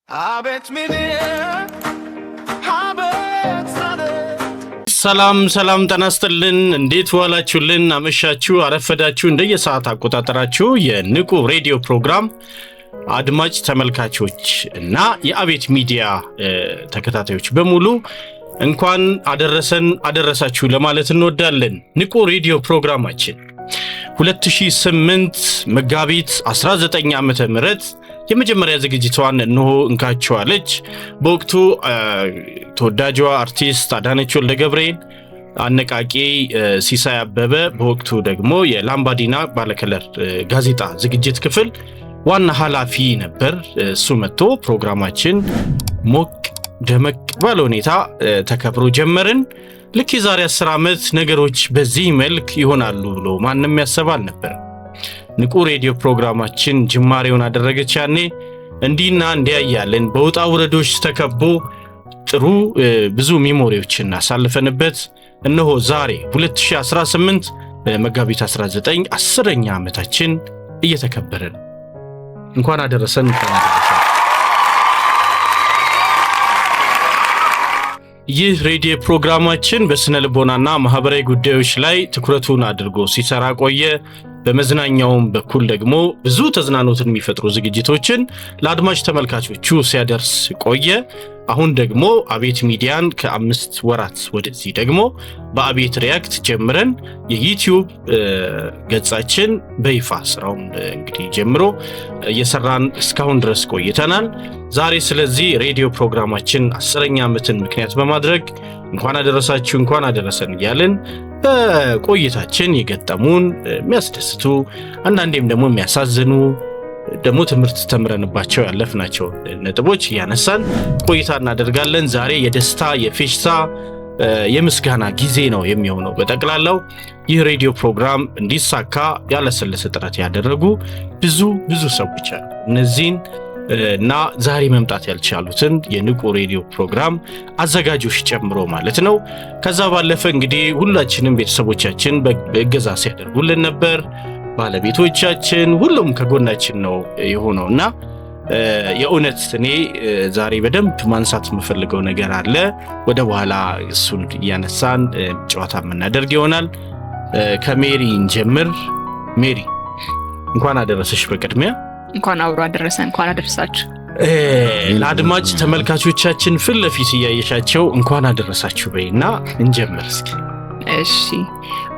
አቤት ሚዲያ አቤት ሰላም ጤና ይስጥልን። እንዴት ዋላችሁልን? አመሻችሁ፣ አረፈዳችሁ? እንደየሰዓት አቆጣጠራችሁ የንቁ ሬዲዮ ፕሮግራም አድማጭ ተመልካቾች እና የአቤት ሚዲያ ተከታታዮች በሙሉ እንኳን አደረሳችሁ ለማለት እንወዳለን። ንቁ ሬዲዮ ፕሮግራማችን 2008 መጋቢት 19 ዓመተ ምህረት የመጀመሪያ ዝግጅቷን እንሆ እንካቸዋለች። በወቅቱ ተወዳጇ አርቲስት አዳነች ወልደገብርኤል፣ አነቃቂ ሲሳይ አበበ፣ በወቅቱ ደግሞ የላምባዲና ባለከለር ጋዜጣ ዝግጅት ክፍል ዋና ኃላፊ ነበር። እሱ መጥቶ ፕሮግራማችን ሞቅ ደመቅ ባለ ሁኔታ ተከብሮ ጀመርን። ልክ የዛሬ 10 ዓመት ነገሮች በዚህ መልክ ይሆናሉ ብሎ ማንም ያሰባል ነበር። ንቁ ሬዲዮ ፕሮግራማችን ጅማሬውን አደረገች። ያኔ እንዲና እንዲያ ያለን በውጣ ውረዶች ተከቦ ጥሩ ብዙ ሜሞሪዎችን አሳልፈንበት እነሆ ዛሬ 2018 መጋቢት 19 10ኛ ዓመታችን እየተከበረ ነው። እንኳን አደረሰን። ይህ ሬዲዮ ፕሮግራማችን በስነ ልቦናና ማህበራዊ ጉዳዮች ላይ ትኩረቱን አድርጎ ሲሰራ ቆየ። በመዝናኛውም በኩል ደግሞ ብዙ ተዝናኖትን የሚፈጥሩ ዝግጅቶችን ለአድማጭ ተመልካቾቹ ሲያደርስ ቆየ። አሁን ደግሞ አቤት ሚዲያን ከ5 ወራት ወደዚህ ደግሞ በአቤት ሪያክት ጀምረን የዩቲዩብ ገጻችን በይፋ ስራውን እንግዲህ ጀምሮ እየሰራን እስካሁን ድረስ ቆይተናል። ዛሬ ስለዚህ ሬዲዮ ፕሮግራማችን 10ኛ ዓመትን ምክንያት በማድረግ እንኳን አደረሳችሁ እንኳን አደረሰን እያልን በቆይታችን የገጠሙን የሚያስደስቱ አንዳንዴም ደግሞ የሚያሳዝኑ ደግሞ ትምህርት ተምረንባቸው ያለፍናቸው ነጥቦች እያነሳን ቆይታ እናደርጋለን። ዛሬ የደስታ የፌሽታ የምስጋና ጊዜ ነው የሚሆነው። በጠቅላላው ይህ ሬዲዮ ፕሮግራም እንዲሳካ ያለሰለሰ ጥረት ያደረጉ ብዙ ሰዎች አሉ። እነዚህን እና ዛሬ መምጣት ያልቻሉትን የንቁ ሬዲዮ ፕሮግራም አዘጋጆች ጨምሮ ማለት ነው። ከዛ ባለፈ እንግዲህ ሁላችንም ቤተሰቦቻችን በእገዛ ሲያደርጉልን ነበር። ባለቤቶቻችን ሁሉም ከጎናችን ነው የሆነውና የእውነት እኔ ዛሬ በደንብ ማንሳት የምፈልገው ነገር አለ። ወደ በኋላ እሱን እያነሳን ጨዋታ የምናደርግ ይሆናል። ከሜሪ እንጀምር። ሜሪ እንኳን አደረሰሽ። በቅድሚያ እንኳን አብሮ አደረሰን። እንኳን አደረሳችሁ። ለአድማጭ ተመልካቾቻችን ፊት ለፊት እያየሻቸው እንኳን አደረሳችሁ በይና እንጀምር እስኪ። እሺ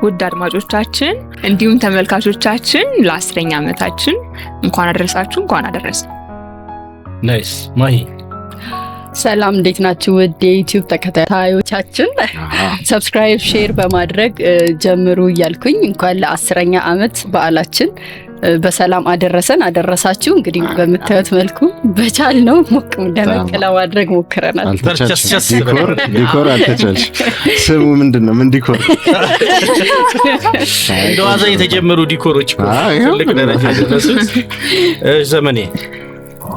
ውድ አድማጮቻችን እንዲሁም ተመልካቾቻችን ለ10ኛ ዓመታችን እንኳን አደረሳችሁ፣ እንኳን አደረሰን። ናይስ ማሂ። ሰላም እንዴት ናችሁ? ውድ የዩቲዩብ ተከታታዮቻችን ሰብስክራይብ፣ ሼር በማድረግ ጀምሩ እያልኩኝ እንኳን ለ10ኛ ዓመት በዓላችን በሰላም አደረሳችሁ። እንግዲህ በምታዩት መልኩ በቻልነው ሞቅ ደመቅ ለማድረግ ሞክረናል። ዲኮር አልተቻልሽ። ስሙ ምንድነው? ምን ዲኮር? እንደዋዛ የተጀመሩ ዲኮሮች ትልቅ ደረጃ ደረሱት። ዘመኔ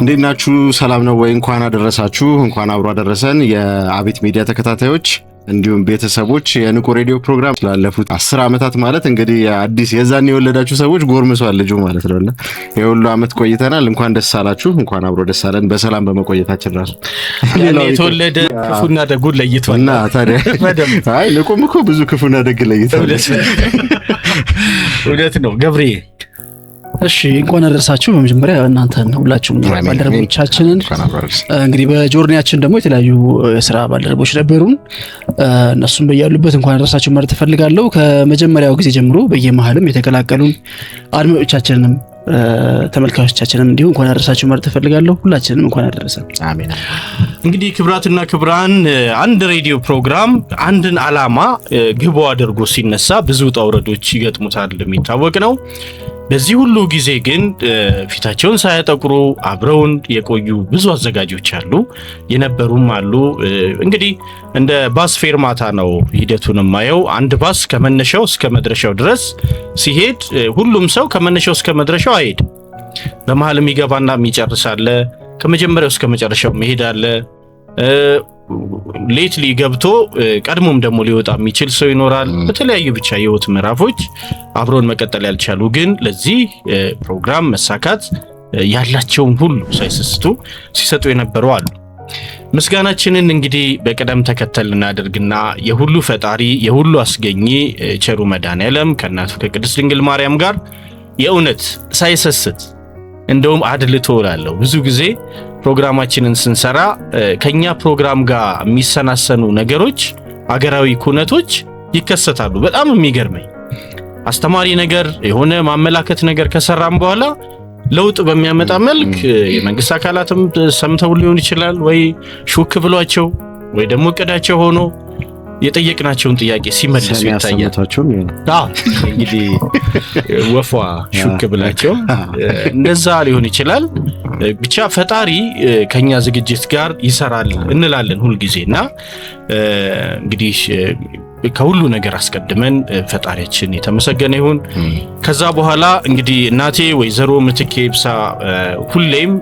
እንዴት ናችሁ? ሰላም ነው ወይ? እንኳን አደረሳችሁ፣ እንኳን አብሮ አደረሰን። የአቤት ሚዲያ ተከታታዮች እንዲሁም ቤተሰቦች የንቁ ሬዲዮ ፕሮግራም ስላለፉት 10 ዓመታት ማለት እንግዲህ አዲስ የዛን የወለዳችሁ ሰዎች ጎርምሷል ልጁ ማለት ነውና የሁሉ ዓመት ቆይተናል። እንኳን ደስ አላችሁ፣ እንኳን አብሮ ደስ አለን። በሰላም በመቆየታችን ራሱ የተወለደ ክፉና ደጉን ለይቷል እና ታዲያ አይ ንቁም እኮ ብዙ ክፉና ደግ ለይቷል። እውነት ነው ገብሬ። እሺ እንኳን አደረሳችሁ። በመጀመሪያ እናንተን ሁላችሁም ባልደረቦቻችንን እንግዲህ በጆርኒያችን ደግሞ የተለያዩ የሥራ ባልደረቦች ነበሩን። እነሱም በያሉበት እንኳን አደረሳችሁ ማለት እፈልጋለሁ። ከመጀመሪያው ጊዜ ጀምሮ በየመሃልም የተቀላቀሉን አድማጮቻችንንም ተመልካቾቻችንም እንዲሁ እንኳን አደረሳችሁ ማለት እፈልጋለሁ። ሁላችንም እንኳን አደረሰን። አሜን። እንግዲህ ክብራትና ክብራን አንድ ሬዲዮ ፕሮግራም አንድን ዓላማ ግቡ አድርጎ ሲነሳ ብዙ ጣውረዶች ይገጥሙታል የሚታወቅ ነው። በዚህ ሁሉ ጊዜ ግን ፊታቸውን ሳያጠቁሩ አብረውን የቆዩ ብዙ አዘጋጆች አሉ፣ የነበሩም አሉ። እንግዲህ እንደ ባስ ፌርማታ ነው ሂደቱን ማየው። አንድ ባስ ከመነሻው እስከ መድረሻው ድረስ ሲሄድ ሁሉም ሰው ከመነሻው እስከ መድረሻው አይሄድ። በመሃልም ይገባና የሚጨርስ አለ፣ ከመጀመሪያው እስከ መጨረሻው መሄድ አለ። ሌትሊ ገብቶ ቀድሞም ደግሞ ሊወጣ የሚችል ሰው ይኖራል። በተለያዩ ብቻ የህይወት ምዕራፎች አብሮን መቀጠል ያልቻሉ ግን ለዚህ ፕሮግራም መሳካት ያላቸውን ሁሉ ሳይሰስቱ ሲሰጡ የነበሩ አሉ። ምስጋናችንን እንግዲህ በቅደም ተከተል እናደርግና የሁሉ ፈጣሪ የሁሉ አስገኚ ቸሩ መድኃኔዓለም ከእናቱ ከቅድስት ድንግል ማርያም ጋር የእውነት ሳይሰስት እንደውም አድልቶ እላለሁ ብዙ ጊዜ ፕሮግራማችንን ስንሰራ ከኛ ፕሮግራም ጋር የሚሰናሰኑ ነገሮች አገራዊ ኩነቶች ይከሰታሉ። በጣም የሚገርመኝ አስተማሪ ነገር የሆነ ማመላከት ነገር ከሰራም በኋላ ለውጥ በሚያመጣ መልክ የመንግስት አካላትም ሰምተው ሊሆን ይችላል ወይ ሹክ ብሏቸው ወይ ደግሞ እቅዳቸው ሆኖ የጠየቅናቸውን ጥያቄ ሲመልሱ ይታያል። እንግዲህ ወፏ ሹክ ብላቸው እንደዛ ሊሆን ይችላል። ብቻ ፈጣሪ ከኛ ዝግጅት ጋር ይሰራል እንላለን ሁልጊዜና እንግዲህ ከሁሉ ነገር አስቀድመን ፈጣሪያችን የተመሰገነ ይሁን። ከዛ በኋላ እንግዲህ እናቴ ወይዘሮ ምትኬ ይብሳ ሁሌም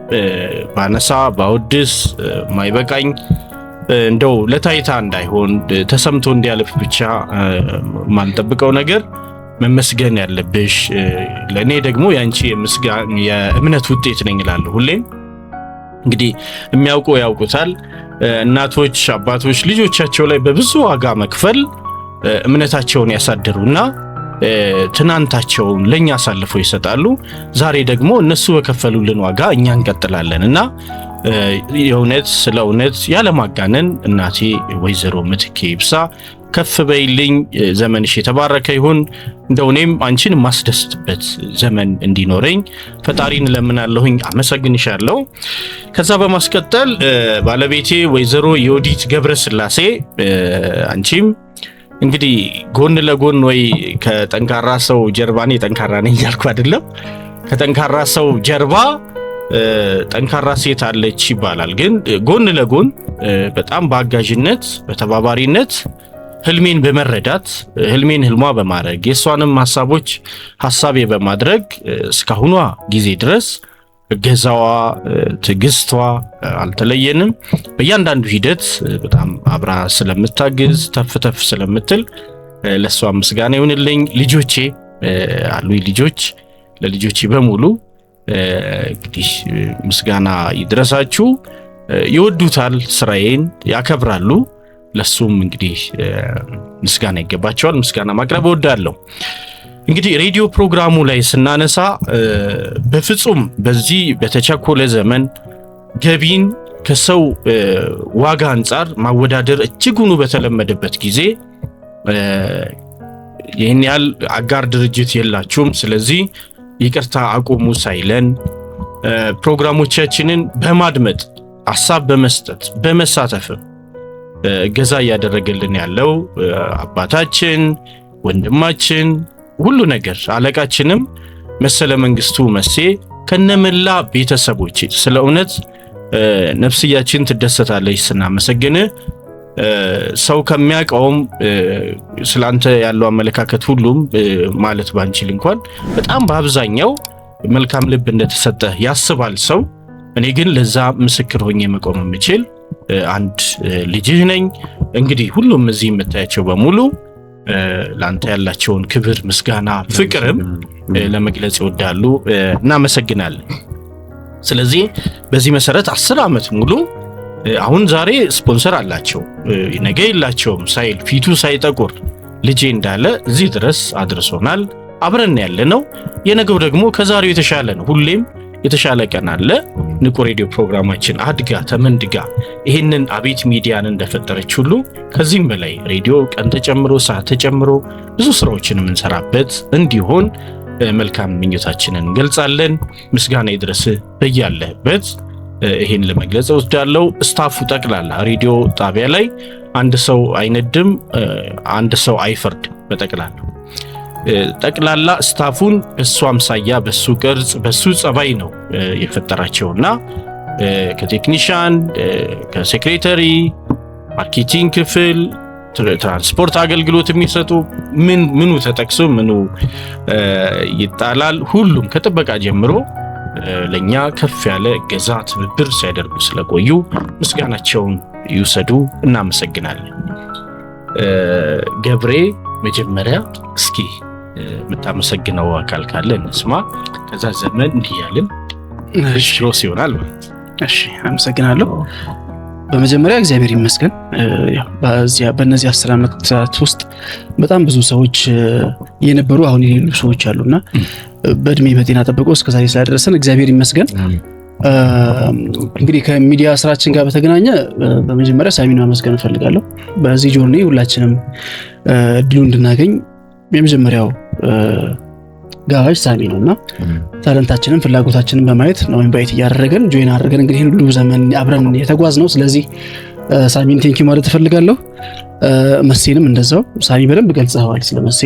ባነሳ ባወድስ ማይበቃኝ እንደው ለታይታ እንዳይሆን ተሰምቶ እንዲያልፍ ብቻ ማንጠብቀው ነገር መመስገን ያለብሽ ለኔ ደግሞ ያንቺ የእምነት ውጤት ነኝ እላለሁ ሁሌም። እንግዲህ የሚያውቁ ያውቁታል። እናቶች አባቶች ልጆቻቸው ላይ በብዙ ዋጋ መክፈል እምነታቸውን ያሳደሩና ትናንታቸውን ለኛ አሳልፈው ይሰጣሉ። ዛሬ ደግሞ እነሱ በከፈሉልን ዋጋ እኛ እንቀጥላለንና የእውነት ስለ እውነት ያለማጋነን እናቴ ወይዘሮ ምትኬ ይብሳ ከፍ በይልኝ፣ ዘመንሽ የተባረከ ይሁን። እንደው እኔም አንቺን ማስደስትበት ዘመን እንዲኖረኝ ፈጣሪን ለምናለሁኝ፣ አመሰግንሻለሁ። ከዛ በማስቀጠል ባለቤቴ ወይዘሮ ዮዲት ገብረስላሴ አንቺም እንግዲህ ጎን ለጎን ወይ ከጠንካራ ሰው ጀርባ እኔ ጠንካራ ነኝ እያልኩ አይደለም፣ ከጠንካራ ሰው ጀርባ ጠንካራ ሴት አለች ይባላል። ግን ጎን ለጎን በጣም በአጋዥነት በተባባሪነት ህልሜን በመረዳት ህልሜን ህልሟ በማድረግ የሷንም ሐሳቦች ሐሳቤ በማድረግ እስካሁኗ ጊዜ ድረስ እገዛዋ ትግስቷ አልተለየንም። በእያንዳንዱ ሂደት በጣም አብራ ስለምታግዝ ተፍተፍ ስለምትል ለሷ ምስጋና ይሁንልኝ። ልጆቼ አሉኝ ልጆች፣ ለልጆቼ በሙሉ እንግዲህ ምስጋና ይድረሳችሁ። ይወዱታል፣ ስራዬን ያከብራሉ። ለሱም እንግዲህ ምስጋና ይገባቸዋል። ምስጋና ማቅረብ እወዳለሁ። እንግዲህ ሬዲዮ ፕሮግራሙ ላይ ስናነሳ በፍጹም በዚህ በተቸኮለ ዘመን ገቢን ከሰው ዋጋ አንጻር ማወዳደር እጅጉኑ በተለመደበት ጊዜ ይህን ያህል አጋር ድርጅት የላችሁም፣ ስለዚህ ይቅርታ አቁሙ ሳይለን ፕሮግራሞቻችንን በማድመጥ ሐሳብ በመስጠት በመሳተፍም እገዛ እያደረገልን ያለው አባታችን ወንድማችን ሁሉ ነገር አለቃችንም መሰለ መንግስቱ መሴ ከነመላ ቤተሰቦች ስለ እውነት ነፍስያችን ትደሰታለች ስናመሰግን። ሰው ከሚያውቀውም ስላንተ ያለው አመለካከት ሁሉም ማለት ባንችል እንኳን በጣም በአብዛኛው መልካም ልብ እንደተሰጠ ያስባል ሰው። እኔ ግን ለዛ ምስክር ሆኜ መቆም የምችል አንድ ልጅህ ነኝ። እንግዲህ ሁሉም እዚህ የምታያቸው በሙሉ ላንተ ያላቸውን ክብር፣ ምስጋና፣ ፍቅርም ለመግለጽ ይወዳሉ። እናመሰግናለን። ስለዚህ በዚህ መሰረት 10 ዓመት ሙሉ አሁን ዛሬ ስፖንሰር አላቸው ነገ የላቸውም ሳይል ፊቱ ሳይጠቁር ልጄ እንዳለ እዚህ ድረስ አድርሶናል። አብረን ያለነው የነገው ደግሞ ከዛሬው የተሻለ ነው። ሁሌም የተሻለ ቀን አለ። ንቁ ሬዲዮ ፕሮግራማችን አድጋ ተመንድጋ ይሄንን አቤት ሚዲያን እንደፈጠረች ሁሉ ከዚህም በላይ ሬዲዮ ቀን ተጨምሮ ሰዓት ተጨምሮ ብዙ ስራዎችን የምንሰራበት እንዲሆን መልካም ምኞታችንን እንገልጻለን። ምስጋና ይድረስ በያለህበት። ይሄን ለመግለጽ ወስዳለው። ስታፉ ጠቅላላ ሬዲዮ ጣቢያ ላይ አንድ ሰው አይነድም፣ አንድ ሰው አይፈርድም። ጠቅላላ ስታፉን በሱ አምሳያ በሱ ቅርጽ በሱ ጸባይ ነው የፈጠራቸውና ከቴክኒሻን ከሴክሬታሪ ማርኬቲንግ ክፍል ትራንስፖርት አገልግሎት የሚሰጡ ምኑ ተጠቅሶ ምኑ ይጣላል። ሁሉም ከጥበቃ ጀምሮ ለኛ ከፍ ያለ እገዛ ትብብር ሲያደርጉ ስለቆዩ ምስጋናቸውን ይውሰዱ። እናመሰግናለን። ገብሬ መጀመሪያ እስኪ የምታመሰግነው አካል ካለ እንስማ። ከዛ ዘመን እንዲያልን ክሮስ ይሆናል። እሺ አመሰግናለሁ። በመጀመሪያ እግዚአብሔር ይመስገን በእነዚህ 10 ዓመታት ውስጥ በጣም ብዙ ሰዎች የነበሩ አሁን የሌሉ ሰዎች አሉና በእድሜ በጤና ጠብቆ እስከዛሬ ስላደረሰን እግዚአብሔር ይመስገን። እንግዲህ ከሚዲያ ስራችን ጋር በተገናኘ በመጀመሪያ ሳሚን ማመስገን እፈልጋለሁ። በዚህ ጆርኒ ሁላችንም እድሉ እንድናገኝ የመጀመሪያው ጋባዥ ሳሚ ነውና ታለንታችንን ፍላጎታችንን በማየት ነው ኢንቫይት እያደረገን ጆይን አድርገን እንግዲህ ሁሉ ዘመን አብረን የተጓዝ ነው። ስለዚህ ሳሚን ቴንኪው ማለት እፈልጋለሁ። መሴንም እንደዛው ሳሚ በደንብ ገልጸዋል። ስለመሴ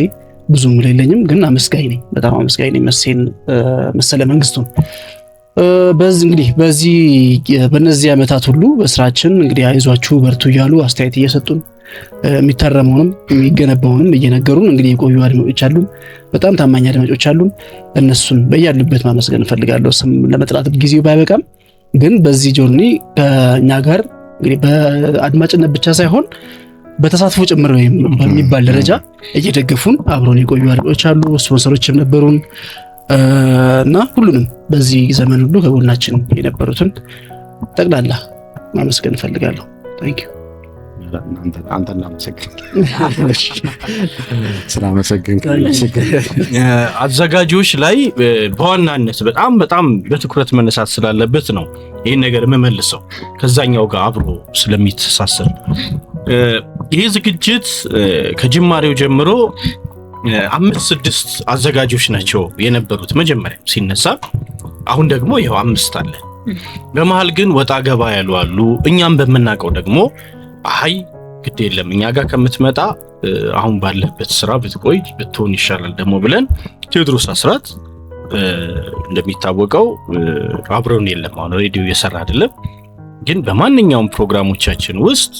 ብዙም የለኝም ግን አመስጋኝ ነኝ፣ በጣም አመስጋኝ ነኝ መሴን መሰለ መንግስቱን። እንግዲህ በእነዚህ ዓመታት ሁሉ በስራችን እንግዲህ አይዟችሁ በርቱ እያሉ አስተያየት እየሰጡን የሚታረመውንም የሚገነባውንም እየነገሩን እንግዲህ የቆዩ አድማጮች አሉን፣ በጣም ታማኝ አድማጮች አሉን። እነሱን በያሉበት ማመስገን እፈልጋለሁ። ስም ለመጥራት ጊዜው ባይበቃም ግን በዚህ ጆርኒ ከኛ ጋር እንግዲህ በአድማጭነት ብቻ ሳይሆን በተሳትፎ ጭምር ወይም በሚባል ደረጃ እየደገፉን አብሮን የቆዩ አድማጮች አሉ፣ ስፖንሰሮችም ነበሩን እና ሁሉንም በዚህ ዘመን ሁሉ ከጎናችን የነበሩትን ጠቅላላ ማመስገን እፈልጋለሁ። ታንኪዩ። አንተና ስላመሰግን አዘጋጆች ላይ በዋናነት በጣም በትኩረት መነሳት ስላለበት ነው ይህን ነገር የምመልሰው ከዛኛው ጋር አብሮ ስለሚተሳሰር። ይህ ዝግጅት ከጅማሬው ጀምሮ 5-6 አዘጋጆች ናቸው የነበሩት መጀመሪያ ሲነሳ። አሁን ደግሞ ይኸው 5 አለ። በመሃል ግን ወጣ ገባ ያሉ አሉ። እኛም በምናውቀው ደግሞ አይ ግድ የለም እኛ ጋር ከምትመጣ አሁን ባለበት ስራ ብትቆይ ብትሆን ይሻላል ደግሞ ብለን ቴዎድሮስ አስራት እንደሚታወቀው አብሮን የለም፣ አሁን ሬዲዮ እየሰራ አይደለም። ግን በማንኛውም ፕሮግራሞቻችን ውስጥ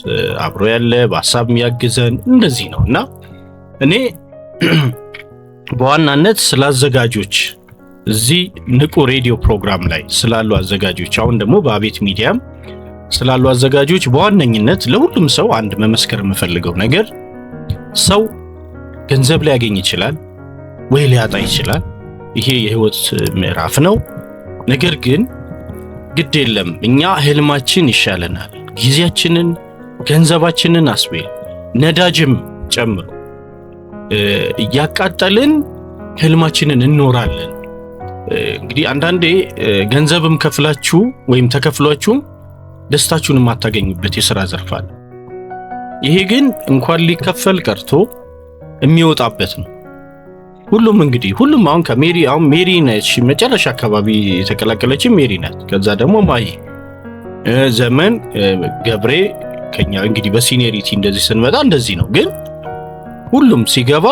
አብሮ ያለ በሀሳብ የሚያግዘን እንደዚህ ነው እና እኔ በዋናነት ስለ አዘጋጆች እዚህ ንቁ ሬዲዮ ፕሮግራም ላይ ስላሉ አዘጋጆች አሁን ደግሞ በአቤት ሚዲያም ስላሉ አዘጋጆች በዋነኝነት ለሁሉም ሰው አንድ መመስከር የምፈልገው ነገር ሰው ገንዘብ ሊያገኝ ይችላል ወይ ሊያጣ ይችላል። ይሄ የህይወት ምዕራፍ ነው። ነገር ግን ግድ የለም እኛ ህልማችን ይሻለናል። ጊዜያችንን ገንዘባችንን አስቤል ነዳጅም ጨምሮ እያቃጠልን ህልማችንን እንኖራለን። እንግዲህ አንዳንዴ ገንዘብም ከፍላችሁ ወይም ተከፍሏችሁ ደስታችሁን የማታገኙበት የሥራ ዘርፍ አለ። ይሄ ግን እንኳን ሊከፈል ቀርቶ የሚወጣበት ነው። ሁሉም አሁን ሜሪ ነች መጨረሻ አካባቢ የተቀላቀለች ሜሪ ናት። ከዛ ደግሞ ማይ ዘመን ገብሬ ከኛ እንግዲህ በሲኒየሪቲ እንደዚህ ስንመጣ እንደዚህ ነው። ግን ሁሉም ሲገባ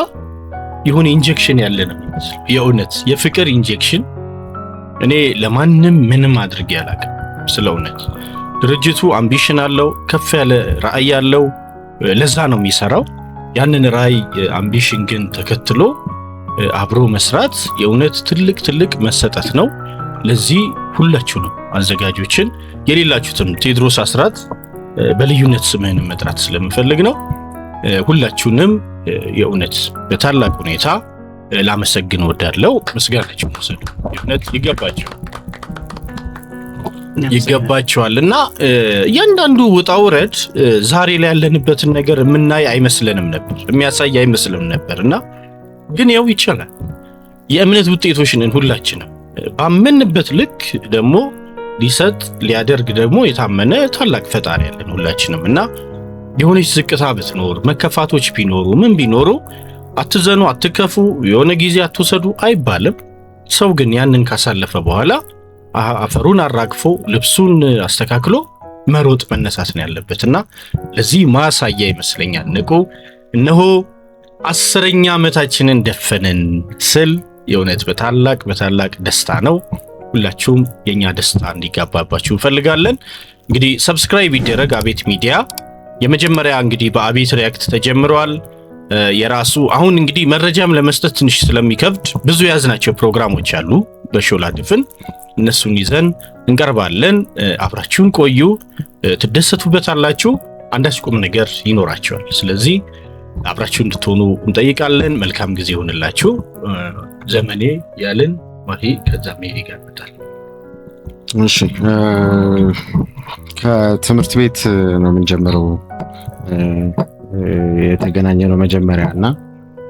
ይሁን ኢንጀክሽን ያለ ነው የሚመስል የእውነት የፍቅር ኢንጀክሽን። እኔ ለማንም ምንም አድርጌ ያላቀ ስለእውነት ድርጅቱ አምቢሽን አለው፣ ከፍ ያለ ራዕይ አለው። ለዛ ነው የሚሰራው። ያንን ራዕይ አምቢሽን ግን ተከትሎ አብሮ መስራት የእውነት ትልቅ መሰጠት ነው። ለዚህ ሁላችሁ ነው አዘጋጆችን የሌላችሁትም ቴዎድሮስ አስራት በልዩነት ስምህን መጥራት ስለምፈልግ ነው። ሁላችሁንም የእውነት በታላቅ ሁኔታ ላመሰግን ወዳለው ምስጋናችሁ ወሰዱ። የእውነት ይገባቸዋልና እያንዳንዱ ውጣ ውረድ ዛሬ ላይ ያለንበትን ነገር የምናይ አይመስለንም ነበር፣ የሚያሳይ አይመስልም ነበርና ግን ያው ይቻላል። የእምነት ውጤቶች ነን ሁላችንም። ባመንበት ልክ ደግሞ ሊሰጥ ሊያደርግ ደግሞ የታመነ ታላቅ ፈጣሪ ያለን ሁላችንም እና የሆነች ዝቅታ ብትኖር መከፋቶች ቢኖሩ ምን ቢኖሩ አትዘኑ፣ አትከፉ፣ የሆነ ጊዜ አትወሰዱ አይባልም። ሰው ግን ያንን ካሳለፈ በኋላ አፈሩን አራግፎ ልብሱን አስተካክሎ መሮጥ መነሳት ነው ያለበትና ለዚህ ማሳያ ይመስለኛል ንቁ እነሆ 10ኛ ዓመታችንን ደፈንን ስል የእውነት በታላቅ ደስታ ነው። ሁላችሁም የኛ ደስታ እንዲጋባባችሁ እንፈልጋለን። እንግዲህ ሰብስክራይብ ይደረግ አቤት ሚዲያ። የመጀመሪያ እንግዲህ በአቤት ሪያክት ተጀምሯል። የራሱ አሁን እንግዲህ መረጃም ለመስጠት ትንሽ ስለሚከብድ ብዙ ያዝናቸው ፕሮግራሞች አሉ በሾላ ድፍን፣ እነሱን ይዘን እንቀርባለን። አብራችሁን ቆዩ፣ ትደሰቱበታላችሁ፣ አንዳች ቁም ነገር ይኖራችኋል። ስለዚህ አብራችሁ እንድትሆኑ እንጠይቃለን። መልካም ጊዜ ይሁንላችሁ። ዘመኔ ያልን ማሂ ከዛ ሜሪ ጋር መጣል እሺ ከትምህርት ቤት ነው የምንጀምረው። የተገናኘ ነው መጀመሪያ እና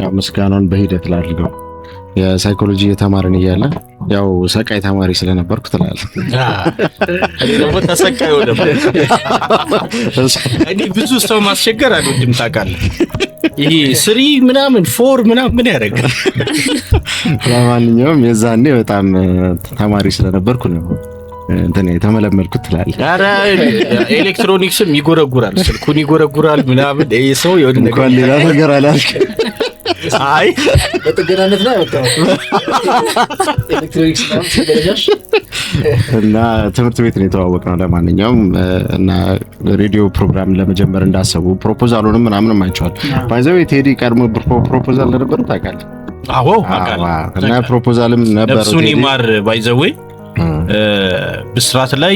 ያው ምስጋናውን በሂደት ላድርገው። የሳይኮሎጂ የተማርን እያለ ያው ሰቃይ ተማሪ ስለነበርኩ ትላለህ። ደግሞ ተሰቃይ ወደ እኔ ብዙ ሰው ማስቸገር አልወድም ታውቃለህ። ይሄ ስሪ ምናምን ፎር ምናምን ምን ያደርጋል። ለማንኛውም የዛኔ በጣም ተማሪ ስለነበርኩ ነው እንትን የተመለመልኩት ትላለህ። ኧረ ኤሌክትሮኒክስም ይጎረጉራል፣ ስልኩን ይጎረጉራል ምናምን። ይሄ ሰው የሆነ ነገር ሌላ ነገር አላልክ። አይ በጥገናነት ላይ ወጣው ኤሌክትሮኒክስ ነው ተገለጃሽ እና ትምህርት ቤት ነው የተዋወቅነው። ለማንኛውም እና ሬዲዮ ፕሮግራም ለመጀመር እንዳሰቡ ፕሮፖዛሉንም ምናምን አይቼዋለሁ። ባይዘው ቴዲ ቀድሞ ፕሮፖዛል ነበር ታውቃለህ? አዎ አውቃለሁ። እና ፕሮፖዛልም ነበር ነፍሱን ይማር ባይዘው ብስራት ላይ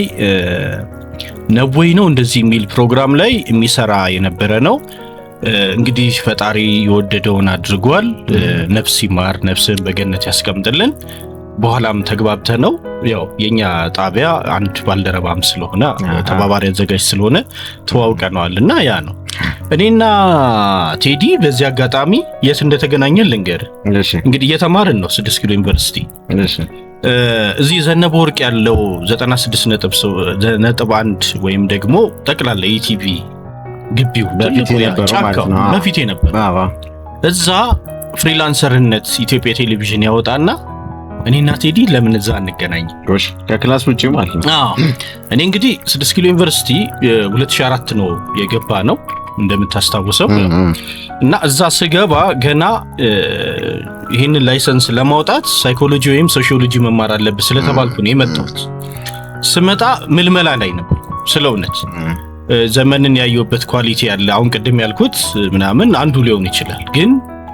ነብይ ነው እንደዚህ የሚል ፕሮግራም ላይ የሚሰራ የነበረ ነው። እንግዲህ ፈጣሪ የወደደውን አድርጓል። ነፍስ ይማር፣ ነፍስን በገነት ያስቀምጥልን። በኋላም ተግባብተ ነው ያው የኛ ጣቢያ አንድ ባልደረባም ስለሆነ ተባባሪ አዘጋጅ ስለሆነ ተዋውቀናልና ያ ነው። እኔና ቴዲ በዚህ አጋጣሚ የት እንደተገናኘን ልንገር። እንግዲህ እየተማርን ነው 6 ኪሎ ዩኒቨርሲቲ። እዚህ ዘነበ ወርቅ ያለው 96.1 ወይም ደግሞ ጠቅላላ ኢቲቪ ግቢው በፊት ነበር። እዛ ፍሪላንሰርነት ኢትዮጵያ ቴሌቪዥን ያወጣና እኔና ቴዲ ለምን እዛ አንገናኝ? ከክላስ ውጪ ማለት ነው። እኔ እንግዲህ 6 ኪሎ ዩኒቨርሲቲ 2004 ነው የገባ ነው እንደምታስታውሰው እና እዛ ስገባ ገና ይሄንን ላይሰንስ ለማውጣት ሳይኮሎጂ ወይም ሶሺዮሎጂ መማር አለብህ ስለተባልኩ ነው የመጣሁት። ስመጣ ምልመላ ላይ ነበር። ስለውነት ዘመንን ያየውበት ኳሊቲ ያለ አሁን ቅድም ያልኩት ምናምን አንዱ ሊሆን ይችላል ግን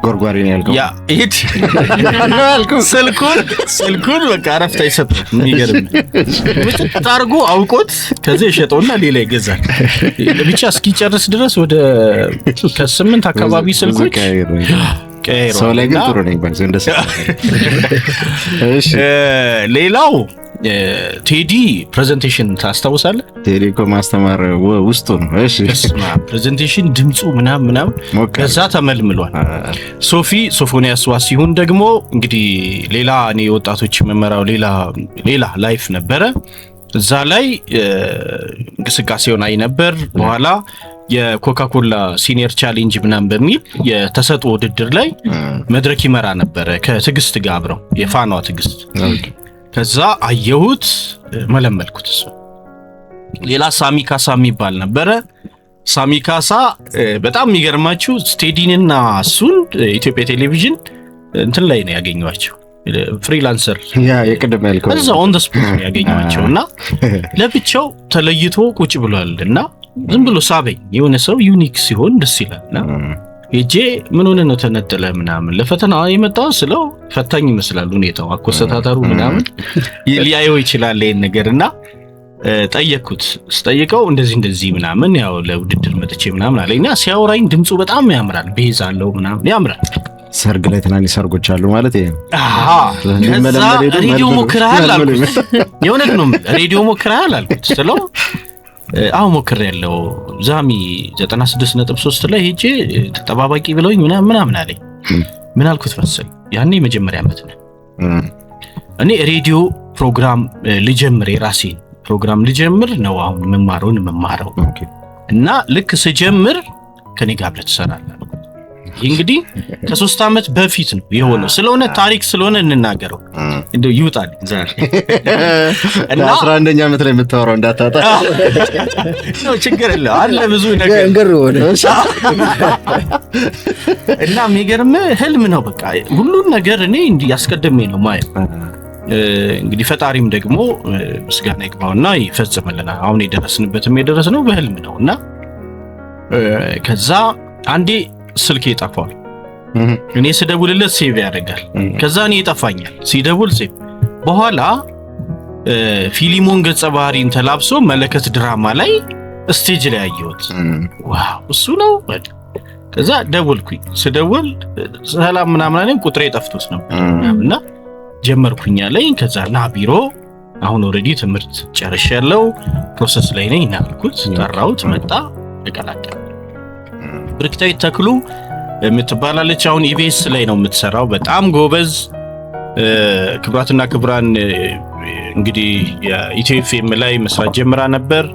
ጎርጓሪ ነው ያልከው። ያ እት ስልኩን በቃ አረፍታ ይሰጣል። የሚገርም ታርጎ አውቆት ከዚህ የሸጠውና ሌላ ይገዛል። ብቻ እስኪጨርስ ድረስ ወደ ከ8 አካባቢ ስልኮች ቀይሮ ሰው ላይ ግን ጥሩ ነኝ ባንዘ እንደሰ እሺ ሌላው ቴዲ ፕሬዘንቴሽን ታስታውሳለህ? ቴዲ እኮ ማስተማር ውስጡ ነው። እሺ ፕሬዘንቴሽን ድምጹ ምናምን ከዛ ተመልምሏል። ሶፎንያስ ዋሲሁን ደግሞ እንግዲህ ሌላ እኔ ወጣቶች መመራው ሌላ ላይፍ ነበረ። እዛ ላይ እንቅስቃሴውን አይ ነበር። በኋላ የኮካኮላ ሲኒየር ቻሌንጅ ምናምን በሚል የተሰጡ ውድድር ላይ መድረክ ይመራ ነበረ ከትግስት ጋር አብረው የፋኗ ትግስት። ከዛ አየሁት መለመልኩት። እሱ ሌላ ሳሚ ካሳ የሚባል ነበረ። ሳሚ ካሳ በጣም የሚገርማችሁ ቴዲንና እሱን ኢትዮጵያ ቴሌቪዥን እንትን ላይ ነው ያገኘዋቸው። ፍሪላንሰር ያ የቅድም ያልከው እዛ ኦን ዘ ስፖት ነው ያገኘዋቸውና ለብቻው ተለይቶ ቁጭ ብሏልና ዝም ብሎ ሳበኝ። የሆነ ሰው ዩኒክ ሲሆን ደስ ይላልና እጄ ምን ሆነ ነው ተነጠለ ምናምን ለፈተና የመጣው ስለው ፈታኝ ይመስላል ሁኔታው አኮሰታታሩ ምናምን ሊያየው ይችላል ይሄን ነገርና ጠየቅኩት። ስጠይቀው እንደዚህ ምናምን ያው ለውድድር መጥቼ ምናምን አለኝና ሲያወራኝ ድምፁ በጣም ያምራል፣ ቤዝ አለው ምናምን ያምራል። ሰርግ ላይ ትናንሽ ሰርጎች አሉ ማለት ይሄ ነው። ከዛ ሬዲዮ ሞክረሃል አልኩት። የእውነት ነው ሬዲዮ ሞክረሃል አልኩት ስለው አው ሞክሬያለሁ ዛሚ 96.3 ላይ ሄጄ ተጠባባቂ ብለውኝ ምናምን አለኝ። ምን አልኩት መሰለኝ ያኔ መጀመሪያ ዓመት ነው እኔ ሬዲዮ ፕሮግራም ልጀምር የራሴን ፕሮግራም ልጀምር ነው አሁን መማረው እና ልክ ስጀምር ከኔ ጋር አብረህ ትሰራለህ። እንግዲህ ከ3 ዓመት በፊት ነው የሆነው። ስለሆነ ታሪክ ስለሆነ እንናገረው እንደው ይውጣል ዛሬ እና 11ኛ ዓመት ላይ የምታወራው እንዳታጣ ነው ችግር የለም አለ ብዙ ነገር እና የሚገርም ህልም ነው በቃ ሁሉን ነገር እኔ እንዲህ ያስቀደመኝ ነው ማለት እንግዲህ ፈጣሪም ደግሞ ምስጋና ይግባውና ይፈጽምልናል። አሁን የደረስነው በህልም ነውና ከዛ አንዴ ስልኬ ይጠፋል። እኔ ስደውልለት ሴቭ ያደርጋል። ከዛ እኔ ይጠፋኛል ሲደውል ሴቭ። በኋላ ፊሊሞን ገጸ ባህሪን ተላብሶ መለከት ድራማ ላይ ስቴጅ ላይ አየሁት። ዋው እሱ ነው። ከዛ ደወልኩኝ። ስደውል ሰላም ምናምን አለኝ። ቁጥሬ ጠፍቶስ ነው እና ጀመርኩኝ አለኝ። ከዛ ና ቢሮ አሁን ኦልሬዲ ትምህርት ጨርሻለሁ ፕሮሰስ ላይ ነኝ እናልኩት ጠራሁት መጣ ተቀላቀለ። ብርክታዊት ተክሉ የምትባላለች አሁን ኢቢኤስ ላይ ነው የምትሰራው በጣም ጎበዝ ክብራትና ክብራን እንግዲህ የኢትዮ ኤፍኤም ላይ መስራት ጀምራ ነበር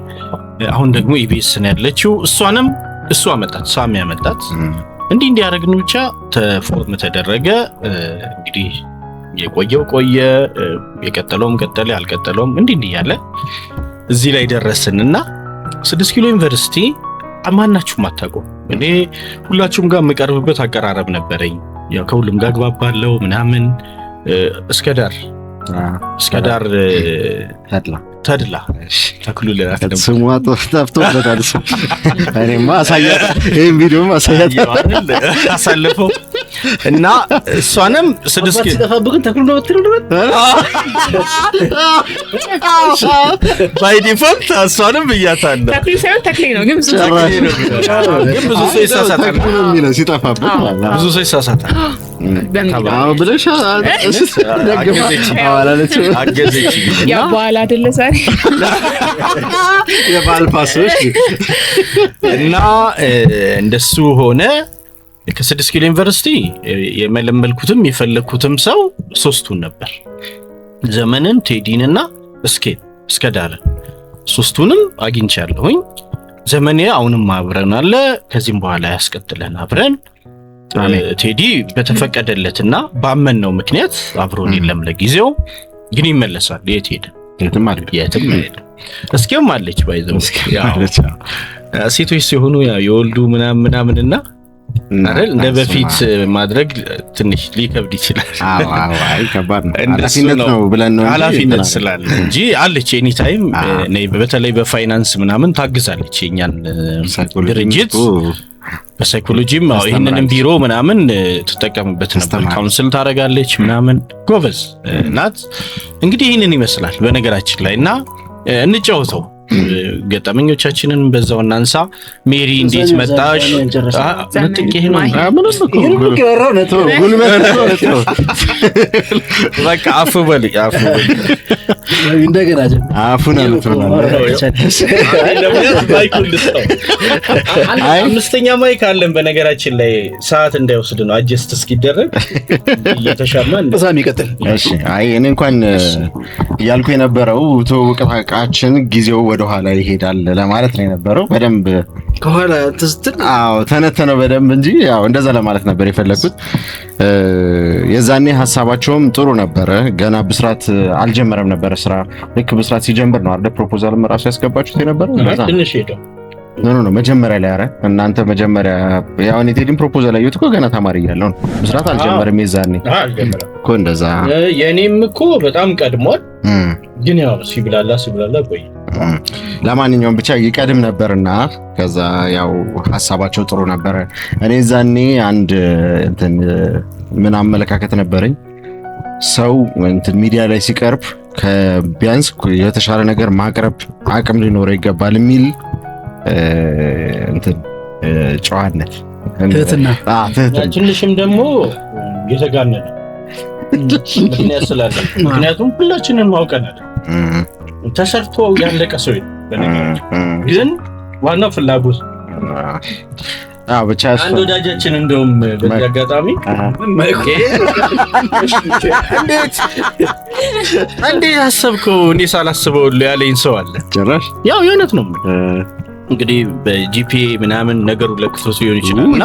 አሁን ደግሞ ኢቢኤስ ነው ያለችው እሷ መጣት ሳሚ ያመጣት እንዲህ ያደረግን ብቻ ተፎርም ተደረገ እንግዲህ የቆየው ቆየ የቀጠለውም ቀጠለ ያልቀጠለውም እንዲህ ያለ እዚህ ላይ ደረስንና 6 ኪሎ ዩኒቨርሲቲ አማናችሁም አታውቁ እኔ ሁላችሁም ጋር መቀርብበት አቀራረብ ነበረኝ ያው ከሁሉም ጋር ግባባለው ምናምን እስከ ዳር ተድላ ተክሉ ለራስ ደግሞ ስሙ ጠፍቶበታል እኔማ አሳያት ይሄን ቪዲዮ አሳያት አሳልፈው እና እሷንም 6 ኪሎ ተፋብኩን ተክሉ ነው ወጥተው ባይ ዲፎልት እሷንም ብያታለሁ ተክሉ ሳይሆን ተክሌ ነው ግን ብዙ ሰው ይሳሳታል የሚለው ሲጠፋበት ብዙ ሰው ይሳሳታል አዎ ብለሽ አገዘች ያ በኋላ አይደለ ዛሬ የባልፋሶች እና እንደሱ ሆነ ከ6 ኪሎ ዩኒቨርሲቲ የመለመልኩትም የፈለኩትም ሰው ሶስቱን ነበር ዘመንን ቴዲንና እስከ ዳር ሶስቱንም አግኝቻለሁኝ ዘመኔ አሁንም አብረን አለ ከዚህም በኋላ ያስቀጥለን አብረን ቴዲ በተፈቀደለትና ባመነው ምክንያት አብሮን የለም ለጊዜው ግን ይመለሳል የትም እስኪም አለች ባይዘው ሴቶች ሲሆኑ የወልዱ ምናምንና አይደል እንደ በፊት ማድረግ ትንሽ ሊከብድ ይችላል አይ ከባድ ነው ኃላፊነት ነው ብለን ነው ኃላፊነት ስላለ እንጂ አለች ኤኒ ታይም ነይ በተለይ በፋይናንስ ምናምን ታግዛለች የኛን ድርጅት በሳይኮሎጂም ይሄንንም ቢሮ ምናምን ተጠቀምበት ነበር ካውንስል ታረጋለች ምናምን ጎበዝ ናት እንግዲህ ይሄንን ይመስላል በነገራችን ላይ እና እንጫወተው ገጠመኞቻችንን በዛው እናንሳ ሜሪ እንዴት መጣሽ ነጥቄ ነው በቃ አፍበል እንደገና አፉን አምስተኛ ማይክ አለን በነገራችን ላይ ሰዓት እንዳይወስድ ነው አጀስት እስኪደረግ እየተሻማን በዛም ይቀጥል እሺ አይ እኔ እንኳን ያልኩ የነበረው ተወቃቃችን ጊዜው ወደ ኋላ ይሄዳል ለማለት ነው የነበረው በደንብ ከኋላ ተስተን ተነተነው በደንብ እንጂ ያው እንደዛ ለማለት ነበር የፈለኩት የዛኔ ሐሳባቸውም ጥሩ ነበረ ገና ብስራት አልጀመረም ነበር ስራ ልክ ብስራት ሲጀምር ነው አይደል ፕሮፖዛልም ራሱ ያስገባችሁት የነበረው ትንሽ ሄደው ነው መጀመሪያ ላይ አረ እናንተ መጀመሪያ ያው እኔ ቴዲን ፕሮፖዛል አየሁት እኮ ገና ተማሪ እያለሁ ነው ብስራት አልጀመረም የዛኔ እኮ እንደዛ የኔም እኮ በጣም ቀድሟል ግን ያው ሲብላላ ቆይ ለማንኛውም ብቻ ይቀድም ነበርና ከዛ ያው ሐሳባቸው ጥሩ ነበር እኔ ዛኔ አንድ እንትን ምን አመለካከት ነበረኝ ሰው እንትን ሚዲያ ላይ ሲቀርብ ከቢያንስ የተሻለ ነገር ማቅረብ አቅም ሊኖረው ይገባል የሚል እንትን ጨዋነት ትህትና ትንሽም ደግሞ የተጋነነ ምክንያት ስላለ ምክንያቱም ሁላችንም አውቀናል ተሰርቶ ያለቀ ሰው ግን ዋናው ፍላጎት ብቻ አንድ ወዳጃችን እንደውም በዚህ አጋጣሚ እንዴት አሰብከው እኔ ሳላስበው ያለኝ ሰው አለ ጭራሽ ያው የእውነት ነው እንግዲህ በጂፒኤ ምናምን ነገሩ ለክቶት ሊሆን ይችላልና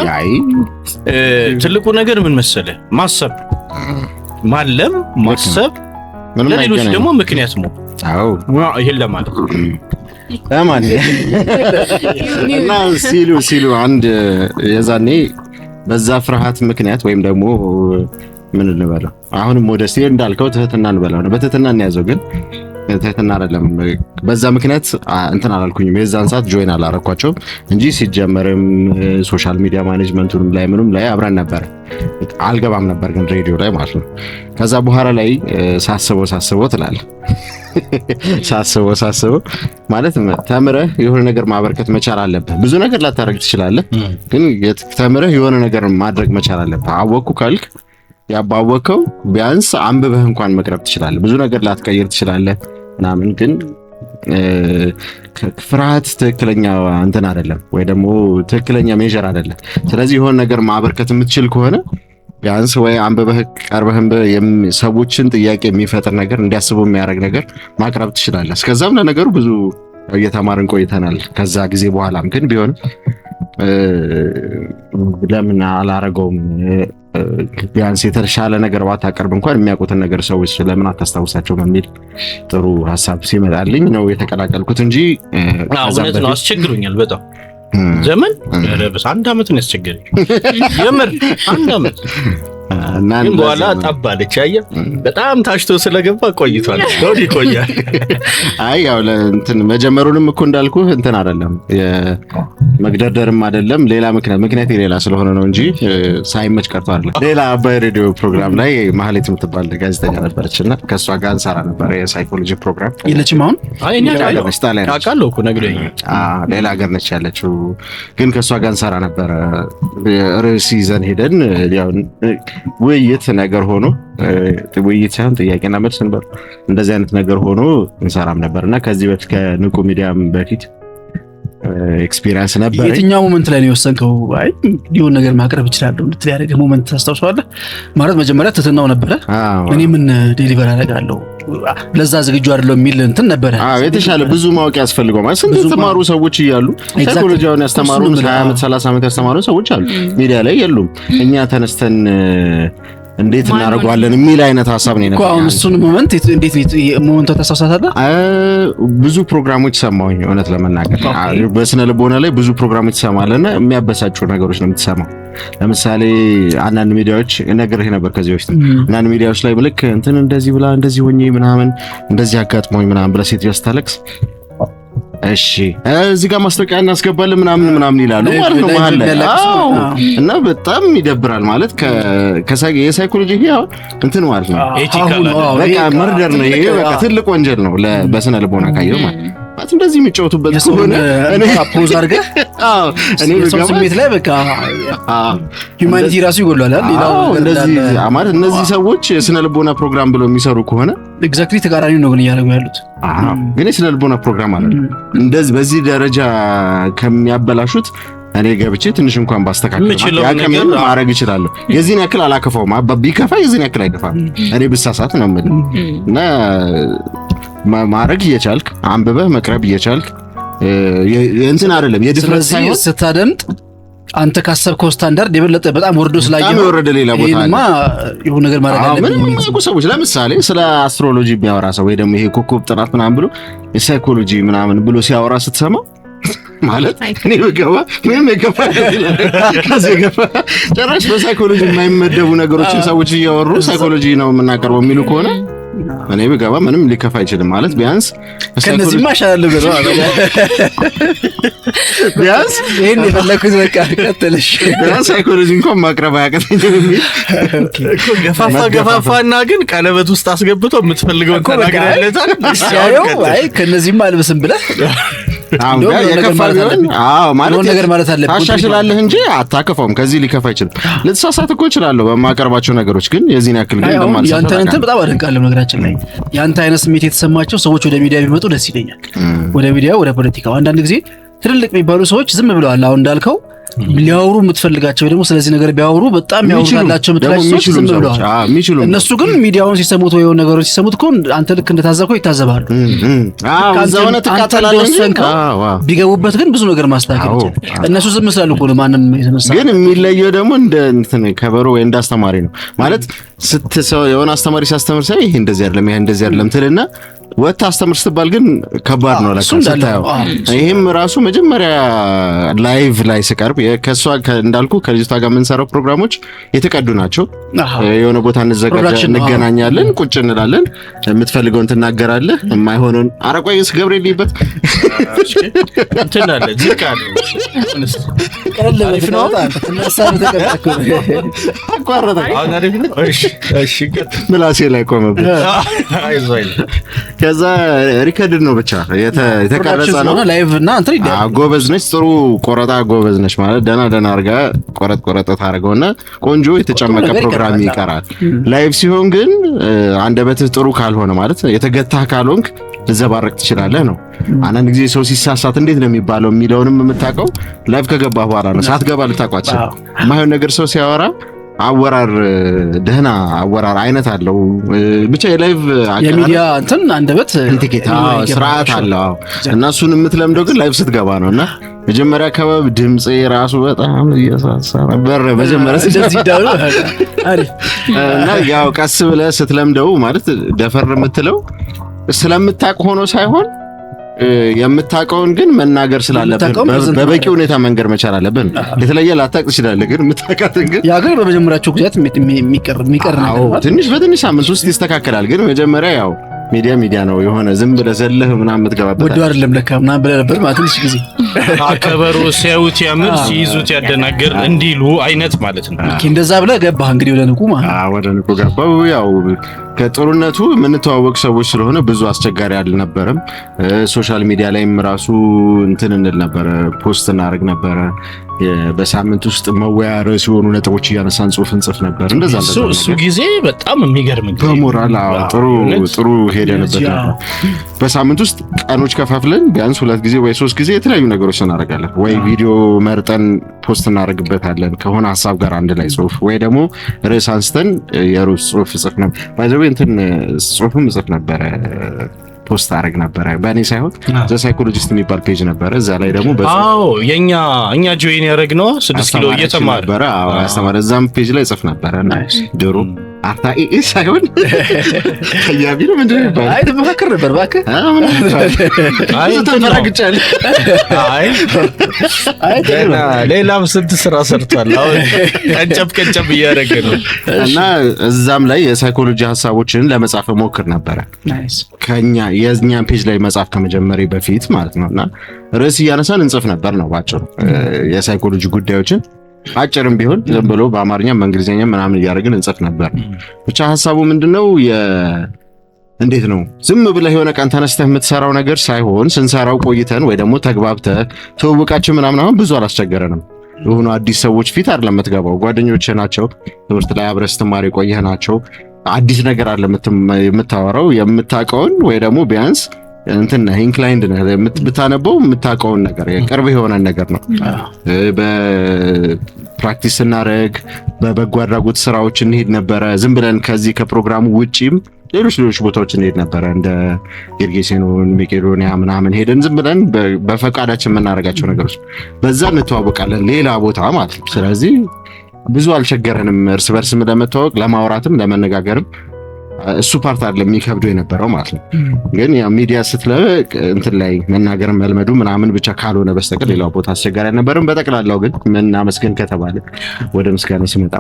ትልቁ ነገር ምን መሰለህ ማሰብ ለሌሎች ደግሞ ምክንያት ነው ይሄን ለማለት እና ሲሉ አንድ የዛኔ በዛ ፍርሃት ምክንያት ወይም ደግሞ ምን እንበለው አሁንም ሞደስቲ እንዳልከው ትህትና እንበለው ነው በትህትና እንያዘው ግን ትህትና አይደለም በዛ ምክንያት እንትን አላልኩኝም የዛን ሰዓት ጆይን አላረኳቸው እንጂ ሲጀመርም ሶሻል ሚዲያ ማኔጅመንቱንም ላይ ምንም ላይ አብረን ነበር አልገባም ነበር ግን ሬዲዮ ላይ ማለት ነው ከዛ በኋላ ላይ ሳስበው ትላለህ ሳስበው ማለት ተምረህ የሆነ ነገር ማበርከት መቻል አለብህ ብዙ ነገር ላታረግ ትችላለህ ግን ተምረህ የሆነ ነገር ማድረግ መቻል አለብህ አወኩ ካልክ ያባወከው ቢያንስ አንብበህ እንኳን መቅረብ ትችላለህ ብዙ ነገር ላትቀይር ትችላለህ ምናምን ግን ፍርሃት ትክክለኛ እንትን አይደለም ወይ ደግሞ ትክክለኛ ሜጀር አይደለም። ስለዚህ የሆነ ነገር ማበርከት የምትችል ከሆነ ቢያንስ ወይ አንብበህ ቀርበህም ሰዎችን ጥያቄ የሚፈጥር ነገር እንዲያስቡ የሚያደርግ ነገር ማቅረብ ትችላለህ። እስከዛም ለነገሩ ብዙ እየተማርን ቆይተናል። ከዛ ጊዜ በኋላም ግን ቢሆንም ለምን አላረገውም? ቢያንስ የተሻለ ነገር ባታቀርብ እንኳን የሚያውቁትን ነገር ሰዎች ስለምን አታስታውሳቸው በሚል ጥሩ ሀሳብ ሲመጣልኝ ነው የተቀላቀልኩት እንጂ እውነት ነው አስቸግሮኛል በጣም ዘመን ረብስ 1 ዓመት ነው ያስቸገረኝ የምር 1 ዓመት ግን በኋላ ጠባለች አየህ በጣም ታሽቶ ስለገባ ቆይቷል ነው ይቆያል። አይ ያው እንትን መጀመሩንም እኮ እንዳልኩህ እንትን አይደለም መግደርደርም አይደለም ሌላ ምክንያት የሌላ ስለሆነ ነው እንጂ ሳይመች ቀርቶ አይደለም። ሌላ አባይ ሬዲዮ ፕሮግራም ላይ ማህሌት የምትባል ጋዜጠኛ ነበረችና ከሷ ጋር እንሰራ ነበር የሳይኮሎጂ ፕሮግራም። የለችም አሁን? አይ እኛ አውቃለሁ እኮ ነግረኝ። ሌላ ሀገር ነች ያለችው ግን ከሷ ጋር እንሰራ ነበር። ርዕስ ይዘን ሄደን ያው ውይይት ነገር ሆኖ ውይይት ሳይሆን ጥያቄና መልስ ነበር እንደዚህ አይነት ነገር ሆኖ እንሰራም ነበርና ከዚህ በፊት ከንቁ ሚዲያም በፊት ኤክስፒሪየንስ ነበር። የትኛው ሞመንት ላይ ነው የወሰንከው? አይ ሊሆን ነገር ማቅረብ ይችላል እንድትል ያደረገ ሞመንት ታስታውሳለህ? ማለት መጀመሪያ ትትናው ነበረ እኔ ምን ዴሊቨር አደርጋለሁ ለዛ ዝግጁ አይደለም የሚል እንትን ነበረ። የተሻለ ብዙ ማወቅ ያስፈልገው ማለት ስንት የተማሩ ሰዎች እያሉ ሳይኮሎጂውን ያስተማሩ 20 ዓመት 30 ዓመት ያስተማሩ ሰዎች አሉ ሚዲያ ላይ የሉም። እኛ ተነስተን እንዴት እናደርጋለን የሚል አይነት ሀሳብ ነው የነበረው። አሁን እሱን ሞመንት እንዴት ሞመንቱ ታሳሳታለህ? ብዙ ፕሮግራሞች ሰማሁኝ እውነት ለመናገር በስነ ልቦና ላይ ብዙ ፕሮግራሞች ሰማለና የሚያበሳጩ ነገሮች ነው የምትሰማው። ለምሳሌ አንዳንድ ሚዲያዎች እነግርህ ነበር ከዚህ በፊት አንዳንድ ሚዲያዎች ላይ ልክ እንትን እንደዚህ ብላ እንደዚህ ሆኜ ምናምን እንደዚህ አጋጥሞኝ ምናምን ብላ ሴት ያስታለቅስ እሺ እዚህ ጋር ማስታወቂያ እናስገባለን ምናምን ይላሉ ማለት ነው መሀል ላይ። እና በጣም ይደብራል ማለት የሳይኮሎጂ ያው እንትን ማለት ነው በቃ መርደር ነው ይሄ በቃ ትልቅ ወንጀል ነው በስነ ልቦና ካየው ማለት እንደዚህ የሚጫወቱበት ከሆነ እኔ አፖዝ አድርገህ እኔ ስሜት ላይ በቃ ሂዩማኒቲ ራሱ ይጎላል አይደል? እንደዚህ ማለት እነዚህ ሰዎች የስነ ልቦና ፕሮግራም ብለው የሚሰሩ ከሆነ ኤግዛክትሊ ተቃራኒ ነው ግን እያደረጉ ያሉት። ግን የስነ ልቦና ፕሮግራም አለ እንደዚህ በዚህ ደረጃ ከሚያበላሹት እኔ ገብቼ ትንሽ እንኳን ባስተካክል ያቀምን ማድረግ ይችላል። የዚህን ያክል አላከፋውም ቢከፋ የዚህን ያክል አይከፋም። እኔ ብሳሳት ነው የምልህ እና ማድረግ እየቻልክ አንብበህ መቅረብ እየቻልክ እንትን አይደለም የድፍረት ሳይሆን ስታደምጥ አንተ ካሰብከው ስታንዳርድ የበለጠ በጣም ወርዶ ስላየው ወረደ ሌላ ቦታ አለማ የሆነ ነገር ማድረግ አለብኝ። ምንም የማያውቁ ሰዎች ለምሳሌ ስለ አስትሮሎጂ የሚያወራ ሰው ወይ ደግሞ ይሄ ኮከብ ጥናት ምናምን ብሎ የሳይኮሎጂ ምናምን ብሎ ሲያወራ ስትሰማ ማለት እኔ በገባ ምንም የገባ ጭራሽ በሳይኮሎጂ የማይመደቡ ነገሮችን ሰዎች እያወሩ ሳይኮሎጂ ነው የምናቀርበው የሚሉ ከሆነ እኔ በገባ ምንም ሊከፋ አይችልም። ማለት ቢያንስ ከነዚህ ማሻአላ ብሎ ቢያንስ ይሄን የፈለኩት በቃ ቀጥልሽ ቢያንስ ሳይኮሎጂ እንኳን ማቅረብ አያቀተኝም የሚል ገፋፋና ግን ቀለበት ውስጥ አስገብቶ የምትፈልገውን ተናግረለታል ሲያየው አይ ከነዚህም አልብስም ብለህ ነገር ማለት አለብህ ታሻሽላለህ እንጂ አታከፋውም። ከዚህ ሊከፋ አይችልም። ልትሳሳት እኮ እችላለሁ በማቀርባቸው ነገሮች ግን የዚህን ያክል ግን ያንተ እንትን በጣም አደንቃለሁ። ነገራችን ላይ ያንተ አይነት ስሜት የተሰማቸው ሰዎች ወደ ሚዲያ ቢመጡ ደስ ይለኛል። ወደ ሚዲያ ወደ ፖለቲካው አንዳንድ ጊዜ ትልልቅ የሚባሉ ሰዎች ዝም ብለዋል። አሁን እንዳልከው ሊያወሩ የምትፈልጋቸው ደግሞ ስለዚህ ነገር ቢያወሩ በጣም ያወሩላቸው የምትላቸው ዝም ብለዋል። እነሱ ግን ሚዲያውን ሲሰሙት ወይ የሆነ ነገሮች ሲሰሙት እኮ አንተ ልክ እንደታዘብከው ይታዘባሉ። ዛውነ ተቃጠላለህ ቢገቡበት ግን ብዙ ነገር ማስተካከል ይችላል። እነሱ ዝም ስላሉ እኮ ማንም የተነሳ ግን የሚለየው ደግሞ እንደ እንትን ከበሮ ወይ እንደ አስተማሪ ነው ማለት ስትሰው የሆነ አስተማሪ ሲያስተምር ሳይ ይሄ እንደዚህ አይደለም ይሄ እንደዚህ አይደለም ትልና ወጣ አስተምር ስትባል ግን ከባድ ነው ለካ ስታየው። ይሄም ራሱ መጀመሪያ ላይቭ ላይ ስቀርብ ከሷ እንዳልኩ ከልጅቷ ጋር የምንሰራው ፕሮግራሞች የተቀዱ ናቸው። የሆነ ቦታ እንገናኛለን፣ ቁጭ እንላለን፣ የምትፈልገውን ትናገራለህ፣ የማይሆነውን አረቆይስ ገብርኤል ይበት እንትናለ ዝቃለ አሪፍ ነው ተነሳው ተቀጣኩ አቋረጠ። አሪፍ ነው። እሺ ምላሴ ላይ ቆመብኝ። አይዞኝ ከዛ ሪከርድ ነው ብቻ የተቀረጸ ነው ላይቭ እና እንትን ይደረጋል። ጎበዝ ነች፣ ጥሩ ቆረጣ ጎበዝ ነች ማለት ደና አርጋ ቆረጥ ታረገውና ቆንጆ የተጨመቀ ፕሮግራም ይቀራል። ላይቭ ሲሆን ግን አንደበትህ ጥሩ ካልሆነ ማለት የተገታህ ካልሆንክ ልዘባረቅ ትችላለህ ነው። አንዳንድ ጊዜ ሰው ሲሳሳት እንዴት ነው የሚባለው የሚለውንም የምታውቀው ላይቭ ከገባ በኋላ ነው። ሳትገባ ልታውቋቸው የማይሆን ነገር ሰው ሲያወራ አወራር ደህና አወራር አይነት አለው። ብቻ የላይቭ የሚዲያ እንትን አንደበት ኢንቲኬት ስርዓት አለው እና እሱን የምትለምደው ግን ላይቭ ስትገባ ነው። እና መጀመሪያ አካባቢ ድምጼ ራሱ በጣም እየሳሳ ነበር መጀመሪያ ስለዚህ ዳው አሪፍ እና ያው ቀስ ብለህ ስትለምደው ማለት ደፈር የምትለው ስለምታውቅ ሆኖ ሳይሆን የምታውቀውን ግን መናገር ስላለብን በበቂ ሁኔታ መንገር መቻል አለብን። የተለየ ላታውቅ ትችላለህ፣ ግን የምታውቃትን ግን ያ ግን በመጀመሪያቸው ጊዜያት የሚቀር ነገር ትንሽ በትንሽ ሳምንት ውስጥ ይስተካከላል። ግን መጀመሪያ ያው ሚዲያ ነው የሆነ ዝም ብለህ ዘለህ ምናምን የምትገባበት ወዲያው አይደለም ለካ ምናምን ብለህ ነበር ማለት ትንሽ ጊዜ አከበሩ ሲያዩት ያምር ሲይዙት ያደናገር እንዲሉ አይነት ማለት ነው። እንደዛ ብለህ ገባህ እንግዲህ ወደ ንቁ ማለት ወደ ንቁ ገባው። ያው ከጥሩነቱ የምንተዋወቅ ሰዎች ስለሆነ ብዙ አስቸጋሪ አልነበረም። ሶሻል ሚዲያ ላይም ራሱ እንትን እንል ነበረ፣ ፖስት እናደርግ ነበረ። በሳምንት ውስጥ መወያያ ርዕስ የሆኑ ነጥቦች እያነሳን ጽሁፍ እንጽፍ ነበር። እንደዛ እሱ ጊዜ በጣም የሚገርም በሞራል ጥሩ ሄደንበት ነበር። በሳምንት ውስጥ ቀኖች ከፋፍለን ቢያንስ 2 ጊዜ ወይ 3 ጊዜ የተለያዩ ነገሮች እናደርጋለን። ወይ ቪዲዮ መርጠን ፖስት እናደርግበታለን ከሆነ ሀሳብ ጋር አንድ ላይ ጽሁፍ፣ ወይ ደግሞ ርዕስ አንስተን የርዕስ ጽሁፍ ጽፍ ነበር። ባይዘው እንትን ጽሁፍም ጽፍ ነበረ፣ ፖስት አደረግ ነበረ። በእኔ ሳይሆን ዘ ሳይኮሎጂስት የሚባል ፔጅ ነበረ። እዛ ላይ ደግሞ እኛ ጆይን ያደረግነው 6 ኪሎ እየተማረ ነበረ። ያስተማረ እዛም ፔጅ ላይ ጽፍ ነበረ። ድሮ አርታኢ ሳይሆን ከያቢ ነው ምንድን ነው ይባላል። ተመካከር ነበር እባክህ። ተመራግጫለሁ። ሌላም ስንት ስራ ሰርቷል። አሁን ቀንጨብ እያደረገ ነው። እና እዛም ላይ የሳይኮሎጂ ሀሳቦችን ለመጻፍ ሞክር ነበረ የኛን ፔጅ ላይ መጻፍ ከመጀመሪ በፊት ማለት ነው። እና ርዕስ እያነሳን እንጽፍ ነበር ነው ባጭሩ። የሳይኮሎጂ ጉዳዮችን አጭርም ቢሆን ዝም ብሎ በአማርኛም በእንግሊዝኛም ምናምን እያደረግን እንጽፍ ነበር። ብቻ ሀሳቡ ምንድነው እንዴት ነው ዝም ብለህ የሆነ ቀን ተነስተህ የምትሰራው ነገር ሳይሆን ስንሰራው ቆይተን ወይ ደግሞ ተግባብተህ ተውውቃችን ምናምን አሁን ብዙ አላስቸገረንም። የሆኑ አዲስ ሰዎች ፊት አይደለም የምትገባው፣ ጓደኞች ናቸው፣ ትምህርት ላይ አብረህ ስትማር ቆየህ ናቸው። አዲስ ነገር አለ የምታወራው፣ የምታውቀውን ወይ ደግሞ ቢያንስ እንትን ኢንክላይንድ ነህ ብታነበው የምታውቀውን ነገር ቅርብ የሆነ ነገር ነው። በፕራክቲስ ስናደርግ በበጎ አድራጎት ስራዎች እንሄድ ነበረ። ዝም ብለን ከዚህ ከፕሮግራሙ ውጪም ሌሎች ቦታዎች እንሄድ ነበረ። እንደ ጌርጌሴኖን፣ መቄዶንያ ምናምን ሄደን ዝም ብለን በፈቃዳችን የምናደርጋቸው ነገሮች በዛ እንተዋወቃለን፣ ሌላ ቦታ ማለት ነው። ስለዚህ ብዙ አልቸገረንም እርስ በርስም ለመተዋወቅ ለማውራትም ለመነጋገርም። እሱ ፓርት አይደለም የሚከብደው የነበረው ማለት ነው። ግን ያ ሚዲያ ስትለቅ እንትን ላይ መናገር መልመዱ ምናምን ብቻ ካልሆነ በስተቀር ሌላው ቦታ አስቸጋሪ አልነበረም። በጠቅላላው ግን ምን አመስገን ከተባለ ወደ ምስጋና ሲመጣ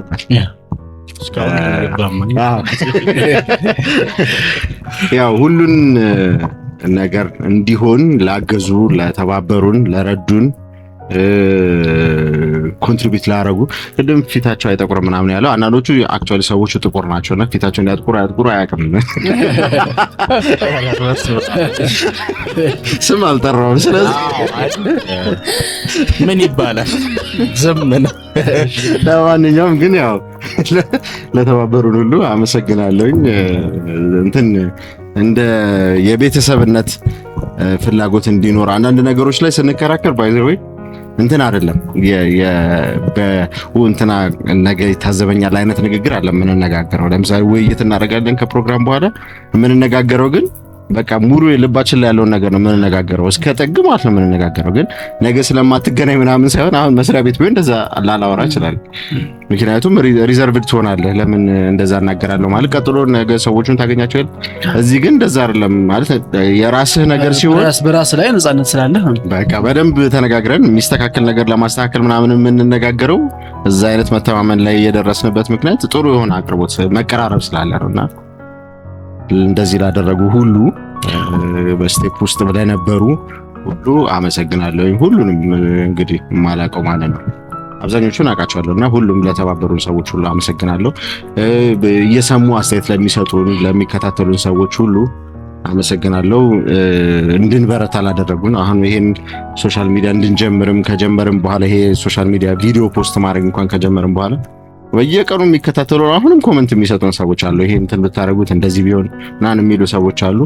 ያው ሁሉን ነገር እንዲሆን ላገዙ፣ ለተባበሩን፣ ለረዱን ኮንትሪቢዩት ላደረጉ ቅድም ፊታቸው አይጠቁርም ምናምን ያለው አንዳንዶቹ አክቹአሊ ሰዎቹ ጥቁር ናቸውና ፊታቸውን ያጥቁሩ አያውቅም። ስም አልጠራውም። ስለዚህ ምን ይባላል ዘመነ። ለማንኛውም ግን ያው ለተባበሩን ሁሉ አመሰግናለሁኝ። እንትን እንደ የቤተሰብነት ፍላጎት እንዲኖር አንዳንድ ነገሮች ላይ ስንከራከር ባይዘው እንትን አይደለም እንትና ነገ ይታዘበኛል አይነት ንግግር አለ የምንነጋገረው። ለምሳሌ ውይይት እናደርጋለን ከፕሮግራም በኋላ የምንነጋገረው ግን በቃ ሙሉ የልባችን ላይ ያለውን ነገር ነው የምንነጋገረው፣ እስከ ጥግ ማለት ነው የምንነጋገረው። ግን ነገ ስለማትገናኝ ምናምን ሳይሆን አሁን መስሪያ ቤት ቢሆን እንደዛ ላላወራ ይችላል። ምክንያቱም ሪዘርቭድ ትሆናለህ። ለምን እንደዛ እናገራለሁ ማለት ቀጥሎ ነገ ሰዎቹን ታገኛቸው ይል። እዚህ ግን እንደዛ አይደለም ማለት የራስህ ነገር ሲሆን በራስህ ላይ ነፃነት ስላለ በቃ በደንብ ተነጋግረን የሚስተካከል ነገር ለማስተካከል ምናምን የምንነጋገረው እዛ አይነት መተማመን ላይ የደረስንበት ምክንያት ጥሩ የሆነ አቅርቦት መቀራረብ ስላለ ነውና እንደዚህ ላደረጉ ሁሉ በስቴፕ ውስጥ ለነበሩ ሁሉ አመሰግናለሁ። ሁሉንም እንግዲህ ማላቀው ማለት ነው አብዛኞቹን አውቃቸዋለሁና ሁሉም ለተባበሩን ሰዎች ሁሉ አመሰግናለሁ። እየሰሙ አስተያየት ለሚሰጡን ለሚከታተሉን ሰዎች ሁሉ አመሰግናለሁ። እንድንበረታ ላደረጉን አሁን ይሄን ሶሻል ሚዲያ እንድንጀምርም ከጀመርም በኋላ ይሄ ሶሻል ሚዲያ ቪዲዮ ፖስት ማድረግ እንኳን ከጀመርም በኋላ በየቀኑ የሚከታተሉ አሁንም ኮመንት የሚሰጡን ሰዎች አሉ። ይሄ እንትን ብታረጉት እንደዚህ ቢሆን ምናምን የሚሉ ሰዎች አሉ።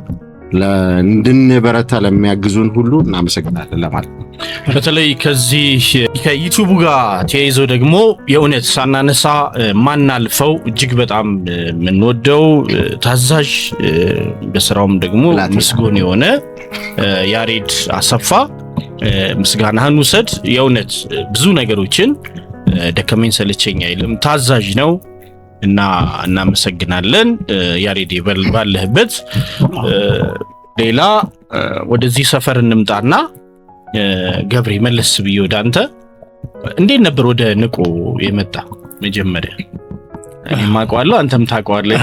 እንድንበረታ ለሚያግዙን ሁሉ እናመሰግናለን ለማለት ነው። በተለይ ከዚህ ከዩቲዩብ ጋር ተያይዞ ደግሞ የእውነት ሳናነሳ ማናልፈው እጅግ በጣም የምንወደው ታዛዥ በስራውም ደግሞ ምስጉን የሆነ ያሬድ አሰፋ ምስጋናህን ውሰድ። የእውነት ብዙ ነገሮችን ደከመኝ ሰለቸኝ አይልም፣ ታዛዥ ነው እና እናመሰግናለን ያሬድ ባለህበት። ሌላ ወደዚህ ሰፈር እንምጣና ገብሬ መለስ ብዬ ወደ አንተ እንዴት ነበር ወደ ንቁ የመጣ መጀመሪያ? እኔም አውቀዋለሁ አንተም ታውቀዋለህ፣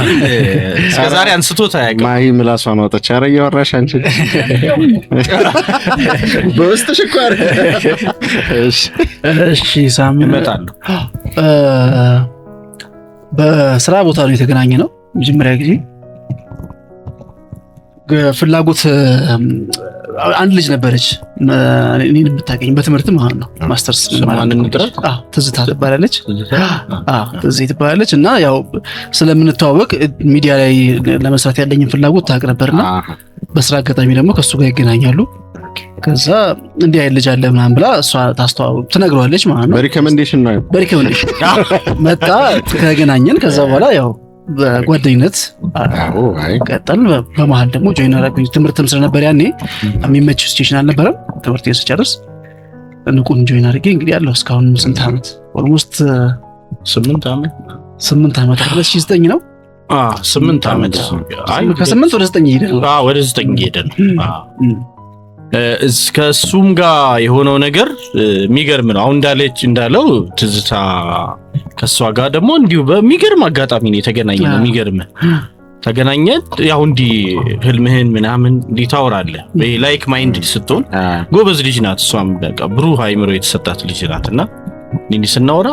እስከዛሬ አንስቶት አያውቅም። ማሂ ምላሷን አወጣች። ኧረ እያወራሽ አንቺ በውስጥሽ እኮ እሺ ሳም እመጣለሁ። በስራ ቦታ ነው የተገናኘ ነው መጀመሪያ ጊዜ። ፍላጎት አንድ ልጅ ነበረች እኔን የምታገኝ በትምህርት ማለት ነው ማስተርስ ትዝታ ትባላለች። ትዝታ ትባላለች እና ያው ስለምንተዋወቅ ሚዲያ ላይ ለመስራት ያለኝን ፍላጎት ታውቅ ነበርና በስራ አጋጣሚ ደግሞ ከሱ ጋር ይገናኛሉ። ከዛ እንዲህ አይነት ልጅ አለ ምናምን ብላ እሷ ትነግረዋለች ማለት ነው። በሪኮመንዴሽን ነው በሪኮመንዴሽን መጣ ተገናኘን። ከዛ በኋላ ያው በጓደኝነት ቀጠል። በመሀል ደግሞ ጆይን አደረኩኝ። ትምህርትም ስለነበር ያኔ የሚመች ሲቹዌሽን አልነበረም። ትምህርት ስጨርስ ንቁን ጆይን አድርጌ እንግዲህ ያለው እስካሁን 8 ዓመት ኦልሞስት 8 ዓመት 2009 ነው። 8 ዓመት ከ8 ወደ 9 ሄደ ነው። ወደ 9 ሄደ ነው። እስከ እሱም ጋር የሆነው ነገር የሚገርም ነው። አሁን እንዳለው ትዝታ ከሷ ጋር ደግሞ እንዲሁ በሚገርም አጋጣሚ ነው የተገናኘነው። የሚገርም ተገናኘን። ያው እንዲህ ህልምህን ምናምን እንዲህ ታወራለህ። ላይክ ማይንድ ስትሆን ጎበዝ ልጅ ናት እሷም፣ በቃ ብሩህ አይምሮ የተሰጣት ልጅ ናትና እንዲህ ስናወራ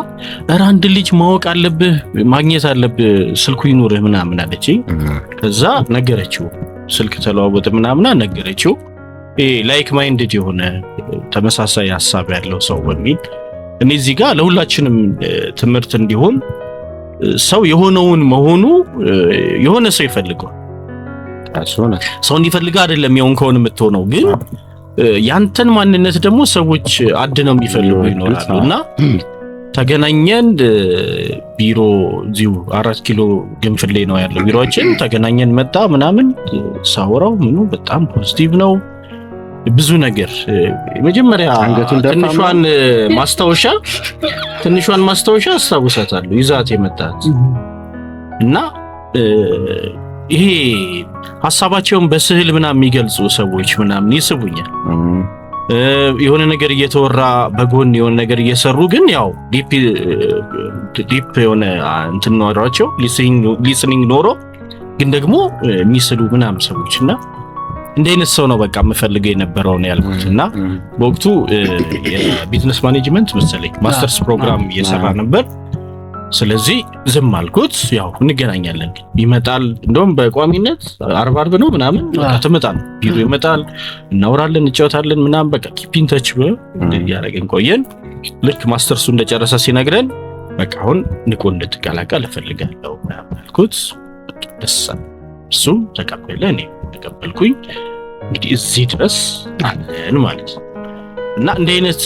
ኧረ አንድ ልጅ ማወቅ አለብህ ማግኘት አለብህ ስልኩ ይኑርህ ምናምን አለችኝ። ከዛ ነገረችው፣ ስልክ ተለዋወጥ ምናምን ነገረችው። ላይክ ማይንድድ የሆነ ተመሳሳይ ሐሳብ ያለው ሰው በሚል እኔ እዚህ ጋር ለሁላችንም ትምህርት እንዲሆን ሰው የሆነውን መሆኑ የሆነ ሰው ይፈልጋል። ሰው እንዲፈልጋ አይደለም የሆን ከሆነ የምትሆነው፣ ግን ያንተን ማንነት ደግሞ ሰዎች አድነው የሚፈልጉ ይኖራሉ። እና ተገናኘን። ቢሮ እዚሁ 4 ኪሎ ግንፍሌ ነው ያለው ቢሮአችን። ተገናኘን፣ መጣ ምናምን ሳወራው ምኑ በጣም ፖዚቲቭ ነው። ብዙ ነገር መጀመሪያ ትንሿን ማስታወሻ አስታውሳታለሁ ይዛት የመጣት እና ይሄ ሐሳባቸውን በስዕል ምናምን የሚገልጹ ሰዎች ምናምን ይስቡኛል። የሆነ ነገር እየተወራ በጎን የሆነ ነገር እየሰሩ ግን ያው ዲፕ የሆነ እንትን ኖሯቸው ሊስኒንግ ኖሮ ግን ደግሞ የሚስሉ ምናምን ሰዎችና እንደ አይነት ሰው ነው በቃ የምፈልገው የነበረው ነው ያልኩትና በወቅቱ የቢዝነስ ማኔጅመንት መሰለኝ ማስተርስ ፕሮግራም እየሰራ ነበር። ስለዚህ ዝም አልኩት። ያው እንገናኛለን ይመጣል፣ እንደውም በቋሚነት አርብ ነው ምናምን በቃ ትመጣል፣ ቢሮ ይመጣል፣ እናወራለን፣ እንጫወታለን ምናምን በቃ ኪፒንግ ተች ያደረገን ቆየን። ልክ ማስተርሱ እንደጨረሰ ሲነግረን በቃ አሁን ንቁ እንድትቀላቀል እፈልጋለሁ አልኩት። ደስ እሱም ተቀበለ፣ እኔ ተቀበልኩኝ። እንግዲህ እዚህ ድረስ አለን ማለት ነው። እና እንደ አይነት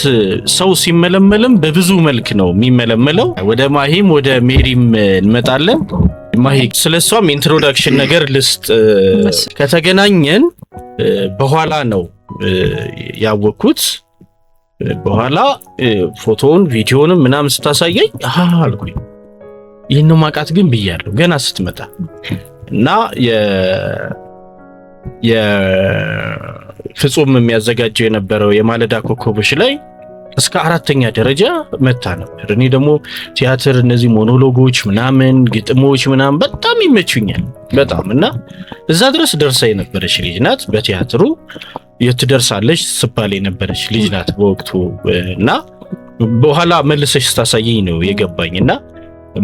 ሰው ሲመለመልም በብዙ መልክ ነው የሚመለመለው። ወደ ማሂም ወደ ሜሪም እንመጣለን። ማሂ ስለሷም ኢንትሮዳክሽን ነገር ልስጥ። ከተገናኘን በኋላ ነው ያወቅኩት። በኋላ ፎቶውን ቪዲዮንም ምናምን ስታሳየኝ አልኩኝ ይህን ነው ማቃት ግን ብያለሁ ገና ስትመጣ። እና የፍጹም የሚያዘጋጀው የነበረው የማለዳ ኮከቦች ላይ እስከ 4ኛ ደረጃ መታ ነበር። እኔ ደግሞ ቲያትር እነዚህ ሞኖሎጎች ምናምን ግጥሞች ምናምን በጣም ይመቹኛል በጣም። እና እዛ ድረስ ደርሳ የነበረች ልጅ ናት። በቲያትሩ የትደርሳለች ስባል የነበረች ልጅ ናት በወቅቱ። እና በኋላ መልሰሽ ስታሳየኝ ነው የገባኝና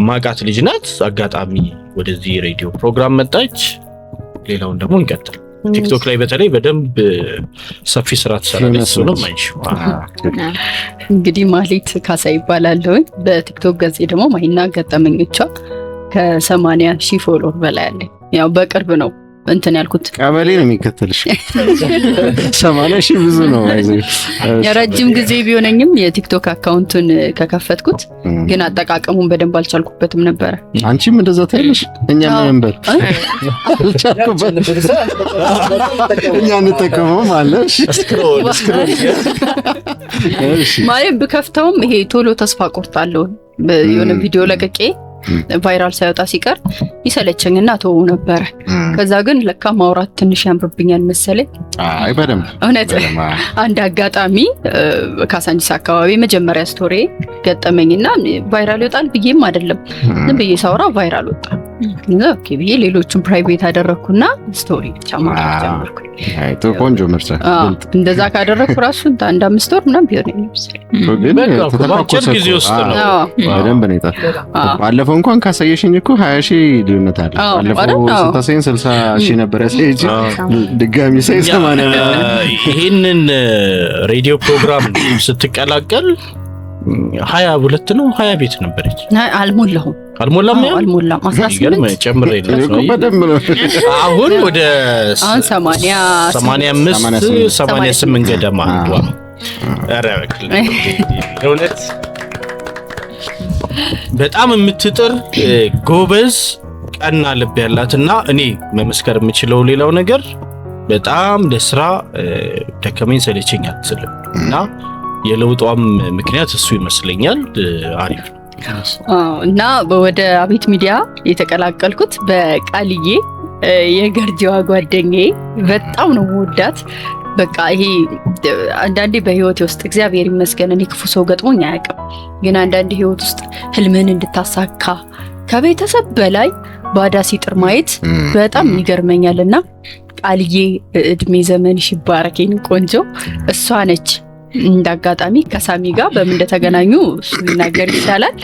ማቃት ልጅ ናት። አጋጣሚ ወደዚህ ሬዲዮ ፕሮግራም መጣች። ሌላውን ደግሞ እንቀጥል። ቲክቶክ ላይ በተለይ በደንብ ሰፊ ስራ ትሰራለች። ነው ማይሽ እንግዲህ ማህሌት ካሳ ይባላለሁ። በቲክቶክ ገጽ ደግሞ ማሂና ገጠመኞቿ ከ80,000 ፎሎወር በላይ አለ። ያው በቅርብ ነው እንትን ያልኩት። ቀበሌ ነው የሚከተልሽ 80 ሺህ ብዙ ነው። የረጅም ጊዜ ቢሆነኝም የቲክቶክ አካውንቱን ከከፈትኩት ግን አጠቃቀሙን በደንብ አልቻልኩበትም ነበረ። አንቺም እንደዛ ታይልሽ? እኛ መንበር አልቻልኩበት እኛ እንጠቀመው ማለት ማለት ብከፍተውም ይሄ ቶሎ ተስፋ ቆርጣለሁ። የሆነ ቪዲዮ ለቀቄ ቫይራል ሳይወጣ ሲቀር ይሰለቸኝና ተወው ነበረ። ከዛ ግን ለካ ማውራት ትንሽ ያምርብኛል መሰለኝ። አይ በደምብ እውነት አንድ አጋጣሚ ካሳንቺስ አካባቢ መጀመሪያ ስቶሪ ገጠመኝና ቫይራል ይወጣል ብዬም አይደለም ዝም ብዬ ሳውራ ቫይራል ወጣ። ኦኬ ብዬ ሌሎቹን ፕራይቬት አደረኩና ስቶሪ ብቻ ማውራት ጀመርኩ። አይ ቶ ቆንጆ ምርጫ። እንደዛ ካደረኩ ራሱ አንድ 5 ወር ምናምን ቢሆን ነው በአጭር ጊዜ ውስጥ ነው በደንብ ነው የጠፋው። ባለፈው እንኳን ካሳየሽኝ እኮ 20 ሺህ ልዩነት አለ። ባለፈው ስታሳይኝ 60 ሺህ ነበር ያሳየች፣ ድጋሚ ሳይ 80 ይሄንን ሬዲዮ ፕሮግራም ስትቀላቀል 22 ነው 20 ቤት ነበረች። አልሞላሁም። አልሞላም 18 ጨምሬ ነው በደንብ ነው። አሁን ወደ 85 88 ገደማ አንዷ። ኧረ እውነት በጣም የምትጥር ጎበዝ ቀና ልብ ያላትና እኔ መመስከር የምችለው ሌላው ነገር በጣም ለስራ ደከመኝ ሰለቸኝ አትልም እና የለውጧም ምክንያት እሱ ይመስለኛል። አሪፍ ነው። እና ወደ አቤት ሚዲያ የተቀላቀልኩት በቃልዬ የገርጂዋ ጓደኛዬ በጣም ነው ወዳት። በቃ ይሄ አንዳንዴ በህይወቴ ውስጥ እግዚአብሔር ይመስገን እኔ ክፉ ሰው ገጥሞኝ አያውቅም። ግን አንዳንዴ ህይወት ውስጥ ህልምን እንድታሳካ ከቤተሰብ በላይ ባዳ ሲጥር ማየት በጣም ይገርመኛልና ቃልዬ እድሜ ዘመንሽ ይባረክ የኔ ቆንጆ። እሷ ነች እንዳጋጣሚ ከሳሚ ጋር በምን እንደተገናኙ እሱ ሊናገር ይችላል።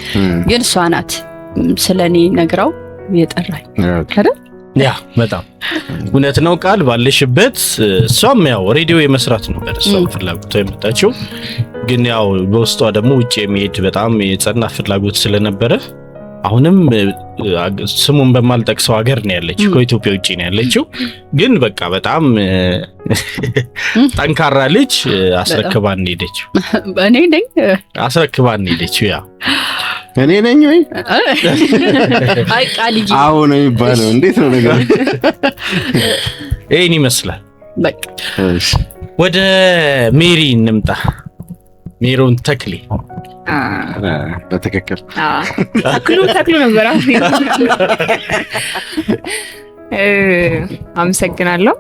ግን እሷ ናት ስለኔ ነግራው የጠራኝ አይደል? ያ በጣም እውነት ነው። ቃል ባለሽበት እሷም ያው ሬዲዮ የመስራት ነበር እሷም ፍላጎቷ የመጣችው። ግን ያው በውስጧ ደግሞ ውጪ የሚሄድ በጣም የጸና ፍላጎት ስለነበረ አሁንም ስሙን በማልጠቅሰው ሀገር ነው ያለችው፣ ከኢትዮጵያ ውጪ ነው ያለችው። ግን በቃ በጣም ጠንካራ ልጅ አስረክባን ሄደችው። እኔ ነኝ አስረክባን ሄደችው። ያ እኔ ነኝ ወይ? አይ ቃልዬ አዎ ነው የሚባለው። እንዴት ነው ነገር? ይሄን ይመስላል። በቃ እሺ ወደ ሜሪ እንምጣ። ሜሮን ተክሌ በትክክል ተክሉ ነበር። አመሰግናለሁ።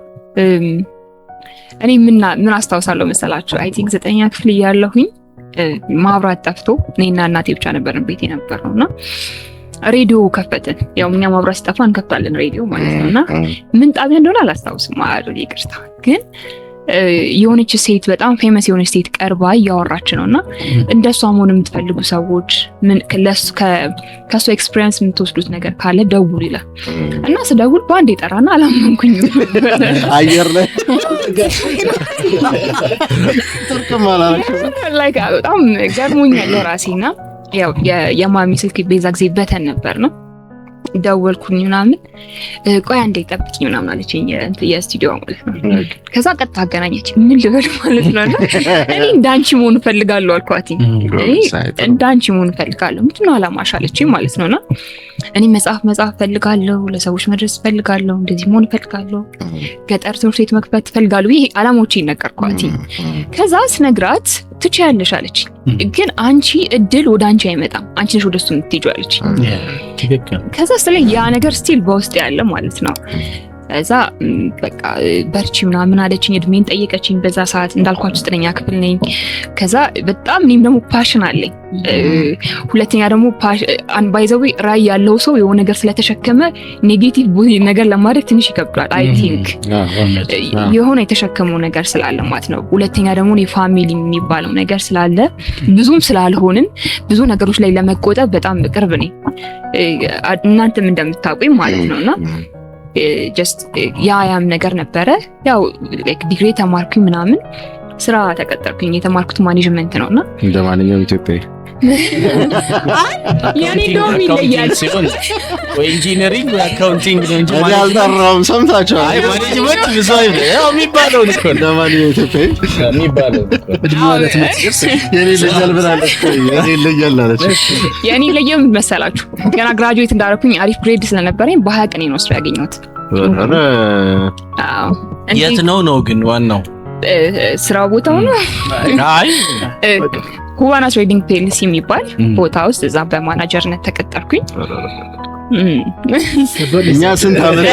እኔ ምን አስታውሳለሁ መሰላችሁ? አይ ቲንክ 9ኛ ክፍል እያለሁኝ ማብራት ጠፍቶ እኔና እናቴ ብቻ ነበርን ቤት የነበረውና ሬዲዮ ከፈትን። ያው እኛ ማብራት ሲጠፋ እንከፍታለን ሬዲዮ ማለት ነውና ምን ጣቢያ እንደሆነ አላስታውስም ማለት ይቅርታ። ግን የሆነች ሴት በጣም ፌመስ የሆነች ሴት ቀርባ እያወራች ነውና እንደሷ መሆን የምትፈልጉ ሰዎች ምን ከሷ ኤክስፒሪየንስ የምትወስዱት ነገር ካለ ደውሉ ይላል እና ስደውል ባንዴ ጠራና አላመንኩኝም። አየር ላይ ላይክ በጣም ገርሞኛል ለራሴና ያው የማሚ ስልክ በዛ ጊዜ በተን ነበር ነው። ደወልኩኝ ምናምን ቆይ አንዴ ጠብቂኝ ምናምን አለችኝ የስቱዲዮ ማለት ነው። ከዛ ቀጥታ አገናኘች። ምን ልበል ማለት ነው እኔ እንዳንቺ መሆን እፈልጋለሁ አልኳት። እንዳንቺ መሆን እፈልጋለሁ ምንድነው አላማሽ አለችኝ ማለት ነውና እኔ መጽሐፍ እፈልጋለሁ፣ ለሰዎች መድረስ እፈልጋለሁ፣ እንደዚህ መሆን እፈልጋለሁ፣ ገጠር ትምህርት ቤት መክፈት እፈልጋለሁ። ይሄ አላማዎቼን ነገርኳት። ከዛ ስነግራት ትችያለሽ አለች። ግን አንቺ እድል ወደ አንቺ አይመጣም፣ አንቺ ነሽ ወደሱ የምትሄጂው አለች። ከዛ ስለኝ ያ ነገር ስቲል በውስጥ ያለ ማለት ነው። ከዛ በቃ በርቺ ምናምን አለችኝ። እድሜን ጠየቀችኝ። በዛ ሰዓት እንዳልኳችሁ 9ኛ ክፍል ነኝ። ከዛ በጣም እኔም ደግሞ ፓሽን አለኝ። ሁለተኛ ደግሞ ባይዘው ራይ ያለው ሰው የሆነ ነገር ስለተሸከመ ኔጌቲቭ ነገር ለማድረግ ትንሽ ይከብዳል። አይ ቲንክ የሆነ የተሸከመው ነገር ስላለ ማለት ነው። ሁለተኛ ደግሞ ፋሚሊ የሚባለው ነገር ስላለ ብዙም ስላልሆንን ብዙ ነገሮች ላይ ለመቆጠብ በጣም ቅርብ ነኝ። እናንተም እንደምታውቁኝ ማለት ነውና ጀስት ያም ነገር ነበረ። ያው ላይክ ዲግሪ ተማርኩኝ ምናምን ስራ ተቀጠርኩኝ። የተማርኩት ማኔጅመንት ነውና እንደማንኛውም ኢትዮጵያዊ ያኔ እንደውም ይለያል ወይ ኢንጂነሪንግ ወይ አካውንቲንግ ነው እንጂ እኔ አልጠራሁም። ሰምታችኋል። አይ ማኔጅመንት ብዙ አይደለም። ያው የሚባለው እኮ ነው ለማንኛውም ኢትዮጵያ የሚባለው የኔ ይለያል ብላለች። የኔ ይለያል አለች። የኔ ይለየው መሰላችሁ ገና ግራጁዌት እንዳደረኩኝ አሪፍ ግሬድ ስለነበረኝ በ20 ቀን ነው ያገኘሁት። አዎ የት ነው ግን ዋናው ስራ ቦታው ነው? አይ ሁዋና ትሬዲንግ ፒኤልሲ የሚባል ቦታ ውስጥ እዛ በማናጀርነት ተቀጠርኩኝ። እኛ ስንት ዓመት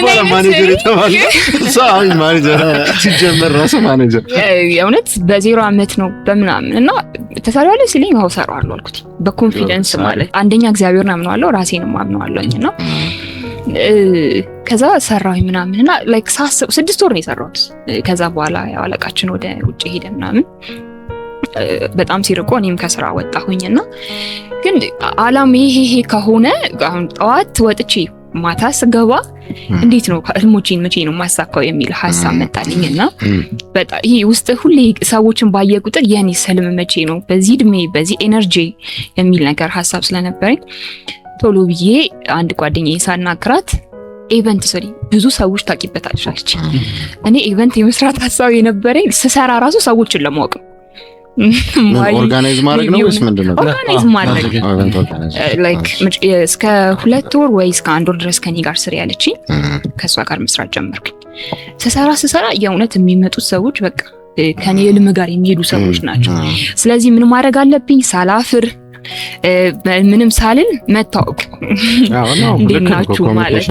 በኋላ ማኔጀር የተባለው እሷ አሁን ማኔጀር ሲጀመር ራሱ ማኔጀር የእውነት በ0 ዓመት ነው በምናምን እና ተሰራዋለሁ ሲለኝ አዎ ሰራዋለሁ አልኩት በኮንፊደንስ ማለት አንደኛ እግዚአብሔርን አምነዋለሁ ራሴንም አምነዋለሁኝ እና ከዛ ሰራሁኝ ምናምን እና ላይክ 6 ወር ነው የሰራሁት። ከዛ በኋላ ያው አለቃችን ወደ ውጭ ሄደ ምናምን በጣም ሲርቆ እኔም ከስራ ወጣሁኝና ግን አላም ይሄ ከሆነ አሁን ጠዋት ወጥቼ ማታ ስገባ እንዴት ነው ህልሞቼን መቼ ነው ማሳካው የሚል ሐሳብ መጣልኝና በጣም ይሄ ውስጥ ሁሌ ሰዎችን ባየ ቁጥር የኔ ህልም መቼ ነው በዚህ እድሜ በዚህ ኤነርጂ የሚል ነገር ሐሳብ ስለነበረኝ ቶሎ ብዬ አንድ ጓደኛዬ ሳናግራት ኢቨንት ሰሪ ብዙ ሰዎች ታቂበታለች አለች። እኔ ኢቨንት የመስራት ሐሳብ የነበረኝ ስሰራ ራሱ ሰዎችን ለማወቅ ኦርጋናይዝ ማድረግ ነው ወይስ ምንድነው? ኦርጋናይዝ ማድረግ ላይክ እስከ 2 ወር ወይ እስከ 1 ወር ድረስ ከኔ ጋር ስሪ ያለችኝ ከሷ ጋር መስራት ጀመርኩኝ። ስሰራ የእውነት የሚመጡት ሰዎች በቃ ከኔ ልም ጋር የሚሄዱ ሰዎች ናቸው። ስለዚህ ምን ማድረግ አለብኝ ሳላፍር ምንም ሳልል መታወቅ እንዴት ናችሁ ማለት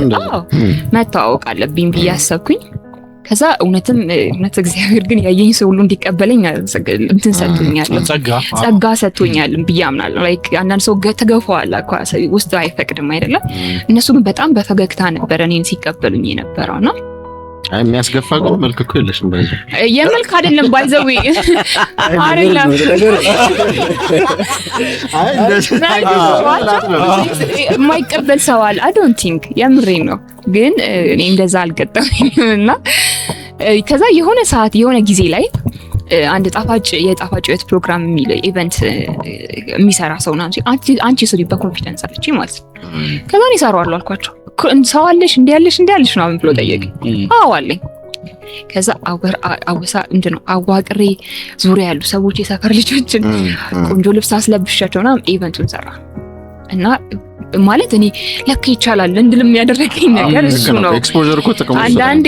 መታወቅ አለብኝ ብዬ አሰብኩኝ። ከዛ እውነት እግዚአብሔር ግን ያየኝ ሰው ሁሉ እንዲቀበለኝ እንትን ሰጥቶኛል፣ ጸጋ ሰጥቶኛል ብዬ አምናለሁ። ላይክ አንዳንድ ሰው ተገፋዋል ውስጥ አይፈቅድም አይደለም። እነሱ ግን በጣም በፈገግታ ነበር እኔን ሲቀበሉኝ የነበረውና አይ የሚያስገፋ ግን መልክ እኮ የለሽም ባይዘ የመልክ አይደለም ባይዘው አይደለም የማይቀበል ሰው አለ። I don't think የምሬን ነው ግን እኔ እንደዛ አልገጠመኝምና ከዛ የሆነ ሰዓት የሆነ ጊዜ ላይ አንድ የጣፋጭ ህይወት ፕሮግራም የሚል ኢቨንት የሚሰራ ሰው ነው አንቺ ስሪ በኮንፊደንስ አለች ማለት ነው። ከዛ እኔ እሰራዋለሁ አልኳቸው። ሰው አለሽ እንዲያለሽ ነው ብሎ ጠየቀኝ። አዎ አለኝ። ከዛ አዋቅሬ ዙሪያ ያሉ ሰዎች የሰፈር ልጆችን ቆንጆ ልብስ አስለብሻቸው እና ኢቨንቱን ሰራ እና ማለት እኔ ለካ ይቻላል እንድልም ያደረገኝ ነገር እሱ ነው። ኤክስፖዠር እኮ ተቀምጦ አንዳንዴ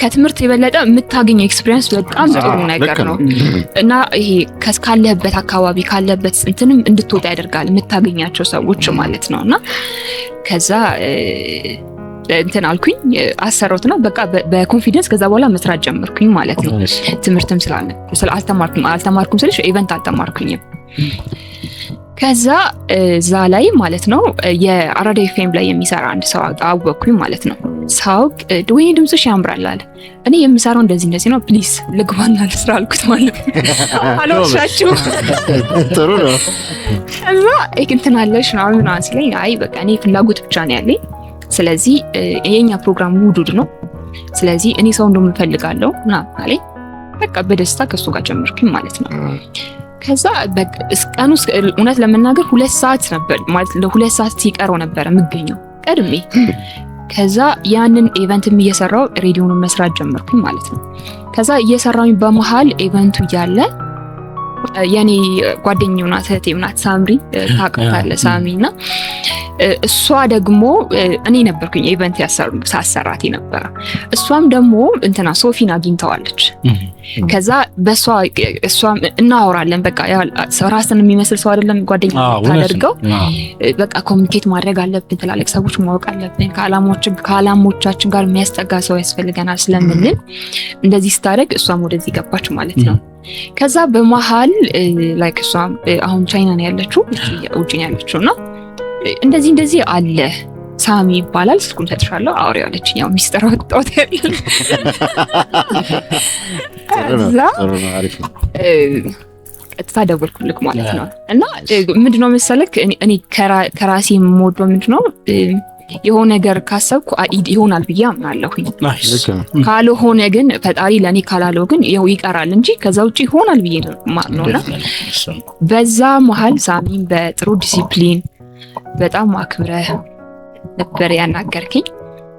ከትምህርት የበለጠ የምታገኘው ኤክስፒሪየንስ በጣም ጥሩ ነገር ነው እና ይሄ ካለህበት አካባቢ ካለበት እንትንም እንድትወጣ ያደርጋል የምታገኛቸው ሰዎች ማለት ነውና ከዛ እንትን አልኩኝ አሰራሁትና በቃ በኮንፊደንስ ከዛ በኋላ መስራት ጀመርኩኝ ማለት ነው። ትምህርትም አልተማርኩም ስልሽ ኢቨንት አልተማርኩኝም። ከዛ እዛ ላይ ማለት ነው የአራዳ ኤፍኤም ላይ የሚሰራ አንድ ሰው አወቅኩኝ ማለት ነው። ሳውቅ ወይኔ ድምፅሽ ያምራል አለ። እኔ የምሰራው እንደዚህ ነው ፕሊዝ ልግባና ልስራ አልኩት ማለት ነው። አልወሻችሁ ጥሩ ነው። ከዛ እንትን አለሽ ምናምን ሲለኝ አይ በቃ እኔ ፍላጎት ብቻ ነው ያለኝ። ስለዚህ የኛ ፕሮግራም ውዱድ ነው። ስለዚህ እኔ ሰው እንደምፈልጋለሁ ምናምን አለኝ። በቃ በደስታ ከሱ ጋር ጀመርኩኝ ማለት ነው። ከዛ ቀኑ እውነት ለመናገር 2 ሰዓት ነበር ማለት ለ2 ሰዓት ሲቀረው ነበር የምገኘው ቀድሜ። ከዛ ያንን ኢቨንትም እየሰራው ሬዲዮውን መስራት ጀመርኩኝ ማለት ነው። ከዛ እየሰራውኝ በመሃል ኢቨንቱ እያለ የኔ ጓደኛው ናት እህቴም ናት ሳምሪ ታውቃታለህ ሳሚና እሷ ደግሞ እኔ ነበርኩኝ ኢቨንት ያሰራት ነበር። እሷም ደግሞ እንትና ሶፊን አግኝተዋለች። ከዛ እሷም እናወራለን በቃ ራስን የሚመስል ሰው አይደለም ጓደኛ ታደርገው በቃ ኮሙኒኬት ማድረግ አለብን ትላለች። ሰዎች ማወቅ አለብን ከዓላሞቻችን ጋር የሚያስጠጋ ሰው ያስፈልገናል ስለምንል እንደዚህ ስታደርግ እሷም ወደዚህ ገባች ማለት ነው። ከዛ በመሃል ላይክ እሷ አሁን ቻይና ነው ያለችው ውጪ ነው ያለችውና እንደዚህ አለ ሳሚ ይባላል ስልኩን ሰጥሻለሁ አውሪው አለችኝ። ያው ሚስጥር ወጣሁት አይደል ቀጥታ ደወልኩልክ ማለት ነው። እና ምንድነው መሰለክ እኔ ከራሴ የምወደው ምንድነው የሆነ ነገር ካሰብኩ ይሆናል ብዬ አምናለሁኝ። ናይስ። ካልሆነ ግን ፈጣሪ ለኔ ካላለው ግን ያው ይቀራል እንጂ ከዛ ውጪ ይሆናል ብዬ ነው ማምነውና በዛ መሀል ሳሚን በጥሩ ዲሲፕሊን በጣም አክብረህ ነበር ያናገርከኝ።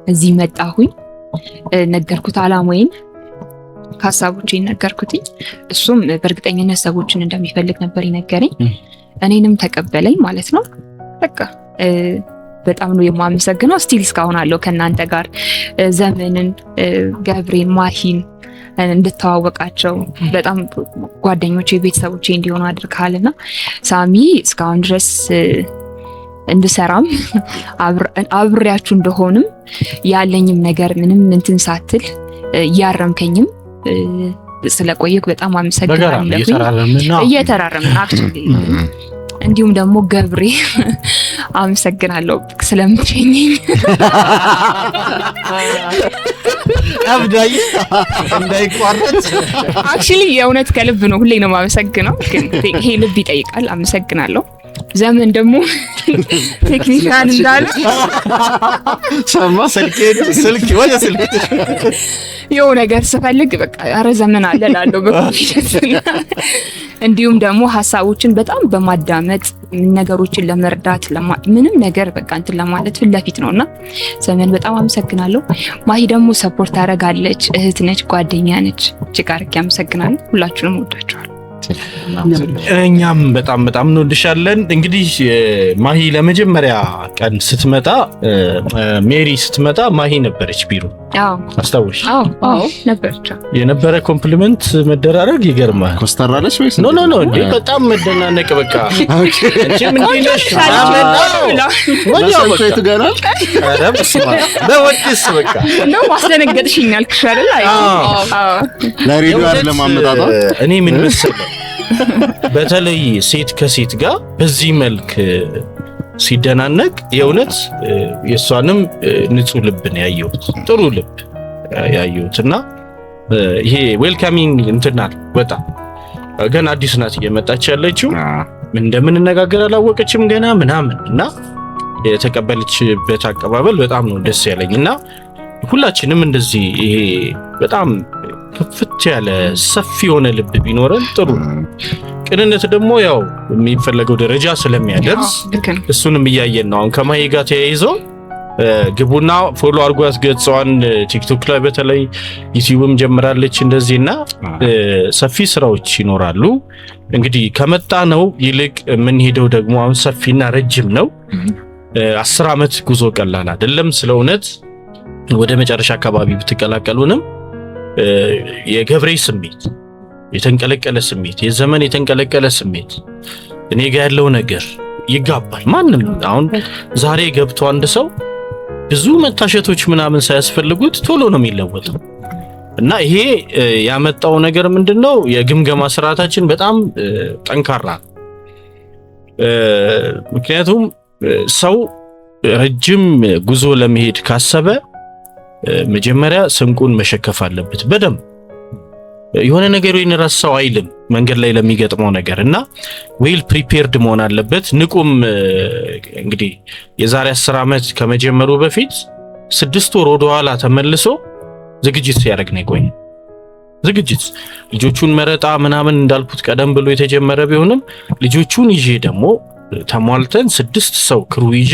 እዚህ መጣሁኝ፣ ነገርኩት አላማዬን፣ ሀሳቦቼን ነገርኩትኝ። እሱም በእርግጠኝነት ሰዎችን እንደሚፈልግ ነበር የነገረኝ። እኔንም ተቀበለኝ ማለት ነው። በቃ በጣም ነው የማመሰግነው። ስቲል እስካሁን አለው ከእናንተ ጋር ዘመንን፣ ገብሬን፣ ማሂን እንድተዋወቃቸው በጣም ጓደኞቼ፣ ቤተሰቦቼ እንዲሆኑ አድርገሃልና ሳሚ እስካሁን ድረስ እንድሰራም አብሬያችሁ እንደሆንም ያለኝም ነገር ምንም እንትን ሳትል እያረምከኝም ስለቆየክ በጣም አመሰግናለሁ። እየተራረምን አክቹሊ እንዲሁም ደግሞ ገብሬ አመሰግናለሁ ስለምትሸኘኝ። አብዳይ እንዳይቋረጥ አክቹሊ የእውነት ከልብ ነው፣ ሁሌ ነው የማመሰግነው። ግን ይሄ ልብ ይጠይቃል። አመሰግናለሁ። ዘመን ደግሞ ቴክኒካን እንዳለ ሰማ ስልክ ወደ ስልክ የው ነገር ስፈልግ በቃ አረ ዘመን አለ ላለው በኮንፊደንስ እንዲሁም ደግሞ ሀሳቦችን በጣም በማዳመጥ ነገሮችን ለመርዳት ምንም ነገር በቃ እንትን ለማለት ፊት ለፊት ነውና ዘመን በጣም አመሰግናለሁ። ማሂ ደግሞ ሰፖርት ታደርጋለች፣ እህት ነች፣ ጓደኛ ነች። እጅግ አድርጌ አመሰግናለሁ። ሁላችሁንም ወዳችኋለሁ። እኛም በጣም እንወድሻለን። እንግዲህ ማሂ ለመጀመሪያ ቀን ስትመጣ ሜሪ ስትመጣ ማሂ ነበረች ቢሮ። አስታውሽ? አዎ ነበረች። የነበረ ኮምፕሊመንት መደራረግ ይገርማል። ኮስተራለች ወይስ ኖ እንዴ በጣም መደናነቅ በቃ እንጂ ምን ይነሽ ወዲያው ገናል በወድስ በቃ ነው ማስደነገጥሽኝ አልክሽ አይደል? ለሬዲዮ አይደለም አመጣጣ። እኔ ምን መሰለህ በተለይ ሴት ከሴት ጋር በዚህ መልክ ሲደናነቅ የእውነት የሷንም ንጹህ ልብ ነው ያየሁት፣ ጥሩ ልብ ያየሁትና ይሄ ዌልካሚንግ እንትናል። በጣም ገና አዲስ ናት እየመጣች ያለችው፣ ምን እንደምንነጋገር አላወቀችም ገና ምናምን እና የተቀበለችበት አቀባበል በጣም ነው ደስ ያለኝና ሁላችንም እንደዚህ ይሄ በጣም ከፍት ያለ ሰፊ የሆነ ልብ ቢኖረን ጥሩ ነው። ቅንነት ደግሞ ያው የሚፈለገው ደረጃ ስለሚያደርስ እሱንም እያየን ነው። አሁን ከማሂ ጋር ተያይዞ ግቡና ፎሎ አድርጓት ገጽዋን ቲክቶክ ላይ በተለይ ዩቲዩብም ጀምራለች እንደዚህና ሰፊ ስራዎች ይኖራሉ። እንግዲህ ከመጣ ነው ይልቅ የምንሄደው ደግሞ አሁን ሰፊና ረጅም ነው። 10 ዓመት ጉዞ ቀላል አይደለም። ስለእውነት ወደ መጨረሻ አካባቢ ብትቀላቀሉንም የገብሬ ስሜት የተንቀለቀለ ስሜት፣ የዘመን የተንቀለቀለ ስሜት እኔ ጋር ያለው ነገር ይጋባል። ማንም አሁን ዛሬ ገብቶ አንድ ሰው ብዙ መታሸቶች ምናምን ሳያስፈልጉት ቶሎ ነው የሚለወጠው እና ይሄ ያመጣው ነገር ምንድነው? የግምገማ ስርዓታችን በጣም ጠንካራ። ምክንያቱም ሰው ረጅም ጉዞ ለመሄድ ካሰበ መጀመሪያ ስንቁን መሸከፍ አለበት በደንብ። የሆነ ነገር ረሳው አይልም መንገድ ላይ ለሚገጥመው ነገር እና ዌል ፕሪፔርድ መሆን አለበት። ንቁም እንግዲህ የዛሬ 10 ዓመት ከመጀመሩ በፊት 6 ወር ወደ ኋላ ተመልሶ ዝግጅት ሲያደርግ ነው የቆየ። ዝግጅት ልጆቹን መረጣ ምናምን እንዳልኩት ቀደም ብሎ የተጀመረ ቢሆንም ልጆቹን ይዤ ደግሞ ተሟልተን 6 ሰው ክሩ ይዤ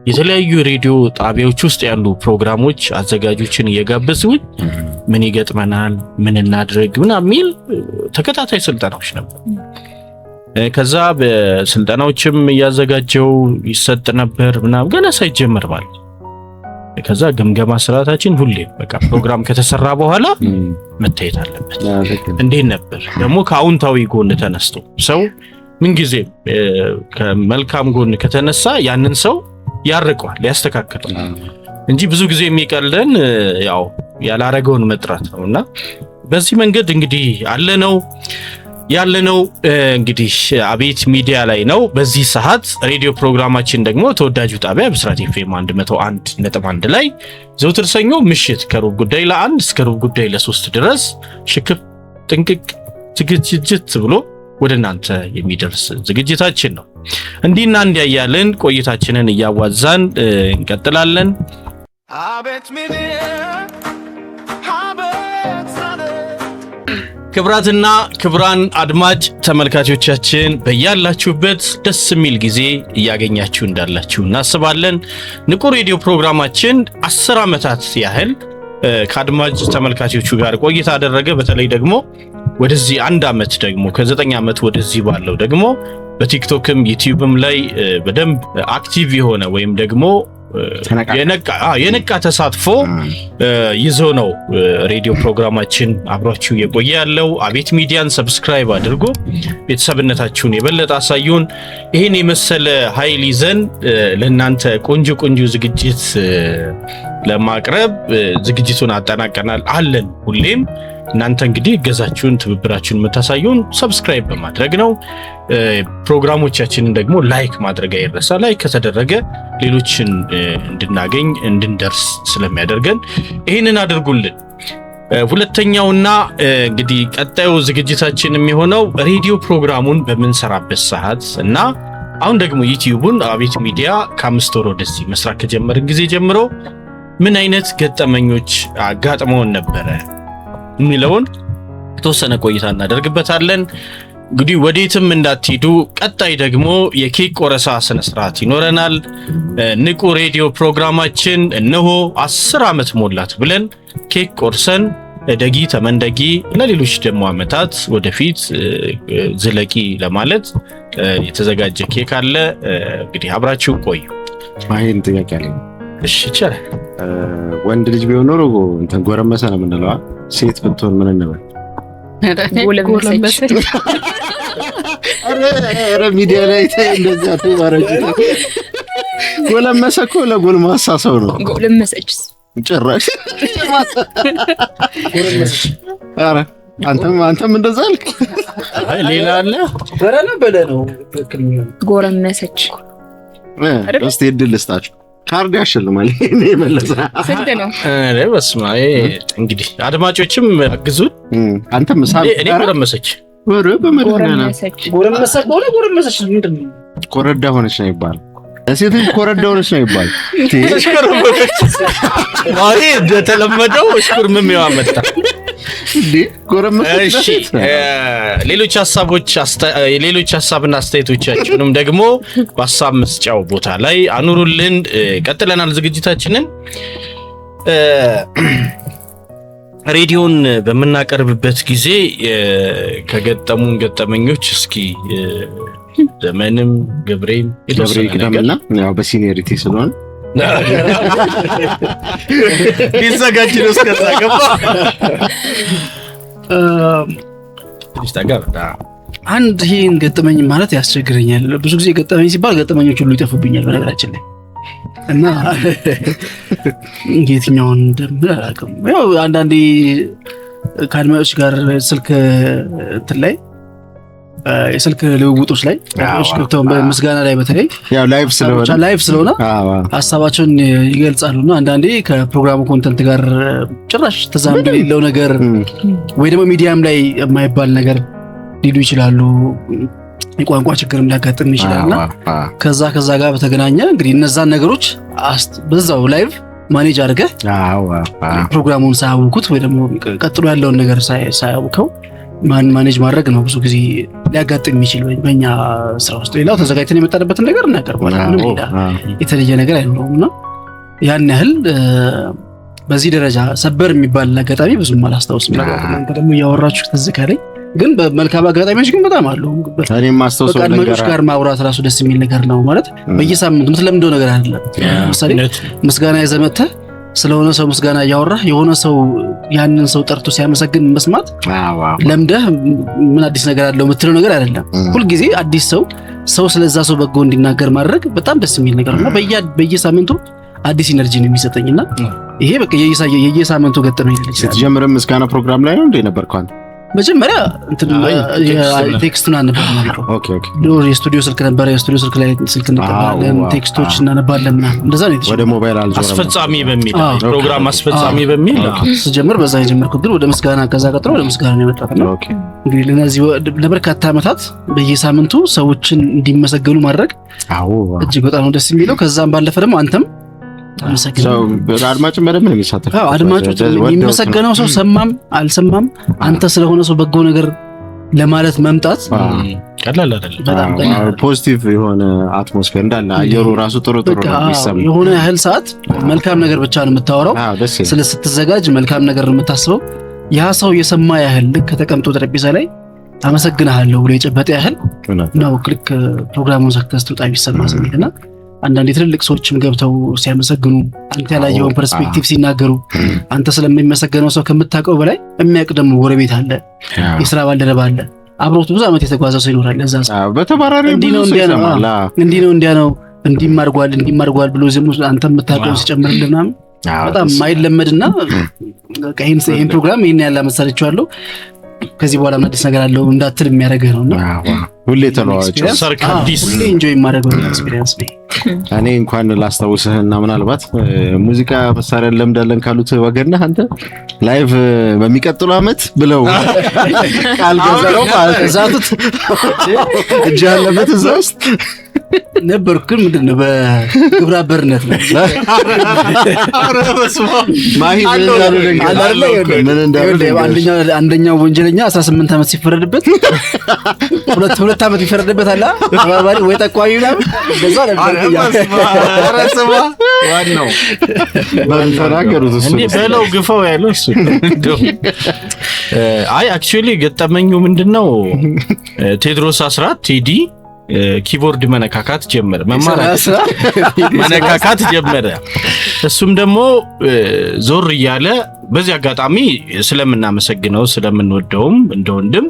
የተለያዩ ሬዲዮ ጣቢያዎች ውስጥ ያሉ ፕሮግራሞች አዘጋጆችን እየጋበዝኩኝ ምን ይገጥመናል፣ ምን እናድርግ ምናምን የሚል ተከታታይ ስልጠናዎች ነበር። ከዛ በስልጠናዎችም እያዘጋጀው ይሰጥ ነበር ምናምን ገና ሳይጀመር ማለት። ከዛ ግምገማ ስርዓታችን ሁሌ በቃ ፕሮግራም ከተሰራ በኋላ መታየት አለበት። እንዴት ነበር ደግሞ ከአውንታዊ ጎን ተነስቶ ሰው ምንጊዜ ከመልካም ጎን ከተነሳ ያንን ሰው ያርቀዋል፣ ያስተካክላል እንጂ ብዙ ጊዜ የሚቀልደን ያው ያላረገውን መጥራት ነውና በዚህ መንገድ እንግዲህ ያለነው እንግዲህ አቤት ሚዲያ ላይ ነው። በዚህ ሰዓት ሬዲዮ ፕሮግራማችን ደግሞ ተወዳጁ ጣቢያ ብስራት ኤፍኤም 101.1 ላይ ዘውትር ሰኞ ምሽት ከሩብ ጉዳይ ለ1 እስከ ሩብ ጉዳይ ለ3 ድረስ ሽክፍ ጥንቅቅ ዝግጅት ብሎ ወደ እናንተ የሚደርስ ዝግጅታችን ነው። እንዲህና እንዲያ እያልን ቆይታችንን እያዋዛን እንቀጥላለን። ክብራትና ክብራን አድማጭ ተመልካቾቻችን በያላችሁበት ደስ የሚል ጊዜ እያገኛችሁ እንዳላችሁ እናስባለን። ንቁ ሬዲዮ ፕሮግራማችን 10 ዓመታት ያህል ከአድማጭ ተመልካቾቹ ጋር ቆይታ አደረገ። በተለይ ደግሞ ወደዚህ 1 ዓመት ደግሞ ከ9 ዓመት ወደዚህ ባለው ደግሞ በቲክቶክም ዩቲዩብም ላይ በደንብ አክቲቭ የሆነ ወይም ደግሞ የነቃ ተሳትፎ ይዞ ነው ሬዲዮ ፕሮግራማችን አብራችሁ የቆየ ያለው። አቤት ሚዲያን ሰብስክራይብ አድርጎ ቤተሰብነታችሁን የበለጠ አሳዩን። ይህን የመሰለ ኃይል ይዘን ለእናንተ ቆንጆ ዝግጅት ለማቅረብ ዝግጅቱን አጠናቀናል አለን። ሁሌም እናንተ እንግዲህ እገዛችሁን ትብብራችሁን የምታሳዩን ሰብስክራይብ በማድረግ ነው። ፕሮግራሞቻችንን ደግሞ ላይክ ማድረግ አይረሳ። ላይክ ከተደረገ ሌሎችን እንድናገኝ እንድንደርስ ስለሚያደርገን ይህንን አድርጉልን። ሁለተኛውና እንግዲህ ቀጣዩ ዝግጅታችን የሚሆነው ሬዲዮ ፕሮግራሙን በምንሰራበት ሰዓት እና አሁን ደግሞ ዩቲዩቡን አቤት ሚዲያ ከ5 ወር ወደዚህ መስራት ከጀመርን ጊዜ ጀምሮ ምን አይነት ገጠመኞች አጋጥመውን ነበረ የሚለውን የተወሰነ ቆይታ እናደርግበታለን። እንግዲህ ወዴትም እንዳትሄዱ። ቀጣይ ደግሞ የኬክ ቆረሳ ስነ ስርዓት ይኖረናል። ንቁ ሬዲዮ ፕሮግራማችን እነሆ 10 ዓመት ሞላት ብለን ኬክ ቆርሰን ደጊ ተመንደጊ ለሌሎች ደግሞ ዓመታት ወደፊት ዝለቂ ለማለት የተዘጋጀ ኬክ አለ። እንግዲህ አብራችሁ ቆዩ። ማይን ጥያቄ አለኝ። እሺ ይቻላል። ወንድ ልጅ ቢሆን ኖሮ እንትን ጎረመሰ ነው የምንለው። ሴት ብትሆን ምን እንበል? ጎለመሰች። አረ ሚዲያ ላይ እንደዛ ተባረጅ። ጎለመሰ እኮ ለጎልማሳ ሰው ነው። ጎለመሰች ጭራሽ አረ አንተም እንደዛ አልክ። ሌላ አለ በለ ነው ጎረመሰች። እስቲ እድል ልስጣችሁ። ካርድ ያሸልማል። እኔ መለሳ ስንት ነው? አረ በስመ አብ። እንግዲህ አድማጮችም አግዙን። አንተም ሳብ እኔ ጎረመሰች ወረ በመድናና ጎረመሰች ምንድን ነው? ኮረዳ ሆነች ነው ይባል። ሴት ኮረዳ ሆነች ነው ይባል። ማሪ እንደተለመደው እሽኩርምም ያመጣ እንዴ ጎረመሰች። እሺ ሌሎች ሀሳብና አስተያየቶቻችሁንም ደግሞ በሀሳብ መስጫው ቦታ ላይ አኑሩልን። ቀጥለናል ዝግጅታችንን። ሬዲዮን በምናቀርብበት ጊዜ ከገጠሙን ገጠመኞች እስኪ ዘመንም ገብሬም ቅደምና ያው በሲኒየሪቲ ስለሆነ ሊዘጋጅ ነው። እስከዛ ገባ አንድ ይህን ገጠመኝ ማለት ያስቸግረኛል። ብዙ ጊዜ ገጠመኝ ሲባል ገጠመኞች ሁሉ ይጠፉብኛል በነገራችን ላይ እና የትኛውን እንደምን አላውቅም። ያው አንዳንዴ ከአድማጮች ጋር ስልክ እንትን ላይ የስልክ ልውውጦች ላይ ገብተው በምስጋና ላይ በተለይ ያው ላይቭ ስለሆነ ሀሳባቸውን ይገልጻሉና አንዳንዴ ከፕሮግራሙ ኮንተንት ጋር ጭራሽ ተዛምዶ የሌለው ነገር ወይ ደግሞ ሚዲያም ላይ የማይባል ነገር ሊሉ ይችላሉ። የቋንቋ ችግር ሊያጋጥም ይችላልና ከዛ ጋር በተገናኘ እንግዲህ እነዛን ነገሮች በዛው ላይቭ ማኔጅ አድርገህ ፕሮግራሙን ሳያውቁት ወይ ደግሞ ቀጥሎ ያለውን ነገር ሳያውቀው ማኔጅ ማድረግ ነው ብዙ ጊዜ ሊያጋጥም የሚችል በእኛ ስራ ውስጥ። ሌላው ተዘጋጅተን የመጣንበትን ነገር እናቀርባለን። ሌላ የተለየ ነገር አይኖረውምና ያን ያህል በዚህ ደረጃ ሰበር የሚባል አጋጣሚ ብዙም አላስታውስም። እናንተ ደግሞ እያወራችሁ ተዘካለኝ ግን በመልካም አጋጣሚዎች ግን በጣም አሉ። እኔም ማስተውሰው ነገር ከአድማጮች ጋር ማውራት ራሱ ደስ የሚል ነገር ነው ማለት በየሳምንቱ የምትለምደው ነገር አይደለም። ለምሳሌ ምስጋና ይዘመተ ስለሆነ ሰው ምስጋና እያወራህ የሆነ ሰው ያንን ሰው ጠርቶ ሲያመሰግን መስማት ለምደህ ምን አዲስ ነገር አለው የምትለው ነገር አይደለም። ሁልጊዜ አዲስ ሰው ስለዛ ሰው በጎ እንዲናገር ማድረግ በጣም ደስ የሚል ነገር ነው። በየሳምንቱ አዲስ ኢነርጂ ነው የሚሰጠኝና ይሄ በቃ የየሳምንቱ ገጠመኝ ይችላል። ስትጀምር ምስጋና ፕሮግራም ላይ ነው እንደ ነበርኩ አንተ መጀመሪያ እንትን ቴክስቱን አነባለሁ። ኦኬ ኦኬ። የስቱዲዮ ስልክ ነበር። የስቱዲዮ ስልክ ላይ ስልክ እንቀበላለን፣ ቴክስቶች እናነባለን ምናምን እንደዛ ነው። ወደ ሞባይል አልዞረም። አስፈጻሚ በሚል ፕሮግራም አስፈጻሚ በሚል ስጀምር በዛ የጀመርኩት ግን ወደ ምስጋና ከዛ ቀጥሎ ወደ ምስጋና ነው የመጣሁት ነው። እንግዲህ ለነዚህ ለበርካታ ዓመታት በየሳምንቱ ሰዎችን እንዲመሰገኑ ማድረግ እጅግ በጣም ደስ የሚለው። ከዛም ባለፈ ደግሞ አንተም አድማጭ በደንብ ነው የሚሳተፈው። አድማጮች የሚመሰገነው ሰው ሰማም አልሰማም አንተ ስለሆነ ሰው በጎ ነገር ለማለት መምጣት ቀላል አይደለም። ፖዚቲቭ የሆነ አትሞስፌር እንዳለ አየሩ ራሱ ጥሩ ጥሩ ነው የሚሰማው። የሆነ ያህል ሰዓት መልካም ነገር ብቻ ነው የምታወራው። ስለ ስትዘጋጅ መልካም ነገር ነው የምታስበው። ያ ሰው የሰማ ያህል ልክ ከተቀምጦ ጠረጴዛ ላይ አመሰግናለሁ ብሎ የጨበጠ ያህል ነው ክሊክ ፕሮግራሙን ዘግተህ ስትወጣ የሚሰማ ስሜትና አንዳንድ ትልልቅ ሰዎችም ገብተው ሲያመሰግኑ አንተ ያላየውን ፐርስፔክቲቭ ሲናገሩ አንተ ስለሚመሰገነው ሰው ከምታውቀው በላይ የሚያውቅ ደግሞ ጎረቤት አለ፣ የሥራ ባልደረባ አለ፣ አብሮት ብዙ ዓመት የተጓዘ ሰው ይኖራል። ለዛ ሰው በተባራሪ እንዲህ ነው እንዲያ ነው እንዲማርጓል ብሎ ዝም አንተ የምታውቀው ሲጨምርልህ ምናምን በጣም ማይለመድና ይሄን ፕሮግራም ይሄን ያለ መሰለችዋለሁ ከዚህ በኋላ አዲስ ነገር አለው እንዳትል የሚያደርግህ ነውና ሁሌ ተለዋዋጭ ሰርካዲስ ሁሌ ኢንጆይ የማደርገው ኤክስፒሪየንስ ነው። እኔ እንኳን ላስታውስህና ምናልባት ሙዚቃ መሳሪያ ለምዳለን ካሉት ወገን ነህ አንተ። ላይቭ በሚቀጥለው አመት ብለው ቃል ገዛው ዛቱት እጅ ያለበት እዛ ውስጥ ነበርኩ። ግን ምንድነው በግብረ አበርነት ነው ማሂ አንደኛው ወንጀለኛ 18 አመት ሲፈረድበት ሁለት አመት ይፈረድበት አለ አባባሪ ወይ ጠቋሚ ምናምን እንደዛ ነበር። አረሰማ ዋናው ባልተናገሩት እሱ በለው ግፋው ያለው እሱ። አይ አክቹአሊ ገጠመኙ ምንድነው ቴድሮስ አስራት ቴዲ ኪቦርድ መነካካት ጀመረ፣ መነካካት ጀመረ። እሱም ደግሞ ዞር እያለ በዚህ አጋጣሚ ስለምናመሰግነው ስለምንወደውም እንደ ወንድም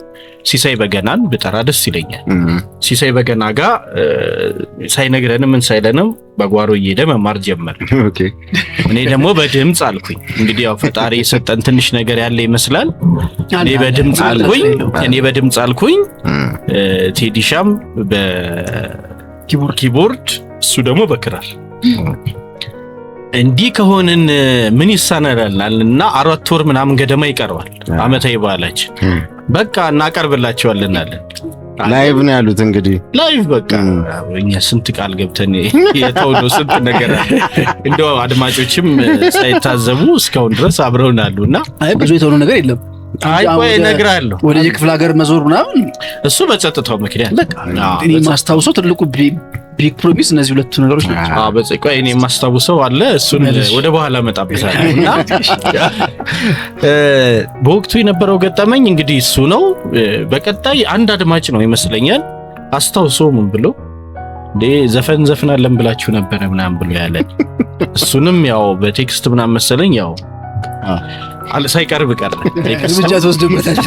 ሲሳይ በገናን ብጠራ ደስ ይለኛል። ሲሳይ በገና ጋር ሳይነግረንም ምን ሳይለንም በጓሮ እየሄደ መማር ጀመረ። እኔ ደግሞ በድምጽ አልኩኝ። እንግዲህ ያው ፈጣሪ የሰጠን ትንሽ ነገር ያለ ይመስላል። እኔ በድምጽ አልኩኝ። ቴዲሻም በኪቦርድ እሱ ደግሞ በክራር እንዲህ ከሆነን ምን ይሳነናልና 4 ወር ምናምን ገደማ ይቀርባል አመታዊ በዓላችን። በቃ እናቀርብላቸዋለን አለን። ላይቭ ነው ያሉት። እንግዲህ ላይቭ በቃ እኛ ስንት ቃል ገብተን የተወለው ስንት ነገር እንደው አድማጮችም ሳይታዘቡ እስካሁን ድረስ አብረውናሉና አይ ብዙ የተወለው ነገር የለም። አይ ቆይ እነግርሃለሁ። ወደ የክፍለ ሀገር መዞር ምናምን እሱ በጸጥታው ምክንያት በቃ እኔ ማስታውሰው ትልቁ ቢግ ፕሮሚስ እነዚህ ሁለቱ ነገሮች ናቸው። በጸጥታ እኔ ማስታውሰው አለ። እሱን ወደ በኋላ መጣበታለሁና በወቅቱ የነበረው ገጠመኝ እንግዲህ እሱ ነው። በቀጣይ አንድ አድማጭ ነው ይመስለኛል አስታውሶ ምን ብሎ ዘፈናለን ብላችሁ ነበር ምናምን ብሎ ያለ እሱንም ያው በቴክስት ምናምን መሰለኝ ያው ሳይቀርብ ቀረ። እርምጃ ተወስዶበታል።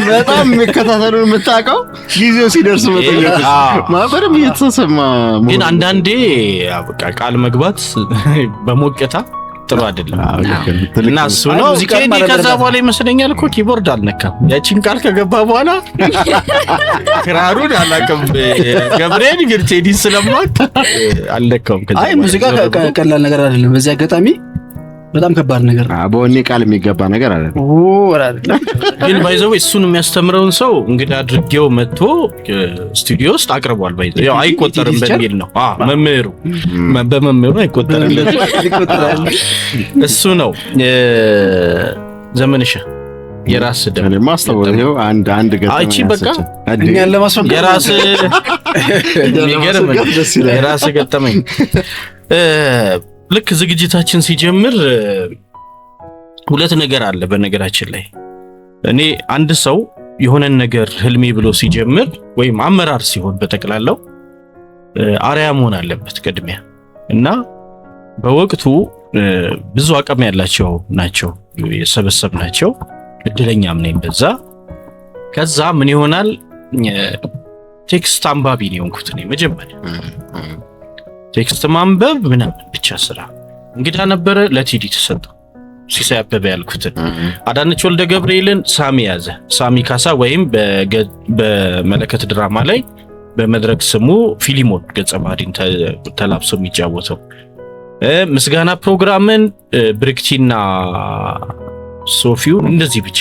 በጣም የሚከታተሉን የምታውቀው ጊዜው ሲደርስ መጠየቅ ማበረም እየተሰማ ግን አንዳንዴ በቃ ቃል መግባት በሞቀታ ጥሩ አይደለም እና እሱ ነው ቴዲ። ከዛ በኋላ ይመስለኛል እኮ ኪቦርድ አልነካም። ያቺን ቃል ከገባ በኋላ ክራሩን አላውቅም። ገብርኤል ግን ቴዲ ስለማውቅ አልነካውም። አይ ሙዚቃ ቀላል ነገር አይደለም። በዚህ አጋጣሚ በጣም ከባድ ነገር ነው። በወኔ ቃል የሚገባ ነገር አይደለም። ግን ባይዘው እሱን የሚያስተምረውን ሰው እንግዲህ አድርጌው መጥቶ ስቱዲዮ ውስጥ አቅርቧል። ባይዘው ያው አይቆጠርም በሚል ነው። መምህሩ በመምህሩ አይቆጠርለት እሱ ነው። ዘመንሽ የራስ ደም ማስተዋወቂያው አንድ ገጠመኝ አይቺ በቃ እኛን ለማስፈቀድ የራስ የራስ ገጠመኝ ልክ ዝግጅታችን ሲጀምር ሁለት ነገር አለ። በነገራችን ላይ እኔ አንድ ሰው የሆነን ነገር ህልሜ ብሎ ሲጀምር ወይም አመራር ሲሆን በተቀላላው አርአያ መሆን አለበት ቅድሚያ እና በወቅቱ ብዙ አቅም ያላቸው ናቸው የሰበሰብናቸው። እድለኛም ነኝ በዛ። ከዛ ምን ይሆናል ቴክስት አንባቢ ነው የሆንኩት እኔ መጀመሪያ ቴክስት ማንበብ ምናምን ብቻ ስራ። እንግዳ ነበረ ለቴዲ ተሰጠው። ሲሳይ አበበ ያልኩትን አዳነች ወልደ ገብርኤልን ሳሚ ያዘ። ሳሚ ካሳ ወይም በመለከት ድራማ ላይ በመድረክ ስሙ ፊሊሞን ገጸ ባህሪን ተላብሶ የሚጫወተው ምስጋና ፕሮግራምን ብርክቲና ሶፊው እንደዚህ ብቻ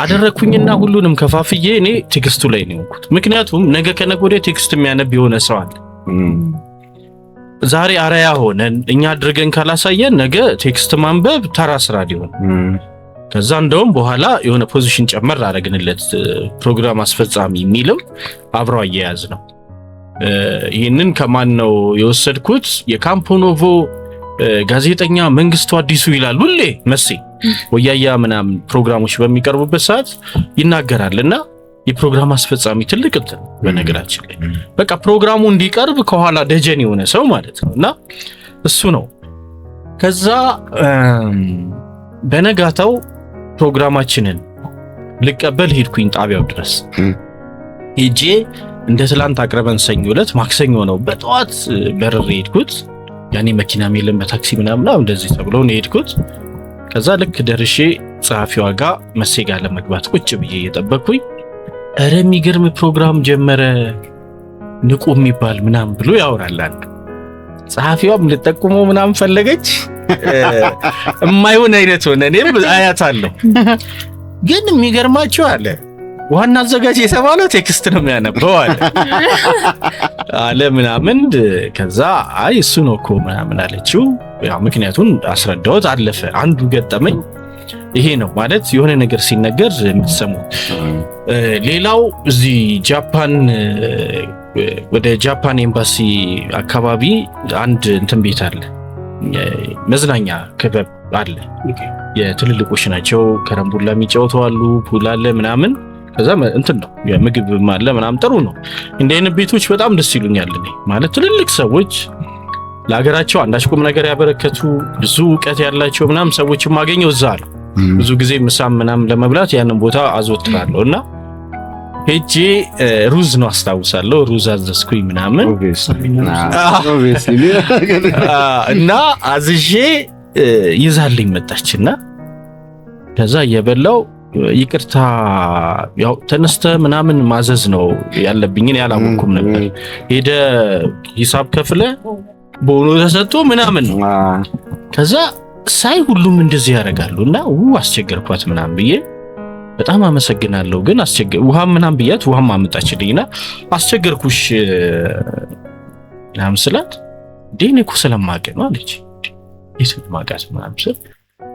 አደረኩኝና ሁሉንም ከፋፍዬ እኔ ቴክስቱ ላይ ነው የሆንኩት። ምክንያቱም ነገ ከነገ ወዲያ ቴክስት የሚያነብ የሆነ ሰው አለ። ዛሬ አራያ ሆነን እኛ አድርገን ካላሳየን ነገ ቴክስት ማንበብ ተራ ስራ ሊሆን ከዛ እንደውም በኋላ የሆነ ፖዚሽን ጨመር አደረግንለት ፕሮግራም አስፈጻሚ የሚለው አብሮ አያያዝ ነው። ይህንን ከማን ነው የወሰድኩት? የካምፖኖቮ ጋዜጠኛ መንግስቱ አዲሱ ይላል ሁሌ መሴ ወያያ ምናምን ፕሮግራሞች በሚቀርቡበት ሰዓት ይናገራልና የፕሮግራም አስፈጻሚ ትልቅ እንትን በነገራችን ላይ በቃ ፕሮግራሙ እንዲቀርብ ከኋላ ደጀን የሆነ ሰው ማለት ነውና እሱ ነው። ከዛ በነጋታው ፕሮግራማችንን ልቀበል ሄድኩኝ ጣቢያው ድረስ ሄጄ እንደ ትላንት አቅርበን ሰኞ ዕለት ማክሰኞ ነው በጠዋት በረር ሄድኩት። ያኔ መኪናም የለም በታክሲ ምናምን እንደዚህ ተብሎ ነው ሄድኩት። ከዛ ልክ ደርሼ ጸሐፊዋ ጋር መሴ ጋር ለመግባት ቁጭ ብዬ እየጠበቅኩኝ ኧረ የሚገርም ፕሮግራም ጀመረ ንቁ የሚባል ምናምን ብሎ ያወራላል። ጸሐፊዋም ልጠቁመው ምናምን ፈለገች። የማይሆን አይነት ሆነ። እኔም አያታለሁ ግን የሚገርማቸው አለ ዋና አዘጋጅ የተባለው ቴክስት ነው የሚያነበው አለ ምናምን። ከዛ አይ እሱ ነው እኮ ምናምን አለችው። ያው ምክንያቱን አስረዳሁት። አለፈ። አንዱ ገጠመኝ ይሄ ነው ማለት የሆነ ነገር ሲነገር የምትሰሙት። ሌላው እዚህ ጃፓን ወደ ጃፓን ኤምባሲ አካባቢ አንድ እንትን ቤት አለ፣ መዝናኛ ክበብ አለ። የትልልቆች ናቸው። ከረምቡላ የሚጫወቱ አሉ፣ ፑል አለ ምናምን። ከዛ እንትን ነው የምግብ አለ ምናምን። ጥሩ ነው። እንደ አይነት ቤቶች በጣም ደስ ይሉኛል እኔ ማለት ትልልቅ ሰዎች ለሀገራቸው አንዳች ቁም ነገር ያበረከቱ ብዙ ዕውቀት ያላቸው ምናምን ሰዎች ማገኘው እዛ ነው። ብዙ ጊዜ ምሳም ምናምን ለመብላት ያንን ቦታ አዘወትራለሁና ሄጄ ሩዝ ነው አስታውሳለሁ። ሩዝ አዘዝኩኝ ምናምን እና አዝዤ ይዛልኝ መጣችና ከዛ እየበላው ይቅርታ ያው ተነስተ ምናምን ማዘዝ ነው ያለብኝን ያላወኩም ነበር። ሄደ ሂሳብ ከፍለ ቦኖ ተሰጥቶ ምናምን ነው። ከዛ ሳይ ሁሉም እንደዚህ ያደርጋሉና አስቸገርኳት ምናምን ብዬ በጣም አመሰግናለሁ ግን ውሃ ምናምን ብያት ውሃም አመጣችልኝና አስቸገርኩሽ ምናምን ስላት ዴኔ እኮ ስለማውቅ ነው አለች። የት ማውቃት ምናምን ስል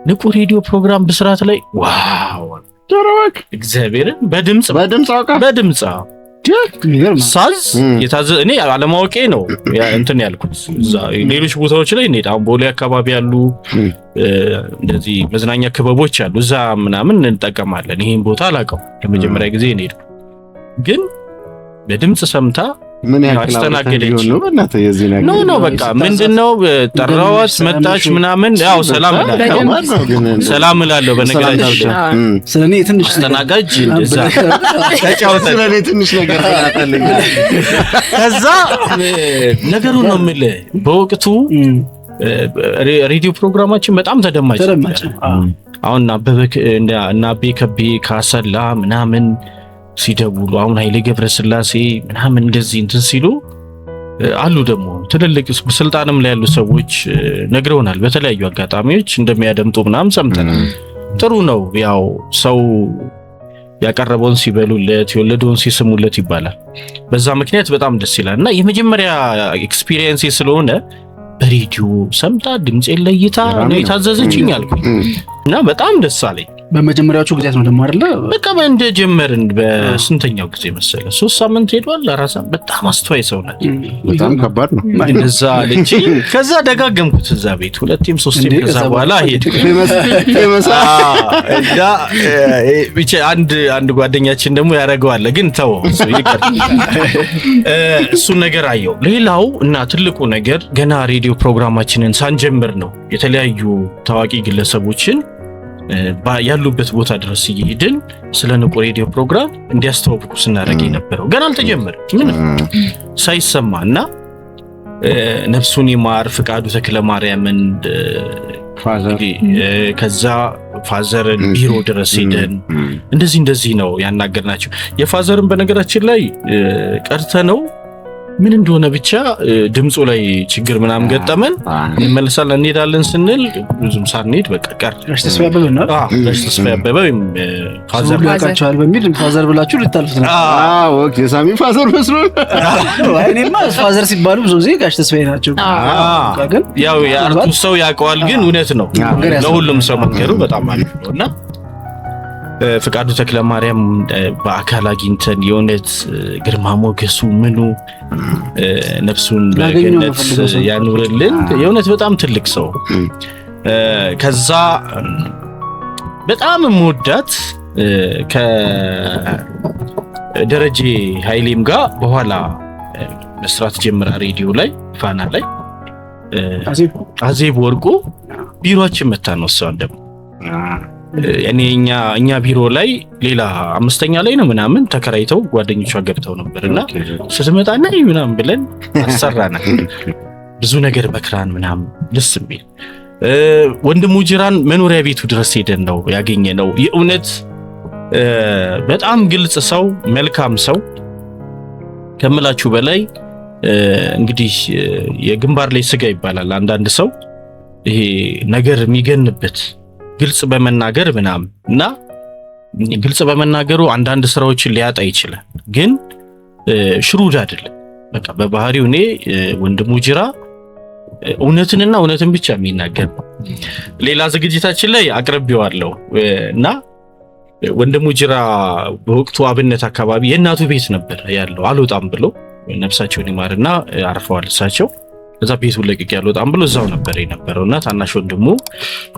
ንቁ ሬዲዮ ፕሮግራም ብስራት ላይ ዋው ደረክ እግዚአብሔርን በድምጽ ሳዝ የታዘ እኔ አለማወቄ ነው እንትን ያልኩት። እዛ ሌሎች ቦታዎች ላይ እንዴት አሁን ቦሌ አካባቢ ያሉ እንደዚህ መዝናኛ ክበቦች አሉ፣ እዛ ምናምን እንጠቀማለን። ይሄን ቦታ አላውቀው ለመጀመሪያ ጊዜ ነው ሄድኩ። ግን በድምጽ ሰምታ ምን ያስተናገደች ነው በእናተ የዚህ ነገር ነው በቃ ምንድነው ጠራዋት መጣች ምናምን ያው ሰላም እላለሁ በነገራችን ስለኔ ትንሽ አስተናጋጅ እንደዛ ተጫውተ ስለኔ ትንሽ ነገር ተናጠልኝ። ከዛ ነገሩ ነው የምልህ በወቅቱ ሬዲዮ ፕሮግራማችን በጣም ተደማጭ አሁን አቤ ከቤ ካሰላ ምናምን ሲደውሉ አሁን ኃይሌ ገብረስላሴ ምናምን እንደዚህ እንትን ሲሉ አሉ። ደግሞ ትልልቅ ስልጣንም ላይ ያሉ ሰዎች ነግረውናል በተለያዩ አጋጣሚዎች እንደሚያደምጡ ምናምን ሰምተናል። ጥሩ ነው ያው ሰው ያቀረበውን ሲበሉለት የወለደውን ሲስሙለት ይባላል። በዛ ምክንያት በጣም ደስ ይላል እና የመጀመሪያ ኤክስፒሪየንስ ስለሆነ በሬዲዮ ሰምታ ድምጼን ለይታ ነው የታዘዘችኝ አልኩኝ እና በጣም ደስ አለኝ። በመጀመሪያዎቹ ጊዜያት ነው ደግሞ አይደለ በቃ እንደጀመርን በስንተኛው ጊዜ መሰለ 3 ሳምንት ሄዷል። አራሳ በጣም አስተዋይ ሰው ናት። በጣም ከባድ ነው እንደዛ ልጅ ከዛ ደጋገምኩት እዛ ቤት 2ም 3ም ከዛ በኋላ ሄድኩ። ብቻ አንድ ጓደኛችን ደግሞ ያረጋዋል ግን ተው እሱ ነገር አየው። ሌላው እና ትልቁ ነገር ገና ሬዲዮ ፕሮግራማችንን ሳንጀምር ነው የተለያዩ ታዋቂ ግለሰቦችን ያሉበት ቦታ ድረስ እየሄድን ስለ ንቁ ሬዲዮ ፕሮግራም እንዲያስተዋውቁ ስናደርግ የነበረው ገና አልተጀመረም ምንም ሳይሰማና ነፍሱን ይማር ፍቃዱ ተክለ ማርያምን ከዛ ፋዘርን ቢሮ ድረስ ሄደን እንደዚህ ነው ያናገርናቸው። የፋዘርን በነገራችን ላይ ቀርተ ነው ምን እንደሆነ ብቻ ድምፁ ላይ ችግር ምናምን ገጠመን እንመለሳለን እንሄዳለን ስንል ብዙም ሳንሄድ በቃ ቀር ተስፋ ያበበ ነው ተስፋ ያበበ ወይም ፋዘር ያቃቻል በሚል ፋዘር ብላችሁ ልታልፉት ነው። ኦኬ ሳሚ ፋዘር መስሎ አይኔማ ፋዘር ሲባሉ ብዙ ጊዜ ጋሽ ተስፋዬ ናቸው። ግን ያው የአርቱ ሰው ያውቀዋል። ግን እውነት ነው ለሁሉም ሰው መንገሩ በጣም አሪፍ ነውና ፍቃዱ ተክለማርያም በአካል አግኝተን የእውነት ግርማ ሞገሱ ምኑ ነፍሱን በገነት ያኑርልን። የእውነት በጣም ትልቅ ሰው። ከዛ በጣም የምወዳት ከደረጀ ኃይሌም ጋር በኋላ መስራት ጀምራ ሬዲዮ ላይ ፋና ላይ አዜብ ወርቁ ቢሮአችን መታ ነው እሷ ደግሞ እኛ ቢሮ ላይ ሌላ አምስተኛ ላይ ነው ምናምን ተከራይተው ጓደኞቿ ገብተው ነበርና ስትመጣና ምናምን ብለን አሰራናል። ብዙ ነገር መክራን ምናምን ደስ የሚል ወንድሙ ጅራን መኖሪያ ቤቱ ድረስ ሄደን ነው ያገኘነው። የእውነት በጣም ግልጽ ሰው፣ መልካም ሰው ከምላችሁ በላይ እንግዲህ የግንባር ላይ ስጋ ይባላል። አንዳንድ ሰው ይሄ ነገር የሚገንበት ግልጽ በመናገር ምናምን እና ግልጽ በመናገሩ አንዳንድ ስራዎችን ሊያጣ ይችላል። ግን ሽሩድ አይደለም። በቃ በባህሪው እኔ ወንድሙ ጅራ እውነትንና እውነትን ብቻ የሚናገር ሌላ ዝግጅታችን ላይ አቅርቤዋለሁ እና ወንድሙ ጅራ በወቅቱ አብነት አካባቢ የእናቱ ቤት ነበር ያለው። አልወጣም ብሎ ነፍሳቸውን ይማርና አርፈዋል እሳቸው። እዛ ቤቱን ለቅቄ አልወጣም ብሎ እዛው ነበር የነበረውና ታናሽ ወንድሙ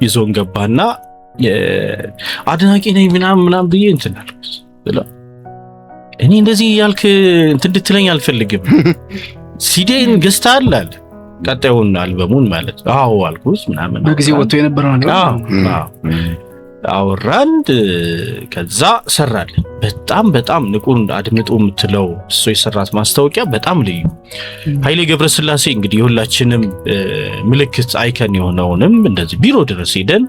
ይዞን ገባና አድናቂ ነኝ ምናምን ብዬ እንትን አልኩት። እኔ እንደዚህ ያልክ እንትን እንድትለኝ አልፈልግም። ሲዲን ገዝተሃል አለ። ቀጣዩን አልበሙን ማለት አዎ አልኩት ምናምን በጊዜው ወጥቶ የነበረው ነው። አወራን። ከዛ ሰራልን። በጣም ንቁን አድምጡ የምትለው እሱ የሰራት ማስታወቂያ በጣም ልዩ። ኃይሌ ገብረስላሴ እንግዲህ የሁላችንም ምልክት አይከን የሆነውንም እንደዚህ ቢሮ ድረስ ሄደን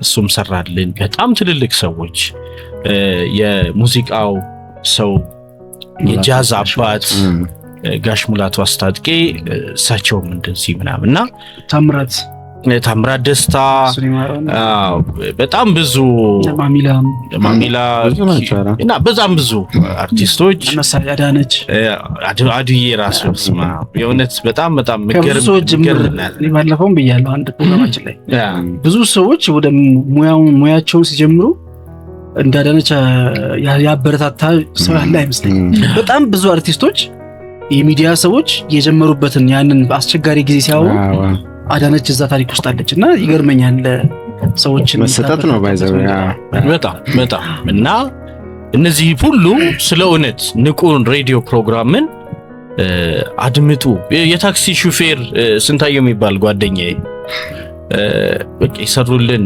እሱም ሰራልን። በጣም ትልልቅ ሰዎች፣ የሙዚቃው ሰው፣ የጃዝ አባት ጋሽ ሙላቱ አስታጥቄ እሳቸውም እንደዚህ ምናምንና ታምራት ደስታ በጣም ብዙ ማሚላ እና በጣም ብዙ አርቲስቶች አድዬ ራሱ ስማ የእውነት በጣም ምገርም ባለፈውም ብያለሁ አንድ ፕሮግራማችን ላይ ብዙ ሰዎች ወደ ሙያቸውን ሲጀምሩ እንዳዳነች ያበረታታ ሰው ያለ አይመስለኝም። በጣም ብዙ አርቲስቶች የሚዲያ ሰዎች የጀመሩበትን ያንን አስቸጋሪ ጊዜ ሲያወሩ አዳነች እዛ ታሪክ ውስጥ አለች እና ይገርመኛል። ሰዎችን መሰጠት ነው ባይዘው በጣም እና እነዚህ ሁሉ ስለ እውነት ንቁን ሬዲዮ ፕሮግራምን አድምጡ። የታክሲ ሹፌር ስንታየው የሚባል ጓደኛዬ በቃ ይሰሩልን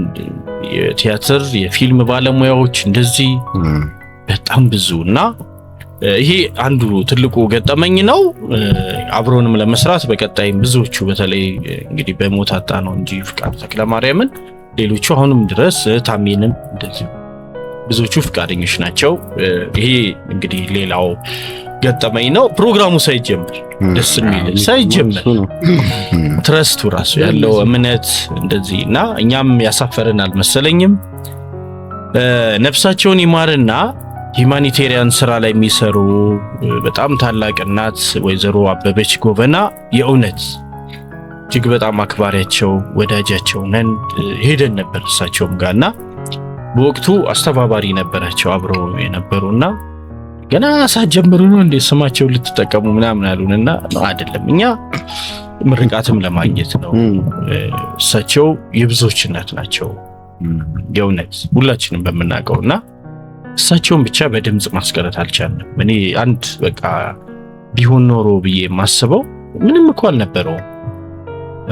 የቲያትር የፊልም ባለሙያዎች እንደዚህ በጣም ብዙ እና ይሄ አንዱ ትልቁ ገጠመኝ ነው። አብሮንም ለመስራት በቀጣይም ብዙዎቹ በተለይ እንግዲህ በሞት አጣ ነው እንጂ ፍቃዱ ተክለማርያምን ሌሎቹ አሁንም ድረስ ታሜንም እንደዚህ ብዙዎቹ ፍቃደኞች ናቸው። ይሄ እንግዲህ ሌላው ገጠመኝ ነው። ፕሮግራሙ ሳይጀምር ደስ የሚል ሳይጀምር ትረስቱ ራሱ ያለው እምነት እንደዚህ እና እኛም ያሳፈረን አልመሰለኝም። ነፍሳቸውን ይማርና ሂማኒቴሪያን ስራ ላይ የሚሰሩ በጣም ታላቅ እናት ወይዘሮ አበበች ጎበና የእውነት እጅግ በጣም አክባሪያቸው ወዳጃቸው ነን። ሄደን ነበር እሳቸውም ጋርና በወቅቱ አስተባባሪ ነበራቸው አብረው የነበሩና ገና ሳትጀምሩ ነው እንደ ስማቸው ልትጠቀሙ ምናምን አሉንና አይደለም እኛ ምርቃትም ለማግኘት ነው። እሳቸው የብዙዎች እናት ናቸው የእውነት ሁላችንም በመናቀውና እሳቸውን ብቻ በድምጽ ማስቀረት አልቻለም። እኔ አንድ በቃ ቢሆን ኖሮ ብዬ የማስበው ምንም እኮ አልነበረው።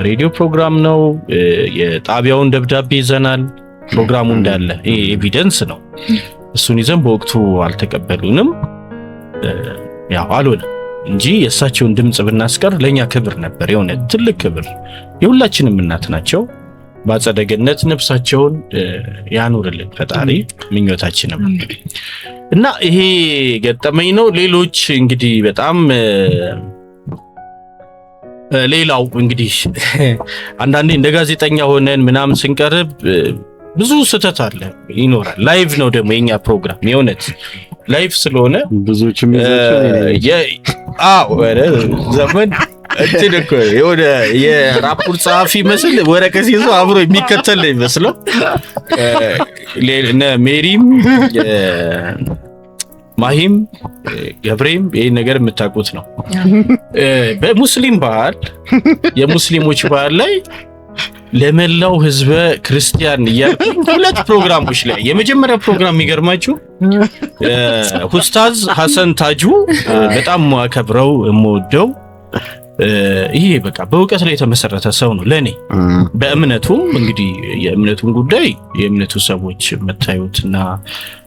ሬዲዮ ፕሮግራም ነው። የጣቢያውን ደብዳቤ ይዘናል። ፕሮግራሙ እንዳለ ይሄ ኤቪደንስ ነው። እሱን ይዘን በወቅቱ አልተቀበሉንም። ያው አልሆነም እንጂ የእሳቸውን ድምጽ ብናስቀር ለኛ ክብር ነበር። የሆነ ትልቅ ክብር። የሁላችንም እናት ናቸው። በአጸደ ገነት ነፍሳቸውን ያኑርልን ፈጣሪ ምኞታችንም እና ይሄ ገጠመኝ ነው። ሌሎች እንግዲህ በጣም ሌላው እንግዲህ አንዳንዴ እንደ ጋዜጠኛ ሆነን ምናምን ስንቀርብ ብዙ ስህተት አለ ይኖራል። ላይቭ ነው ደግሞ የኛ ፕሮግራም የእውነት ላይቭ ስለሆነ ብዙዎችም ዘመን እንትን እኮ የሆነ የራፖርት ጸሐፊ መስል ወረቀት ይዞ አብሮ የሚከተል ነው ይመስለው። ሜሪም ማሂም ገብሬም ይሄን ነገር የምታውቁት ነው። በሙስሊም ባህል የሙስሊሞች ባህል ላይ ለመላው ህዝበ ክርስቲያን እያልኩ 2 ፕሮግራሞች ላይ የመጀመሪያ ፕሮግራም የሚገርማችሁ ኡስታዝ ሐሰን ታጁ በጣም ማከብረው የምወደው ይሄ በቃ በእውቀት ላይ የተመሰረተ ሰው ነው ለኔ በእምነቱ። እንግዲህ የእምነቱን ጉዳይ የእምነቱ ሰዎች የምታዩትና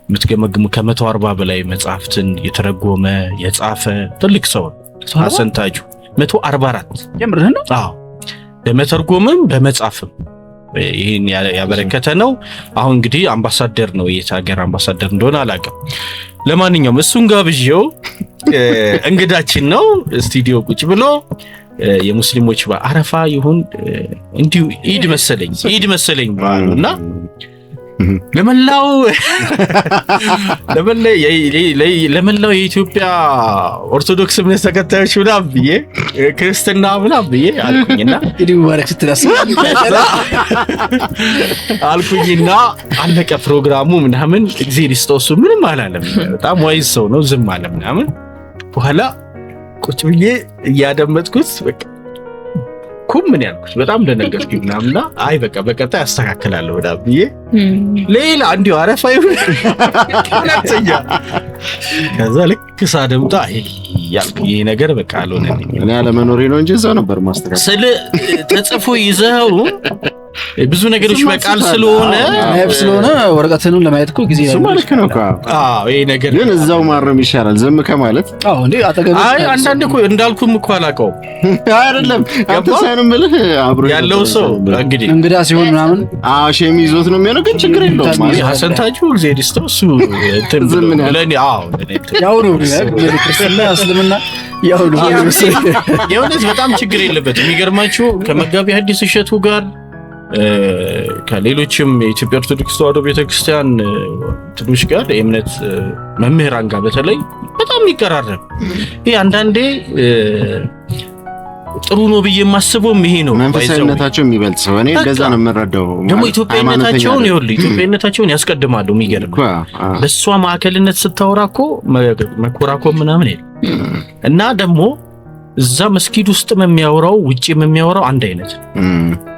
የምትገመግሙ ከ140 በላይ መጽሐፍትን የተረጎመ የጻፈ ትልቅ ሰው ሐሰን ታጁ 144 ጀምረህ ነው? አዎ በመተርጎምም በመጻፍም ይሄን ያበረከተ ነው። አሁን እንግዲህ አምባሳደር ነው፣ የሀገር አምባሳደር እንደሆነ አላውቅም። ለማንኛውም እሱን ጋብዤው እንግዳችን ነው ስቱዲዮ ቁጭ ብሎ የሙስሊሞች አረፋ ይሁን እንዲሁ ኢድ መሰለኝ ባሉና ለመላው የኢትዮጵያ ኦርቶዶክስ እምነት ተከታዮች ምናምን ብዬ ክርስትና ምናምን ብዬ አልኩኝና ኢድ ሙባረክ ስትላስ አልኩኝና አለቀ ፕሮግራሙ ምናምን። እግዚአብሔር ይስጠው እሱ ምንም አላለም፣ በጣም ዋይዝ ሰው ነው፣ ዝም አለ ምናምን። በኋላ ቁጭ ብዬ እያደመጥኩት በቃ ምን ያልኩት በጣም ደነገጥኩኝ ምናምንና አይ በቃ በቀጣይ አስተካክላለሁ ወዳ ብዬ ሌላ እንዲሁ አረፋ ይሁን ካላተኛ ከዛ ልክ ሳደምጣ ይሄ ነገር በቃ አልሆነልኝ። እኔ አለመኖሬ ነው እንጂ እዛው ነበር ማስተካከል ስለ ተጽፎ ይዘው ብዙ ነገሮች በቃል ስለሆነ ወረቀቱን ለማየት እኮ ጊዜ ማለት ነው። ይሄ ነገር ግን እዛው ማረም ይሻላል ዝም ከማለት። እንዴ አጠገብ አንዳንድ እኮ እንዳልኩም እኮ አላውቀውም አይደለም አጥተሳንም ብለህ አብሮ ያለው ሰው እንግዲህ እንግዳ ሲሆን ምናምን ሼም ይዞት ነው የሚሆነው። ግን ችግር የለውም ማለት ሐሰን ታጁ እግዚአብሔር ይስጠው እሱ ለኔ ያው ነው ክርስትና እስልምና ያው ነው የእውነት በጣም ችግር የለበትም። የሚገርማችሁ ከመጋቢ ሐዲስ እሸቱ ጋር ከሌሎችም የኢትዮጵያ ኦርቶዶክስ ተዋሕዶ ቤተክርስቲያን ትንሽ ጋር የእምነት መምህራን ጋር በተለይ በጣም ይቀራረብ። ይሄ አንዳንዴ ጥሩ ነው ብዬ የማስበው ይሄ ነው። መንፈሳዊነታቸው የሚበልጥ ሰው እኔ እንደዛ ነው የምረዳው። ደግሞ ኢትዮጵያዊነታቸውን ያስቀድማሉ። የሚገርም በሷ ማዕከልነት ስታወራ እኮ መኮራኮም ምናምን እና ደግሞ እዛ መስጊድ ውስጥ የሚያወራው ውጪ የሚያወራው አንድ አይነት፣